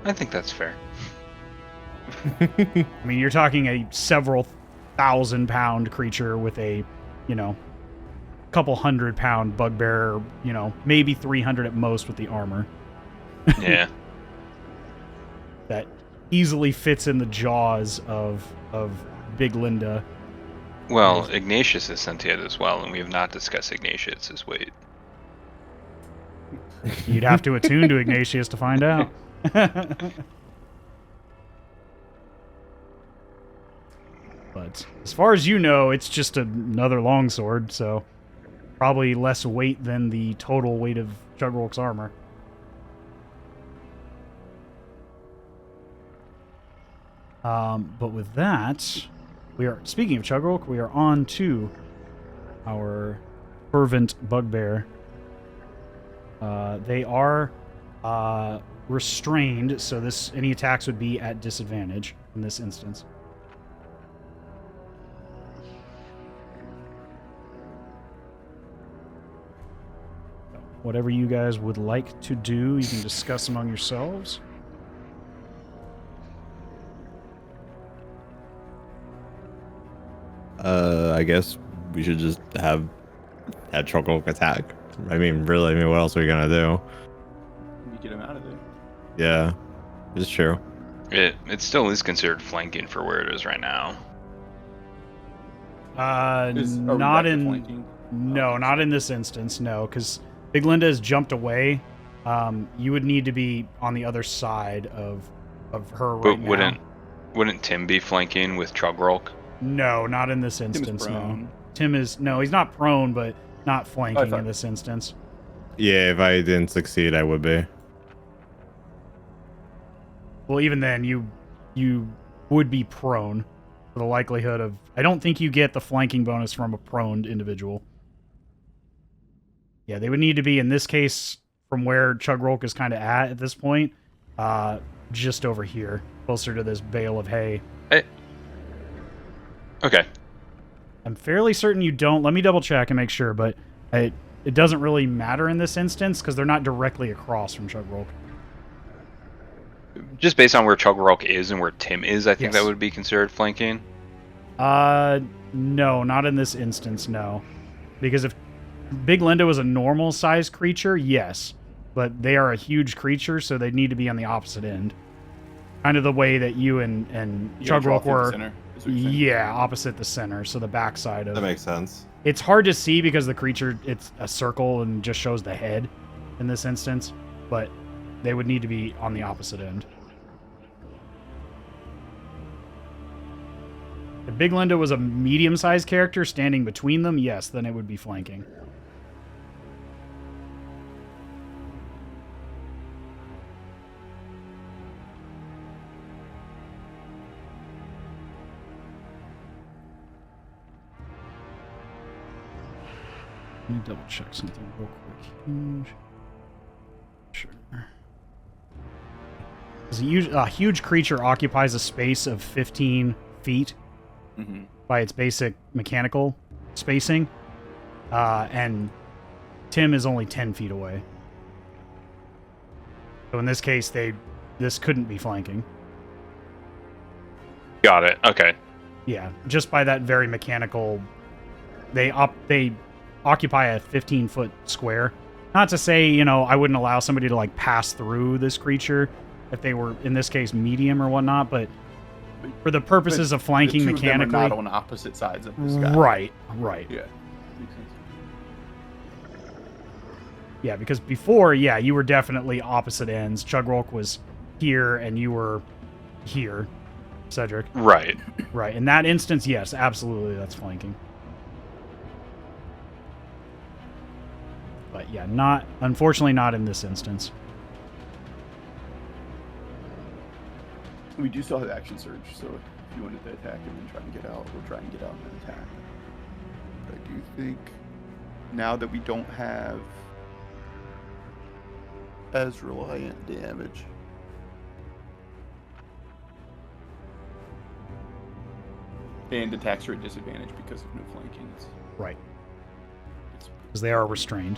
I think that's fair. I mean, you're talking a several 1,000-pound creature with a, couple 100-pound bugbear, maybe 300 at most with the armor. Yeah. That easily fits in the jaws of Big Linda. Well, Ignatius is sentient as well, and we have not discussed Ignatius's weight. You'd have to attune to Ignatius to find out. But as far as you know, it's just another longsword, so probably less weight than the total weight of Chugrulk's armor. But with that, speaking of Chugrulk, we are on to our fervent bugbear. They are restrained, so any attacks would be at disadvantage in this instance. Whatever you guys would like to do, you can discuss among yourselves. I guess we should just have Chugrulk attack. Really, what else are we gonna do? You get him out of there. Yeah, it's true. It still is considered flanking for where it is right now. Not in this instance, no, because Big Linda has jumped away. You would need to be on the other side of her right now. But wouldn't Tim be flanking with Chugrulk? No, not in this instance, no. He's not prone, but not flanking in this instance. Yeah, if I didn't succeed, I would be. Well, even then, you would be prone for the likelihood of... I don't think you get the flanking bonus from a proned individual. Yeah, they would need to be, in this case, from where Chugrulk is kind of at this point, just over here, closer to this bale of hay. Okay. I'm fairly certain you don't. Let me double check and make sure, but it doesn't really matter in this instance because they're not directly across from Chugrulk. Just based on where Chugrulk is and where Tim is, I think Yes. that would be considered flanking. No, not in this instance, no. Because if Big Linda was a normal-sized creature, yes. But they are a huge creature, so they need to be on the opposite end. Kind of the way that you and Chugrulk were... Yeah, opposite the center, so the backside of... That makes sense. It's hard to see because the creature, it's a circle and just shows the head in this instance, but they would need to be on the opposite end. If Big Linda was a medium-sized character standing between them, yes, then it would be flanking. Let me double check something real quick. Sure. A huge creature occupies a space of 15 feet by its basic mechanical spacing, and Tim is only 10 feet away. So in this case, this couldn't be flanking. Got it. Okay. Yeah, just by that very mechanical, they occupy a 15-foot square. Not to say, I wouldn't allow somebody to pass through this creature if they were, in this case, medium or whatnot, but for the purposes of flanking the two mechanically... of them are not on opposite sides of this guy. Right. Yeah. Makes sense. Yeah, because before, you were definitely opposite ends. Chugrulk was here, and you were here, Cedric. Right. Right. In that instance, yes, absolutely, that's flanking. But yeah, unfortunately not in this instance. We do still have action surge, so if you wanted to attack and then try and get out, or try and get out and then attack. But I do think now that we don't have as reliant damage. And attacks are at disadvantage because of no flanking. Right. It's Because they are restrained.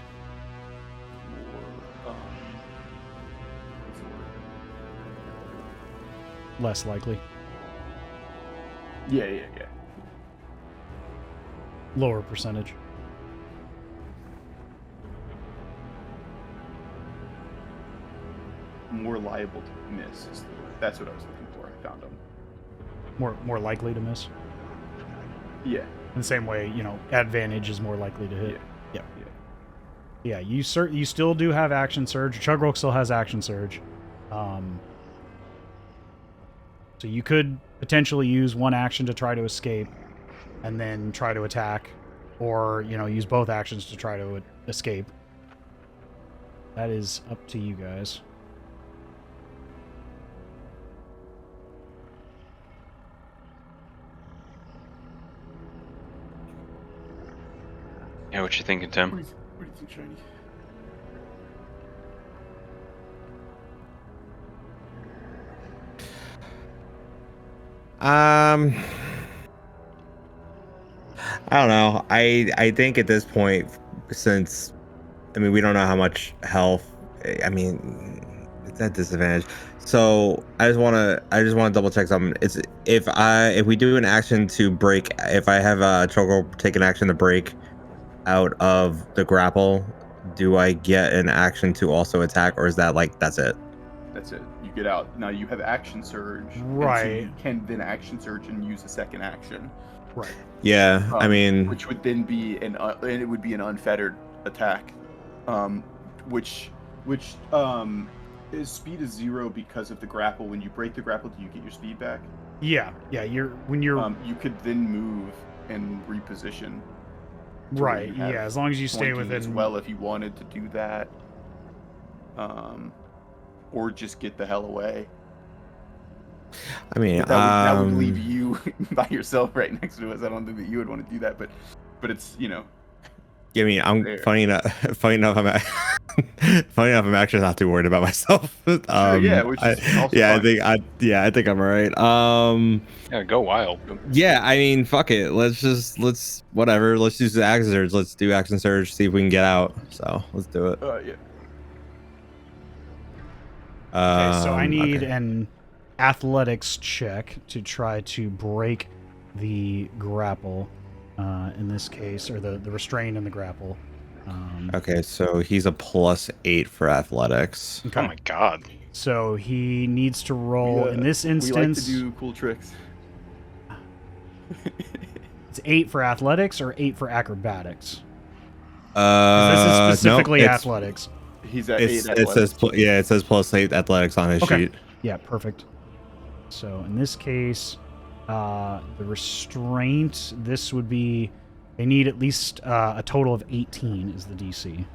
more, what's the word? Less likely. Yeah. Lower percentage. More liable to miss is the word. That's what I was looking for. I found them. More likely to miss. Yeah. In the same way, advantage is more likely to hit. Yeah. Yeah, you still do have action surge. Chugrulk still has action surge. So you could potentially use one action to try to escape and then try to attack, or, use both actions to try to escape. That is up to you guys. Yeah, what you thinking, Tim? What do you think, Shiny? I don't know. I think at this point, since we don't know how much health. It's at disadvantage. So I just want to double check something. It's if we do an action to break, if I have a Chugrulk take an action to break out of the grapple, do I get an action to also attack, or is that that's it? That's it. You get out. Now you have action surge. and so Right. you can then action surge and use a second action. Right. Yeah, Which would then be and it would be an unfettered attack, which is speed is 0 because of the grapple. When you break the grapple, do you get your speed back? Yeah. When you're You could then move and reposition. to where right. you have Yeah, as long as you stay flanking within. as well if you wanted to do that, or just get the hell away. But that would leave you by yourself right next to us. I don't think that you would want to do that, but it's I'm there. funny enough. I'm actually not too worried about myself. which is also fine. I think I'm alright. Yeah, go wild. Yeah, fuck it. Let's use the action surge. Let's do action surge. See if we can get out. So let's do it. Yeah. Okay, so I need okay. an athletics check to try to break the grapple. In this case, or the restraint and the grapple. Okay, so he's a +8 for athletics. Okay. Oh my god. So he needs to roll in this We like instance. to do cool tricks. It's 8 for athletics or 8 for acrobatics. 'Cause this is specifically athletics. He's at It 8 says +8 athletics on his Okay. sheet. Yeah, perfect. So in this case, the restraint, this would be, they need at least a total of 18 is the DC.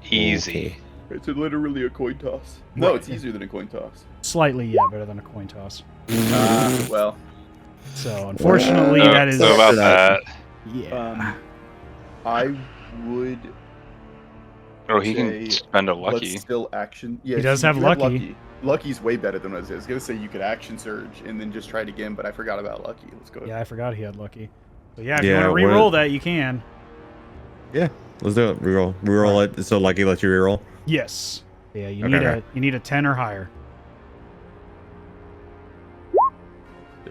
Easy. Okay. It's literally a coin toss. No, it's easier than a coin toss. Slightly, yeah, better than a coin toss. Well. So unfortunately, that is. So about that. Yeah. I would. Oh, he say can spend a lucky. Let's still action. Yeah, He does you have do lucky. Lucky's way better than what I was gonna say. You could action surge and then just try it again, but I forgot about lucky. Let's go. Yeah, I forgot he had lucky. So yeah, if Yeah, you want to what- re-roll that, you can. Yeah, let's do it. Reroll it. So lucky lets you reroll. Yes. Yeah, you Okay. need a 10 or higher.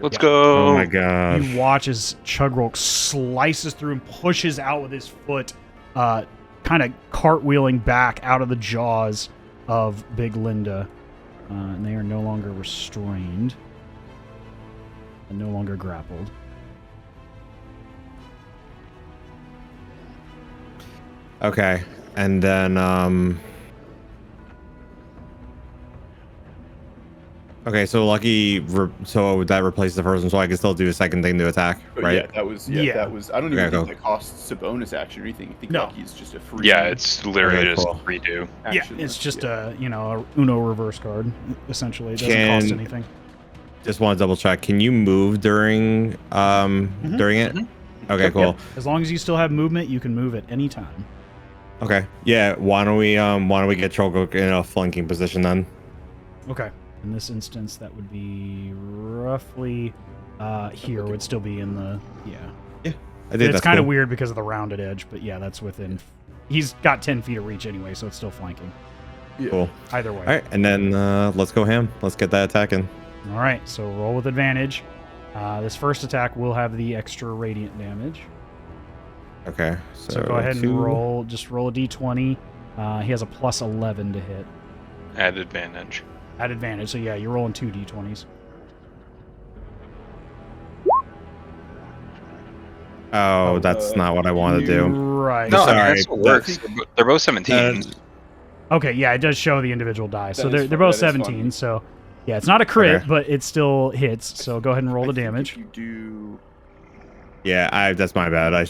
Let's go. Oh my god. You watch as Chugrulk slices through and pushes out with his foot, kind of cartwheeling back out of the jaws of Big Linda. And they are no longer restrained and no longer grappled. Okay, and then okay, so lucky. So that replaces the first one, so I can still do a second thing to attack, But right? Yeah, that was. Yeah. That was. I don't even Okay, think cool. that costs a bonus action or anything. I think No. lucky is just a free. Yeah, it's literally Okay, just cool. redo. action. Yeah, it's just Yeah. a Uno reverse card, essentially. It doesn't cost Can- anything. Just want to double check. Can you move during it? Okay, Yep, cool. Yep. As long as you still have movement, you can move at any time. Okay. Yeah. Why don't we get Chugrulk in a flanking position then? Okay. In this instance, that would be roughly here. Would still be in the I think It's kind of weird because of the rounded edge, but yeah, that's within. He's got 10 feet of reach anyway, so it's still flanking. Yeah. Cool. Either way. All right, and then let's go ham. Let's get that attacking. All right, so roll with advantage. This first attack will have the extra radiant damage. Okay. So go ahead and roll. Just roll a d20. He has a plus 11 to hit. At advantage. At advantage. So yeah, you're rolling 2 d20s. Oh, that's not what I want to do. Right. No, Sorry, that's what works. They're both 17. Okay, yeah, it does show the individual die. So That is they're fun- both that is 17. fun. So yeah, it's not a crit, Okay. but it still hits. So go ahead and roll the I think damage. If you do. Yeah, that's my bad. I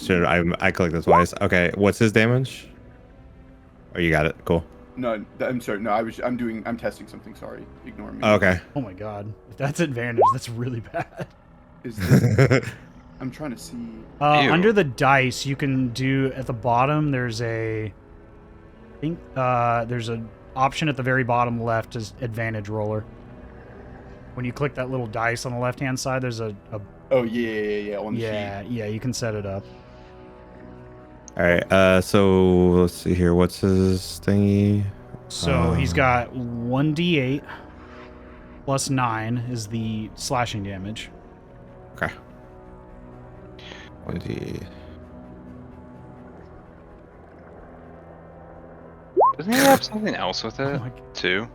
clicked it twice. Okay, what's his damage? Oh, you got it. Cool. No, I'm sorry. No, I'm testing something. Sorry, ignore me. Okay. Oh my god, if that's advantage, that's really bad. Is this, I'm trying to see. Ew. Under the dice, you can do at the bottom. There's a, I think there's an option at the very bottom left is advantage roller. When you click that little dice on the left hand side, there's a Oh yeah. On the sheet. yeah, you can set it up. All right. So let's see here. What's his thingy? So he's got 1d8 plus 9 is the slashing damage. Okay. 1d. Doesn't he have something else with Oh it my- too?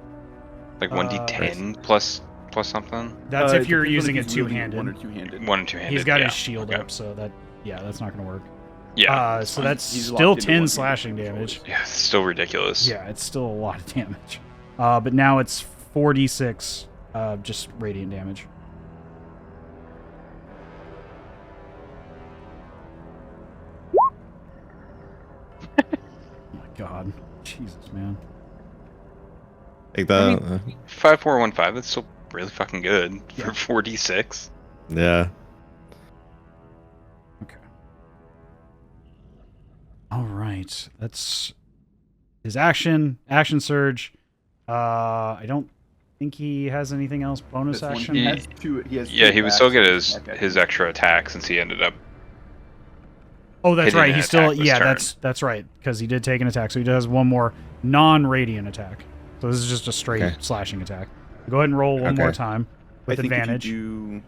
Like 1d10 plus something. That's if you're depends on using if it he's really two-handed. One or two-handed. One and two handed. He's got yeah. his shield Okay. up, so that's not going to work. Yeah. So fine. that's He's still locked into 10 one slashing control. damage. Yeah, it's still ridiculous. Yeah, it's still a lot of damage. But now it's 4d6 just radiant damage. Oh my god. Jesus, man. Take that. 5415. That's still really fucking good Yeah. for 4d6. Yeah. Okay. All right. That's his action. Action surge. I don't think he has anything else. Bonus This one action. has two. He has. Yeah, two he would still get attacks. his extra attack since he ended up. Oh, that's hitting right. an He's still attack this turn. that's right because he did take an attack, so he does one more non-radiant attack. So this is just a straight Okay. slashing attack. Go ahead and roll one more Okay. time I with think advantage. If you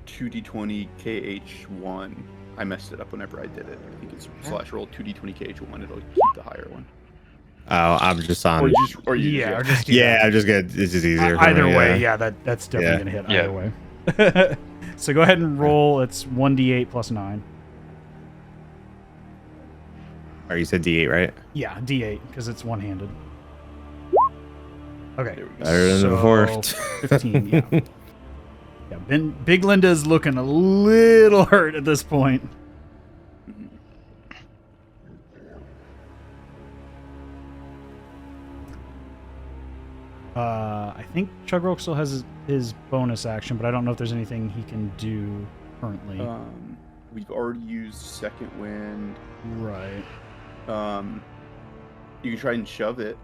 do 2d20 KH1. I messed it up whenever I did it. I think it's slash roll 2d20 KH1. It'll keep the higher one. Oh, I'm just on. Or you yeah, or just, just do Yeah, that. I just get. It's just easier. for Either me, way, yeah. yeah, that's definitely Yeah. gonna hit Yeah. either way. So go ahead and roll. It's 1d8 plus 9. Or you said D8, right? Yeah, d8 because it's one-handed. Okay, There we go. Better than so before. 15. Yeah. Yeah, Big Linda's looking a little hurt at this point. I think Chugrulk still has his bonus action, but I don't know if there's anything he can do currently. We've already used second wind. Right. You can try and shove it.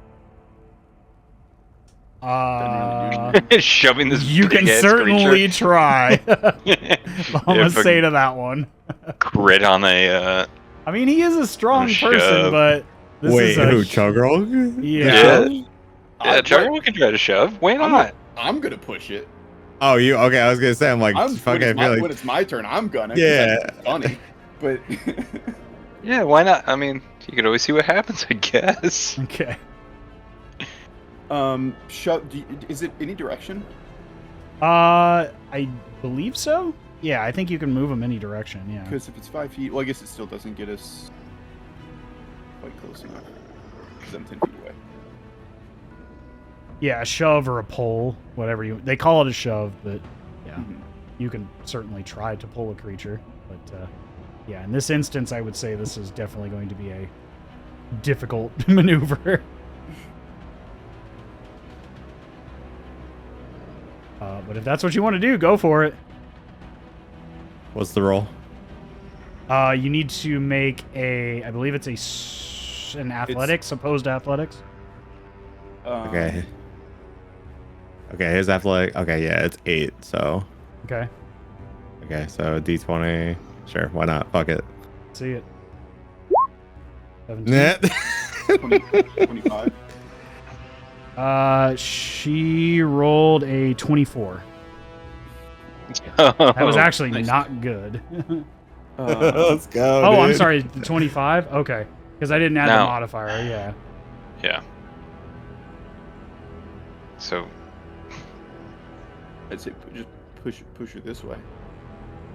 Shoving this. You can big-ass certainly creature. try. I'm Yeah, gonna say fucking to that one. Crit on a. I mean, he is a strong Shove. person, but this Wait, is a who? Chugrulk? Yeah. Yeah, Chugrulk can try to shove. Why not? I'm gonna push it. Oh, you? Okay, I was gonna say. I'm like, When fuck. I it's feel when like. it's my turn, I'm gonna. 'cause Yeah. that's funny. But Yeah, why not? I mean, you could always see what happens, I guess. Okay. shove. Is it any direction? I believe so. Yeah, I think you can move him any direction. Yeah. Because if it's 5 feet, well, I guess it still doesn't get us quite close enough. Because I'm 10 feet away. Yeah, a shove or a pull, whatever you. They call it a shove, but yeah, Mhm. you can certainly try to pull a creature. But yeah, in this instance, I would say this is definitely going to be a difficult maneuver. But if that's what you want to do, go for it. What's the roll? You need to make I believe it's an athletics, opposed athletics. Okay. Okay, his athletic. Okay, yeah, it's 8. So. Okay. Okay, so D20. Sure, why not? Fuck it. See it. 17. 25. She rolled a 24. That was actually Nice. not good. Let's go. Oh, I'm dude. sorry, the 25? Okay. Because I didn't add the No. modifier, yeah. Yeah. So I'd say just push her this way.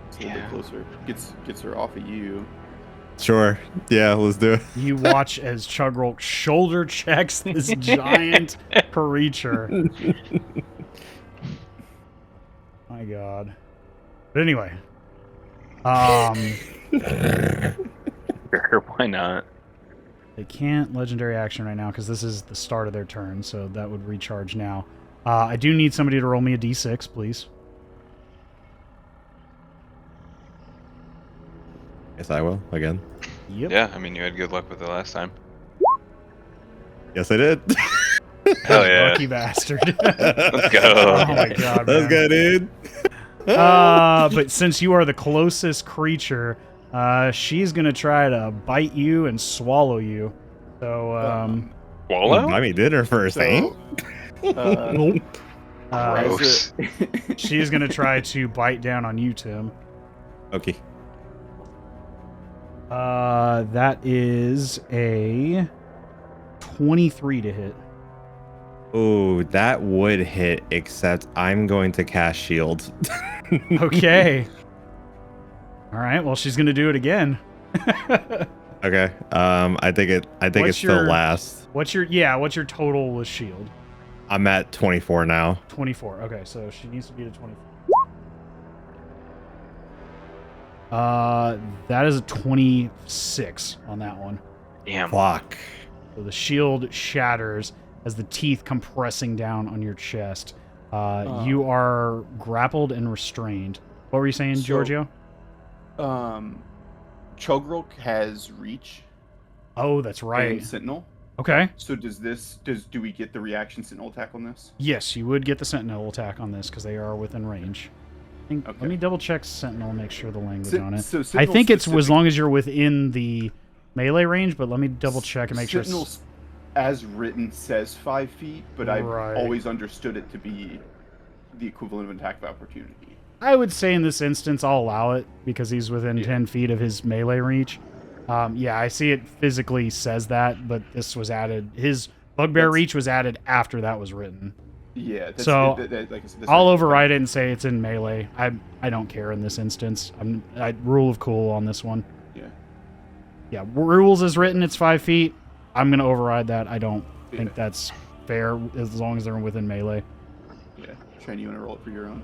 It's a little Yeah. bit closer. Gets her off of you. Sure. Yeah, let's do it. You watch as Chugrulk shoulder checks this giant creature. My god. But anyway. sure, why not? They can't legendary action right now because this is the start of their turn, so that would recharge now. I do need somebody to roll me a d6, please. Yes, I will again. Yep. Yeah, I mean you had good luck with it last time. Yes, I did. Hell yeah. Lucky bastard. Let's go. Oh my god, Let's man. go, dude. But since you are the closest creature, she's gonna try to bite you and swallow you. So, Wallow? Buy me dinner first, eh? nope. Gross. She's gonna try to bite down on you, Tim. Okay. That is a 23 to hit. Ooh, that would hit, except I'm going to cast shield. Okay. All right. Well, she's gonna do it again. Okay. I think What's it's still your- last. What's your total with shield? I'm at 24 now. 24. Okay, so she needs to beat a 24. That is a 26 on that one. Damn. Fuck. So the shield shatters as the teeth come pressing down on your chest. You are grappled and restrained. What were you saying, So- Giorgio? Chugrulk has reach Oh, that's right. and Sentinel. Okay. So do we get the reaction Sentinel attack on this? Yes, you would get the Sentinel attack on this because they are within range. Okay. Let me double check Sentinel, make sure the language on it. So I Sentinel think it's as specific- long as you're within the melee range, but let me double check and make sure Sentinel, it's... as written, says 5 feet, but I've Right. always understood it to be the equivalent of an attack of opportunity. I would say in this instance, I'll allow it because he's within Yeah. 10 feet of his melee reach. Yeah, I see it physically says that, but this was added. His Bugbear That's- reach was added after that was written. Yeah. That's, So, like I said, I'll override it and say it's in melee. I don't care in this instance. Rule of cool on this one. Yeah. Yeah, rules as written, it's 5 feet. I'm going to override that. I don't think Yeah. that's fair as long as they're within melee. Yeah. Shane, you want to roll it for your own?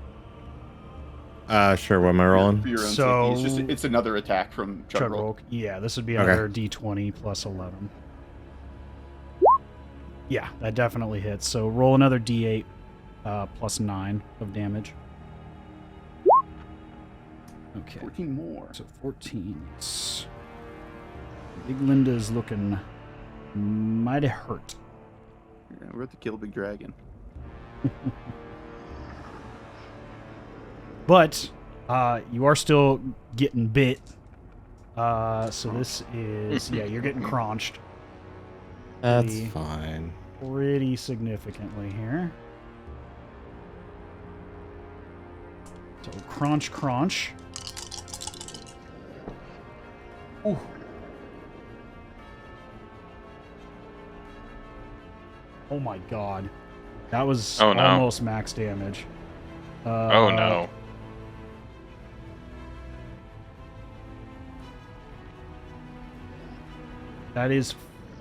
Sure. What am I rolling? For your own So- safety. It's another attack from Chugrulk. Chugrulk. Yeah, this would be Okay. another D20 plus 11. Yeah, that definitely hits. So roll another D8 plus 9 of damage. Okay, 14 more. so 14. Yes. Big Linda is looking mighty hurt. Yeah, we're at the kill big dragon. But you are still getting bit. So this is, yeah, you're getting crunched That's The- fine. pretty significantly here. So crunch, crunch. Ooh. Oh my god. That was Oh, no. almost max damage. Oh no. That is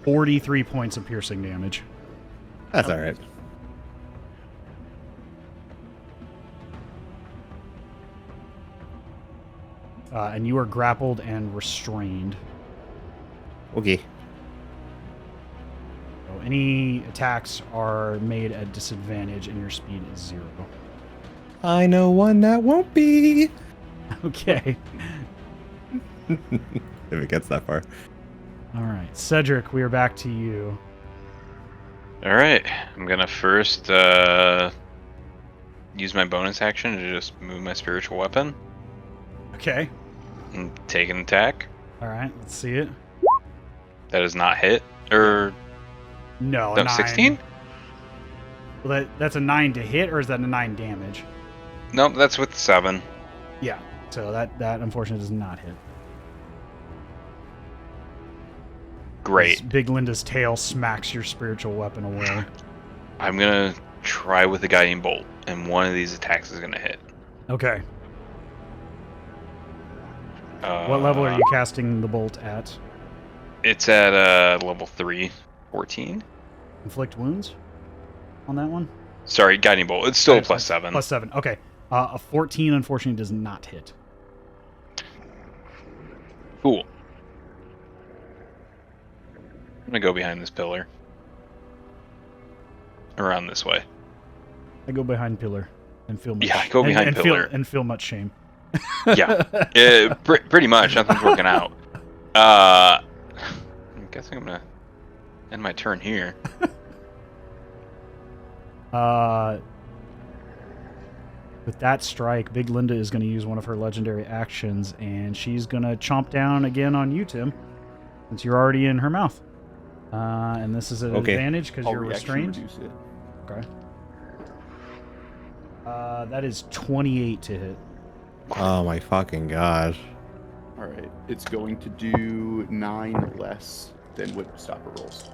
43 points of piercing damage. That's all right. And you are grappled and restrained. Okay. So any attacks are made at disadvantage and your speed is 0. I know one that won't be. Okay. If it gets that far. All right, Cedric, we are back to you. All right, I'm gonna first use my bonus action to just move my spiritual weapon Okay. and take an attack. All right, let's see it. That is not hit. Or No, no, 9. 16? Well, that's a 9 to hit, or is that a 9 damage? Nope, that's with 7. Yeah. So that unfortunately does not hit. Great. As Big Linda's tail smacks your spiritual weapon away. I'm gonna try with the guiding bolt, and one of these attacks is gonna hit. Okay. What level are you casting the bolt at? It's at level 3, 14. Inflict wounds on that one? Sorry, guiding bolt. It's still plus 7. Plus 7. Okay. A 14 unfortunately does not hit. Cool. I'm gonna go behind this pillar. Around this way. I go behind pillar and feel much. Yeah, I go behind pillar. Feel much shame. Yeah, pretty much. Nothing's working out. I'm guessing I'm gonna end my turn here. With that strike, Big Linda is going to use one of her legendary actions, and she's going to chomp down again on you, Tim, since you're already in her mouth. And this is an advantage because I'll you're reaction restrained. reduce it. Okay. That is 28 to hit. Oh my fucking god. All right, it's going to do 9 less than what Stopper rolls.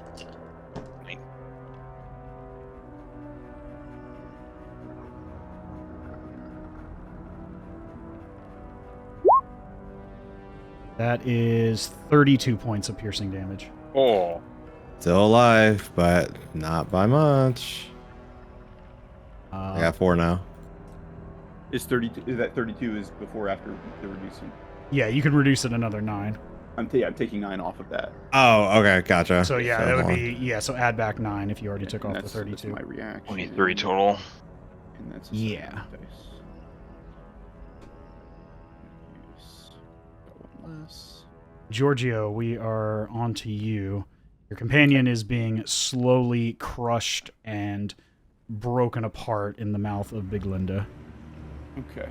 That is 32 points of piercing damage. Oh. Still alive, but not by much. I got 4 now. Is 32? Is that 32? Is before or after the reducing? Yeah, you can reduce it another 9. I'm taking 9 off of that. Oh, okay, gotcha. So yeah, that would be so add back 9 if you already took off the That's 32. my reaction. 23 total. And that's a Yeah. dice. Use that one less. Giorgio, we are on to you. Your companion is being slowly crushed and broken apart in the mouth of Big Linda. Okay.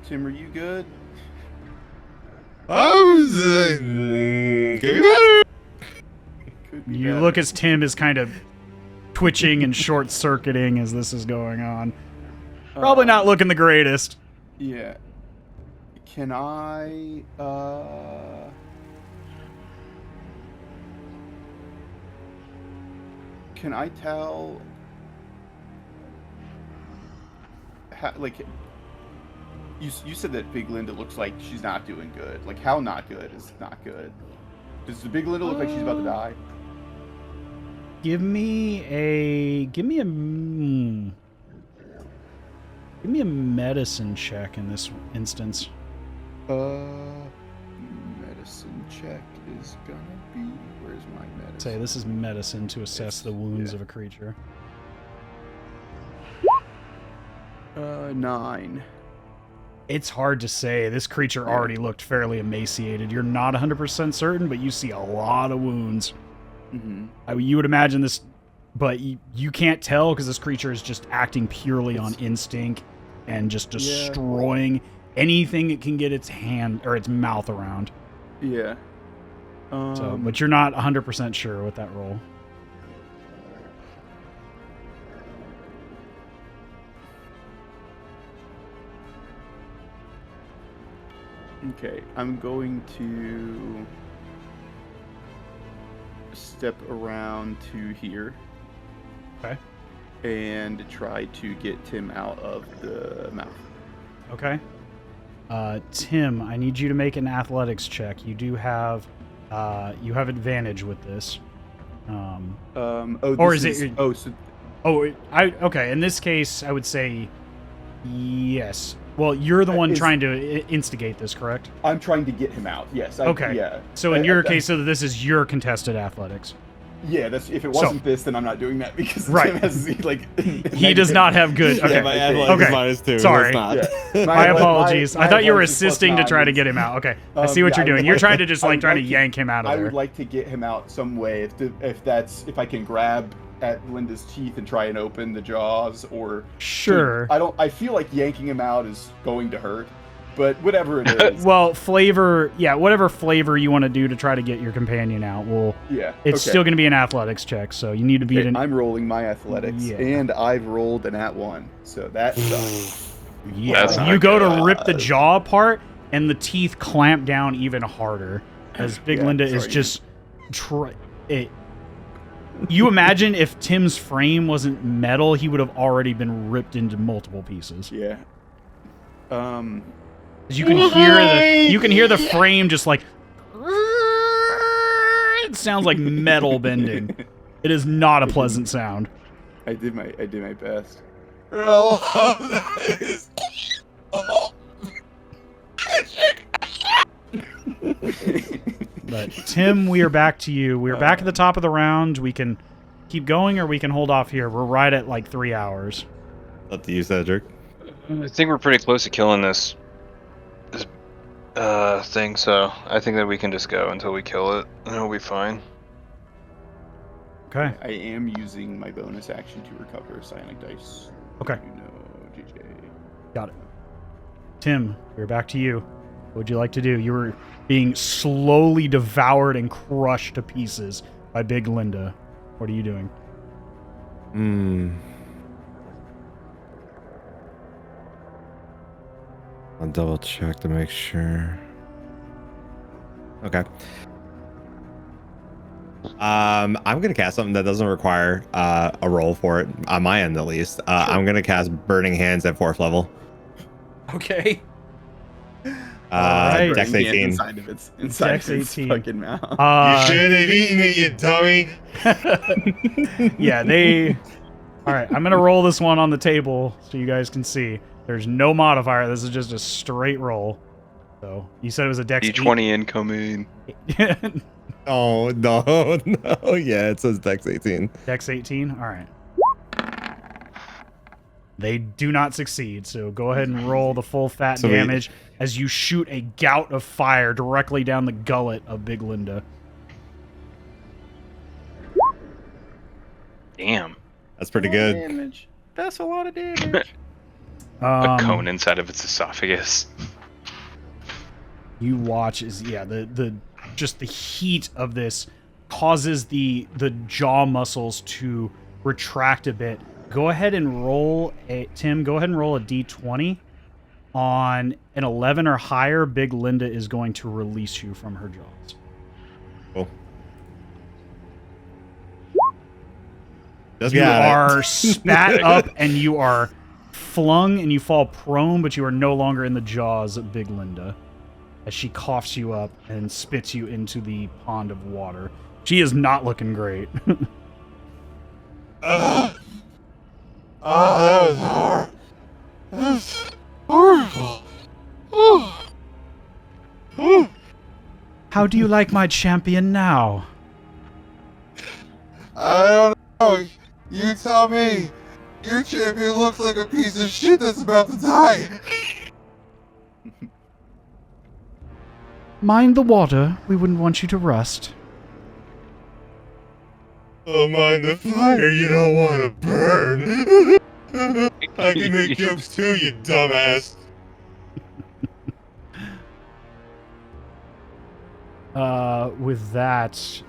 Tim, are you good? Could be You better. look as Tim is kind of twitching and short-circuiting as this is going on. Probably not looking the greatest. Yeah. Can I tell like you said that Big Linda looks like she's not doing good. Like how not good is not good? Does the Big Linda look like she's about to die? Give me a medicine check in this instance. Medicine check is gonna be, where's my medicine? Say this is medicine to assess the wounds of a creature. 9. It's hard to say. This creature already looked fairly emaciated. You're not 100% certain, but you see a lot of wounds. Mm-hmm. You would imagine this, but you can't tell because this creature is just acting purely on instinct and just destroying anything it can get its hand or its mouth around. Yeah. So, but you're not 100% sure with that roll. Okay, I'm going to step around to here. Okay. And try to get Tim out of the mouth. Okay. Tim, I need you to make an athletics check. You do have, you have advantage with this. Or is it? Oh, so Okay. In this case, I would say yes. Well, you're the one Is- trying to instigate this, correct? I'm trying to get him out. Yes. Okay. Yeah. So in your case, so this is your contested athletics. Yeah. That's if it wasn't this, then I'm not doing that because Right. Tim has He does not have good. Okay. Yeah, my athletics Okay. is -2. Sorry. It's not. Yeah. My apologies. I thought you were athletics is assisting to +9 try to is- get him out. Okay. I see what yeah, you're I doing. would You're like trying to- to just I like would trying to like yank him out of I there. would like to get him out some way. If I can grab at Linda's teeth and try and open the jaws, or Sure. I feel like yanking him out is going to hurt, but whatever it is. Well, flavor. Yeah, whatever flavor you want to do to try to get your companion out. Well, Yeah. it's okay. still going to be an athletics check, so you need to beat Okay, an. I'm rolling my athletics, Yeah. and I've rolled an @1, so that sucks. Yeah, That's not you go good. to rip the jaw apart, and the teeth clamp down even harder, as Big Yeah, Linda is sorry. just You imagine if Tim's frame wasn't metal, he would have already been ripped into multiple pieces. Yeah. 'Cause you can hear the frame just like it sounds like metal bending. It is not a pleasant sound. I did my best. But Tim, we are back to you. We are back at the top of the round. We can keep going or we can hold off here. We're right at like 3 hours. Up to you, Cedric. I think we're pretty close to killing this thing, so I think that we can just go until we kill it, and it'll be fine. Okay. I am using my bonus action to recover psionic dice. Okay. You know, JJ. Got it. Tim, we're back to you. What would you like to do? You were being slowly devoured and crushed to pieces by Big Linda. What are you doing? I'll double check to make sure. Okay. I'm gonna cast something that doesn't require a roll for it on my end at least. I'm gonna cast Burning Hands at 4th level. Okay. Dex Burning hands 18. inside of Dex its 18. fucking mouth. You shouldn't have eaten it, you dummy. Yeah, they... Alright, I'm going to roll this one on the table so you guys can see. There's no modifier. This is just a straight roll. So, you said it was a Dex... D20 incoming. Oh no, no, yeah, it says Dex 18. Dex 18? Alright. They do not succeed, so go ahead and roll the full fat So damage as you shoot a gout of fire directly down the gullet of Big Linda. Damn. That's pretty good. Damage. That's a lot of damage. A cone inside of its esophagus. You watch as the just the heat of this causes the jaw muscles to retract a bit. Go ahead and roll Tim, go ahead and roll a d20. On an 11 or higher, Big Linda is going to release you from her jaws. Cool. You are spat up and you are flung and you fall prone, but you are no longer in the jaws of Big Linda as she coughs you up and spits you into the pond of water. She is not looking great. That was hard. That was horrible. How do you like my champion now? I don't know. You tell me. Your champion looks like a piece of shit that's about to die. Mind the water. We wouldn't want you to rust. Oh, mind the fire. You don't want to burn. I can make jokes too, you dumbass. With that,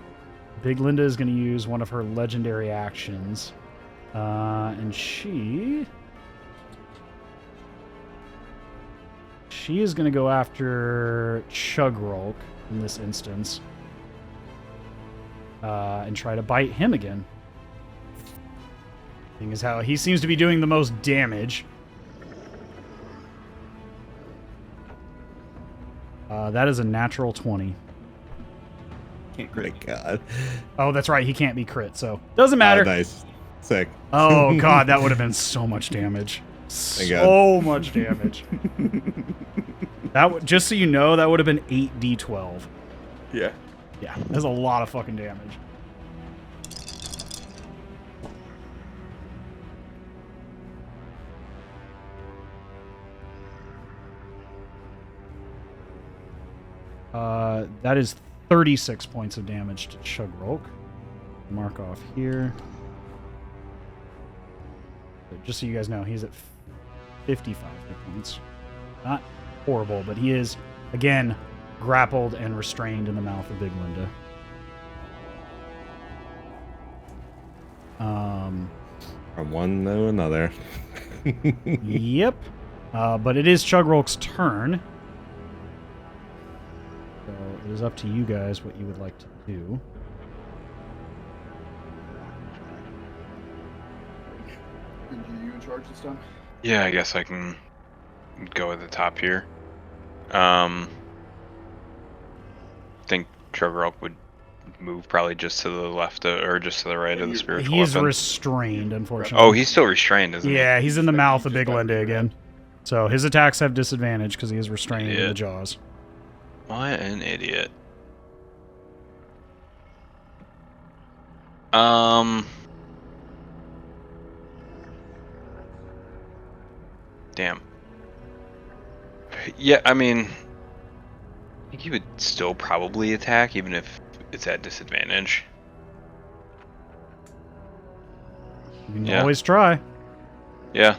Big Linda is going to use one of her legendary actions. And she is going to go after Chugrulk in this instance. And try to bite him again. Seeing as how he seems to be doing the most damage. That is a natural 20. Can't Oh crit. my god. Oh, that's right. He can't be crit, so doesn't matter. Nice. Sick. Oh god, that would have been so much damage. So much damage. Just so you know, that would have been 8d12. Yeah. Yeah, that's a lot of fucking damage. That is 36 points of damage to Chugrulk. Mark off here. But just so you guys know, he's at 55 hit points. Not horrible, but he is, again, grappled and restrained in the mouth of Big Linda. From one to another. Yep. But it is Chugrulk's turn. So it is up to you guys what you would like to do. Are you in charge this time? Yeah, I guess I can go at the top here. I think Chugrulk would move probably just to the left or just to the right of the spiritual He's weapon. restrained, unfortunately. Oh, he's still restrained, isn't he? Yeah, he's in the mouth of Big Linda again. So his attacks have disadvantage because he is restrained in the jaws. What an idiot. Damn. Yeah, I mean, I think he would still probably attack even if it's at disadvantage. You can always try. Yeah.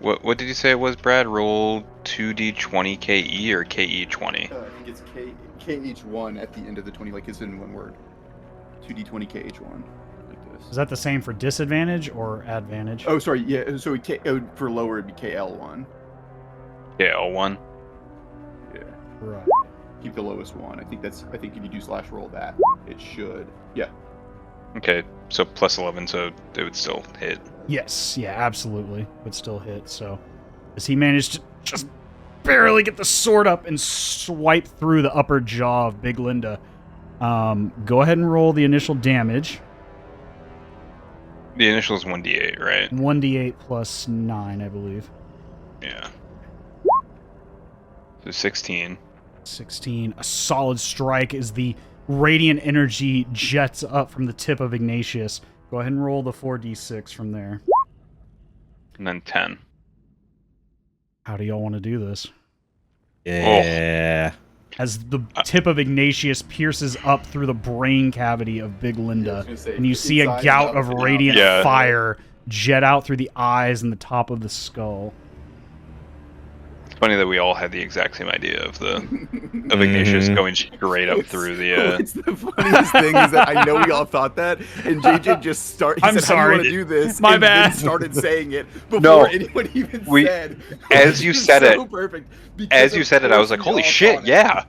What did you say it was, Brad? Roll 2d20 KE or KE20? I think it's K each one at the end of the 20, like it's in one word. 2d20 K each one. Like this. Is that the same for disadvantage or advantage? Oh, sorry. Yeah. So for lower, it'd be KL1. KL1? Yeah. Right. Keep the lowest one. I think if you do slash roll that, it should. Yeah. Okay, so plus 11, so it would still hit. Yes, yeah, absolutely. Would still hit, so. As he managed to just barely get the sword up and swipe through the upper jaw of Big Linda. Go ahead and roll the initial damage. The initial is 1d8, right? 1d8 plus 9, I believe. Yeah. So 16. 16. A solid strike as the radiant energy jets up from the tip of Ignatius. Go ahead and roll the 4d6 from there. And then 10. How do y'all want to do this? Yeah. As the tip of Ignatius pierces up through the brain cavity of Big Linda, and you see a gout of radiant fire jet out through the eyes and the top of the skull. It's funny that we all had the exact same idea of Ignatius going straight up through the. It's the funniest thing is that I know we all thought that, and JJ just started. I'm said, sorry. How do you want to do this? My and bad. Then started saying it before anyone even said. As you said so it. Perfect. As you said it, I was like, "Holy shit! Yeah,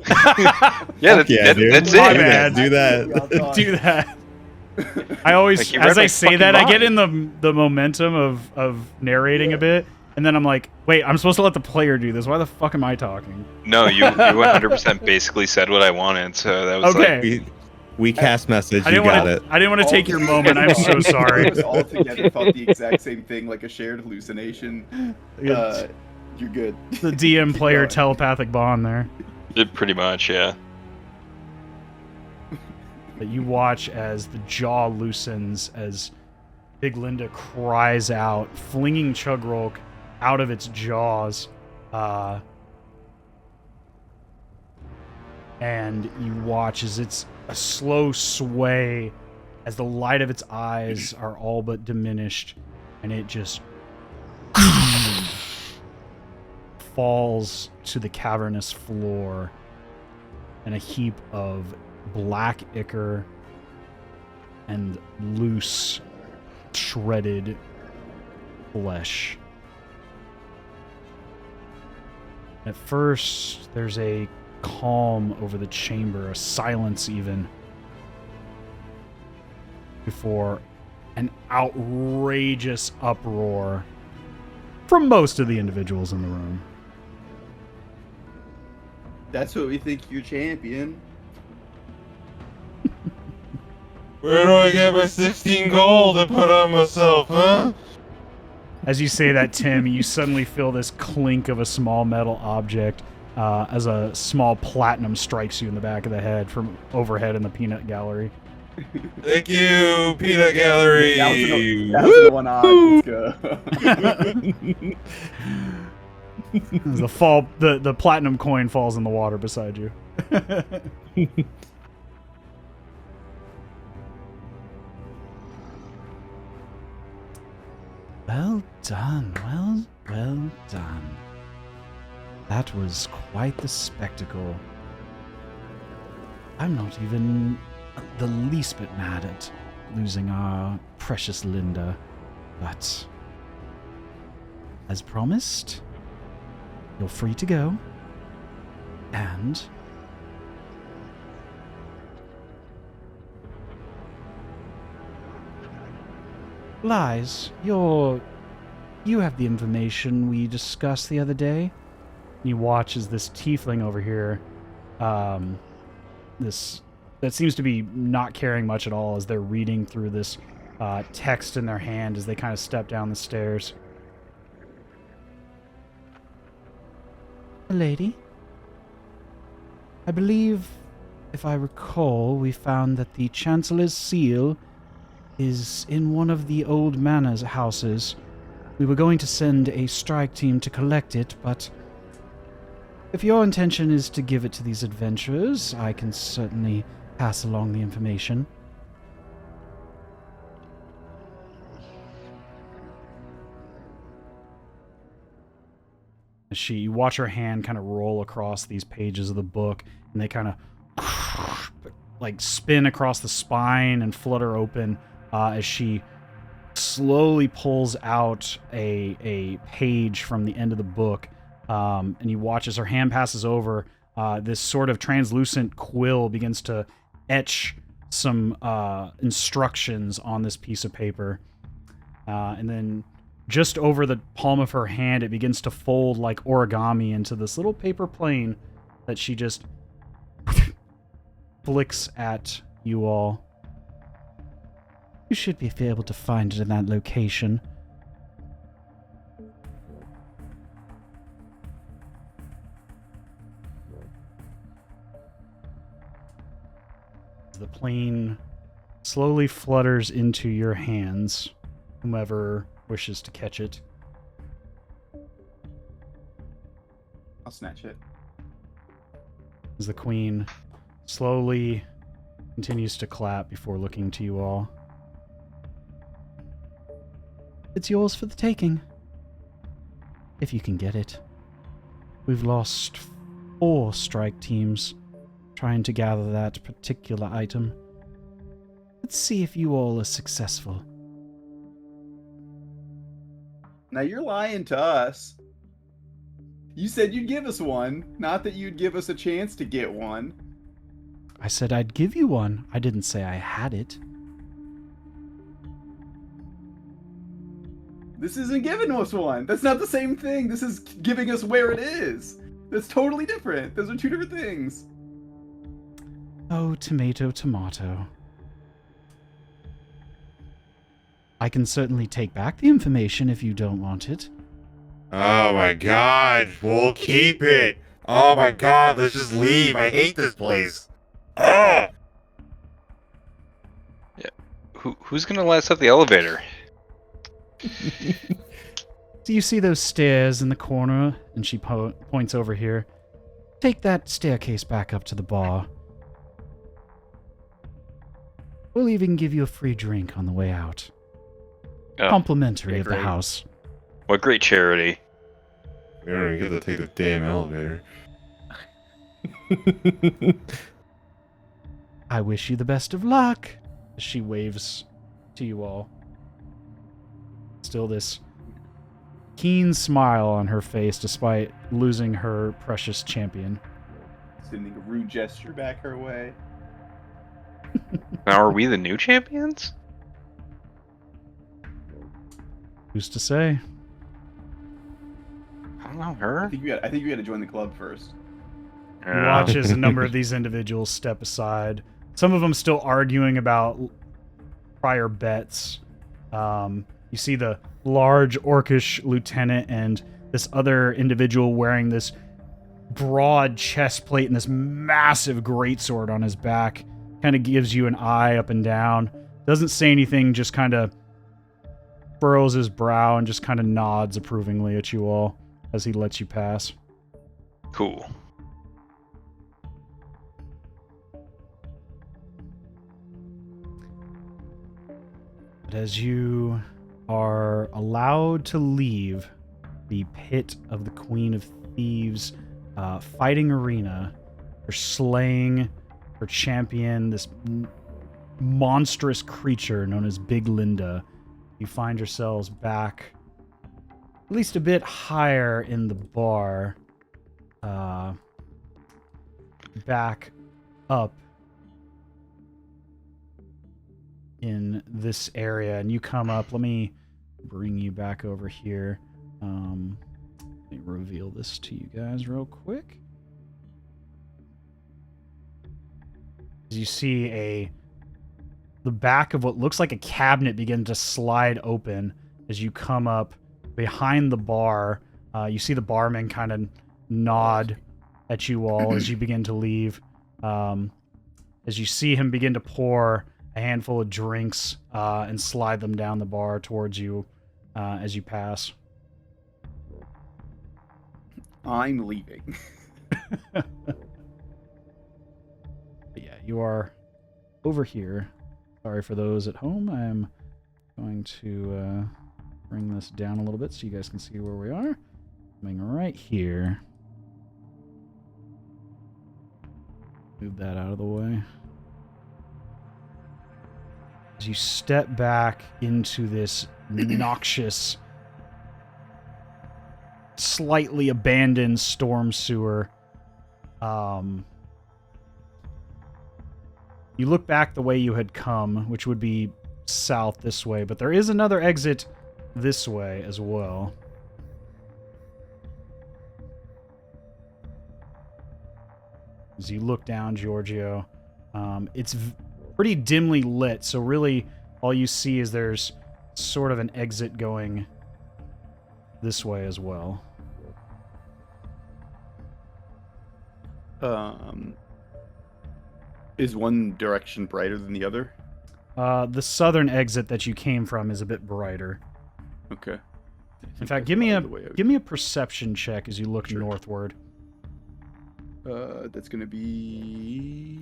yeah, that's dude. My it." bad. Do that. Do that. I always, Like, you as read my I say fucking that, I get mind. in the momentum of narrating a bit, and then I'm like, wait, I'm supposed to let the player do this. Why the fuck am I talking? No, you 100% basically said what I wanted, so that was Okay. We cast message. I You didn't got want it. to. I didn't want to take your moment. I'm so sorry. Us all together thought the exact same thing, like a shared hallucination. You're good. The DM Keep player going. telepathic bond there. pretty much, yeah. That you watch as the jaw loosens as Big Linda cries out, flinging Chugrulk out of its jaws. And you watch as it's a slow sway as the light of its eyes are all but diminished, and it just falls to the cavernous floor in a heap of black ichor and loose, shredded flesh. At first, there's a calm over the chamber, a silence even, before an outrageous uproar from most of the individuals in the room. That's what we think you're champion. Where do I get my 16 gold to put on myself, huh? As you say that, Tim, you suddenly feel this clink of a small metal object as a small platinum strikes you in the back of the head from overhead in the peanut gallery. Thank you, Peanut Gallery. That was an one odd. Let's go. The platinum coin falls in the water beside you. Well done, well done. That was quite the spectacle. I'm not even the least bit mad at losing our precious Linda, but as promised, you're free to go. And Lies, you have the information we discussed the other day. And you watch as this tiefling over here, that seems to be not caring much at all as they're reading through this text in their hand as they kind of step down the stairs. A lady? I believe, if I recall, we found that the Chancellor's seal is in one of the old manor houses. We were going to send a strike team to collect it, but if your intention is to give it to these adventurers, I can certainly pass along the information. You watch her hand kind of roll across these pages of the book, and they kind of like spin across the spine and flutter open as she slowly pulls out a page from the end of the book. And you watch as her hand passes over, this sort of translucent quill begins to etch some instructions on this piece of paper. And then just over the palm of her hand, it begins to fold like origami into this little paper plane that she just flicks at you all. You should be able to find it in that location. The plane slowly flutters into your hands, whomever wishes to catch it. I'll snatch it. As the queen slowly continues to clap before looking to you all. It's yours for the taking, if you can get it. We've lost 4 strike teams trying to gather that particular item. Let's see if you all are successful. Now you're lying to us. You said you'd give us one, not that you'd give us a chance to get one. I said I'd give you one. I didn't say I had it. This isn't giving us one. That's not the same thing. This is giving us where it is. That's totally different. Those are 2 different things. Oh, tomato, tomato. I can certainly take back the information if you don't want it. Oh my god, we'll keep it. Oh my god, let's just leave. I hate this place. Oh! Yeah. Who's gonna let us up the elevator? Do you see those stairs in the corner? And she points over here. Take that staircase back up to the bar. We'll even give you a free drink on the way out. Oh, Complimentary of the great. house. What great charity. We don't even get to take the damn elevator. I wish you the best of luck. She waves to you all. Still this keen smile on her face despite losing her precious champion. Sending a rude gesture back her way. Now, are we the new champions? Who's to say? I don't know, her. I think you got to join the club first. You watch as a number of these individuals step aside. Some of them still arguing about prior bets. You see the large orcish lieutenant and this other individual wearing this broad chest plate and this massive greatsword on his back. Kind of gives you an eye up and down. Doesn't say anything, just kind of furrows his brow and just kind of nods approvingly at you all as he lets you pass. Cool. But as you are allowed to leave the pit of the Queen of Thieves fighting arena for slaying her champion, this monstrous creature known as Big Linda, you find yourselves back at least a bit higher in the bar, back up in this area, and you come up. Let me bring you back over here. Let me reveal this to you guys real quick. As you see the back of what looks like a cabinet begin to slide open as you come up behind the bar. You see the barman kind of nod at you all as you begin to leave. As you see him begin to pour a handful of drinks and slide them down the bar towards you as you pass. I'm leaving. Yeah, you are over here. Sorry for those at home. I'm going to bring this down a little bit so you guys can see where we are. Coming right here. Move that out of the way. As you step back into this noxious, slightly abandoned storm sewer, you look back the way you had come, which would be south this way, but there is another exit this way as well. As you look down, Giorgio, it's pretty dimly lit, so really all you see is there's sort of an exit going this way as well. Is one direction brighter than the other? The southern exit that you came from is a bit brighter. Okay. In fact, give me a perception check as you look northward. That's gonna be...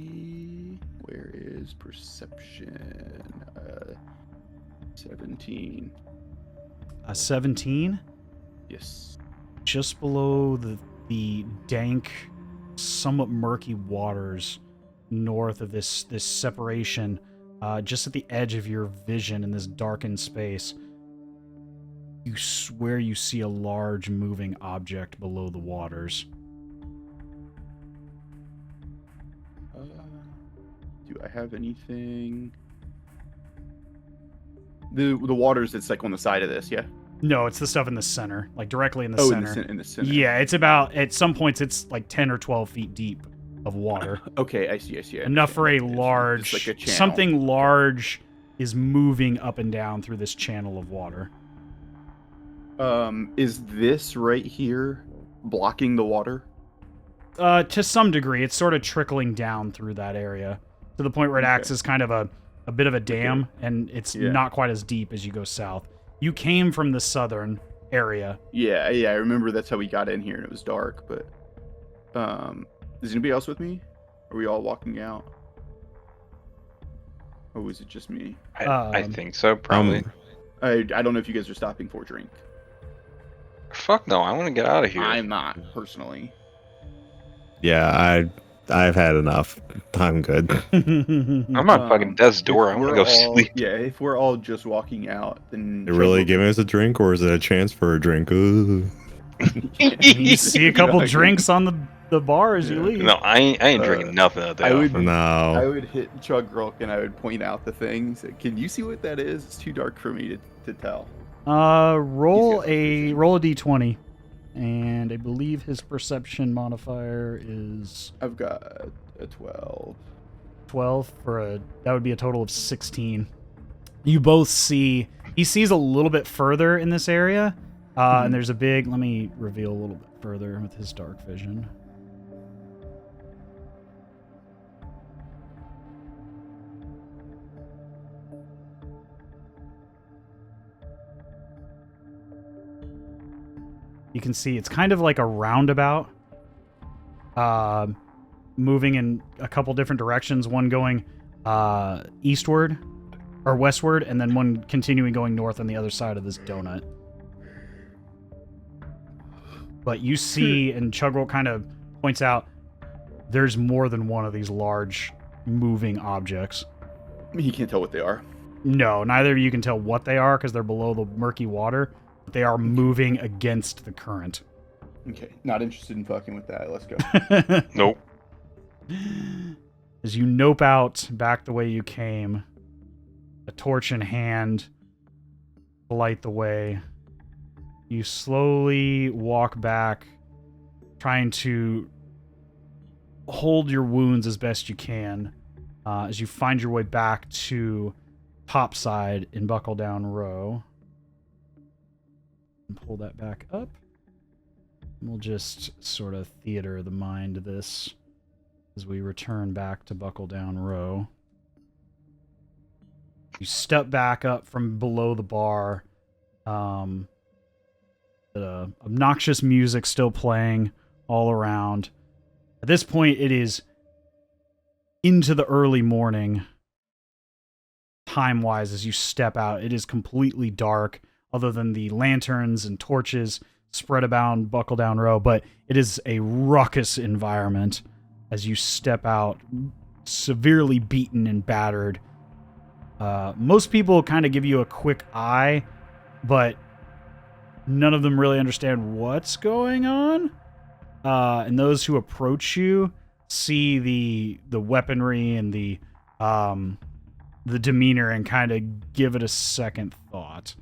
Where is perception? 17. 17? Yes. Just below the dank, somewhat murky waters north of this separation, just at the edge of your vision in this darkened space, you swear you see a large moving object below the waters. Do I have anything? The waters that's like on the side of this, yeah? No, it's the stuff in the center, like directly in the center. In the center. Yeah, it's about, at some points, it's like 10 or 12 feet deep of water. Okay, I see. Enough for a large, like a channel. something large is moving up and down through this channel of water. Is this right here blocking the water? To some degree, it's sort of trickling down through that area to the point where it acts as kind of a bit of a dam, and it's not quite as deep as you go south. You came from the southern area. Yeah, I remember that's how we got in here, and it was dark, but... is anybody else with me? Are we all walking out? Or was it just me? I think so, probably. I don't know if you guys are stopping for a drink. Fuck no, I want to get out of here. I'm not, personally. Yeah, I've had enough. I'm good. I'm on fucking death's door. I want to go sleep. Yeah, if we're all just walking out, then... They're really giving us a drink, or is it a chance for a drink? Ooh. You see a couple drinks on the bar as you leave. No, I ain't drinking nothing out there. I would hit Chugrulk and I would point out the things. Can you see what that is? It's too dark for me to tell. Roll a d20. And I believe his perception modifier is... I've got a 12. 12 that would be a total of 16. You both see He sees a little bit further in this area, and there's a big... Let me reveal a little bit further with his dark vision. You can see it's kind of like a roundabout, moving in a couple different directions, one going eastward or westward, and then one continuing going north on the other side of this donut. But you see, and Chugrulk kind of points out, there's more than one of these large moving objects. He can't tell what they are. No, neither of you can tell what they are because they're below the murky water. But they are moving against the current. Okay, not interested in fucking with that. Let's go. Nope. As you nope out back the way you came, a torch in hand to light the way, you slowly walk back, trying to hold your wounds as best you can, as you find your way back to topside in Buckle Down Row. And pull that back up. We'll just sort of theater the mind this as we return back to Buckle Down Row. You step back up from below the bar. The obnoxious music still playing all around. At this point, it is into the early morning, time-wise, as you step out. It is completely dark, other than the lanterns and torches spread about Buckle Down Row, but it is a ruckus environment as you step out, severely beaten and battered. Most people kind of give you a quick eye, but none of them really understand what's going on. And those who approach you see the weaponry and the demeanor and kind of give it a second thought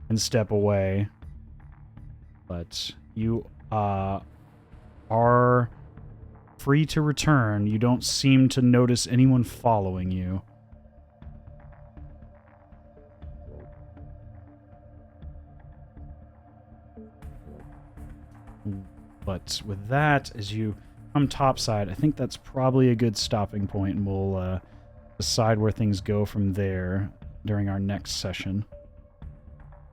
and step away. But you are free to return. You don't seem to notice anyone following you. But with that, as you come topside, I think that's probably a good stopping point, and we'll decide where things go from there during our next session.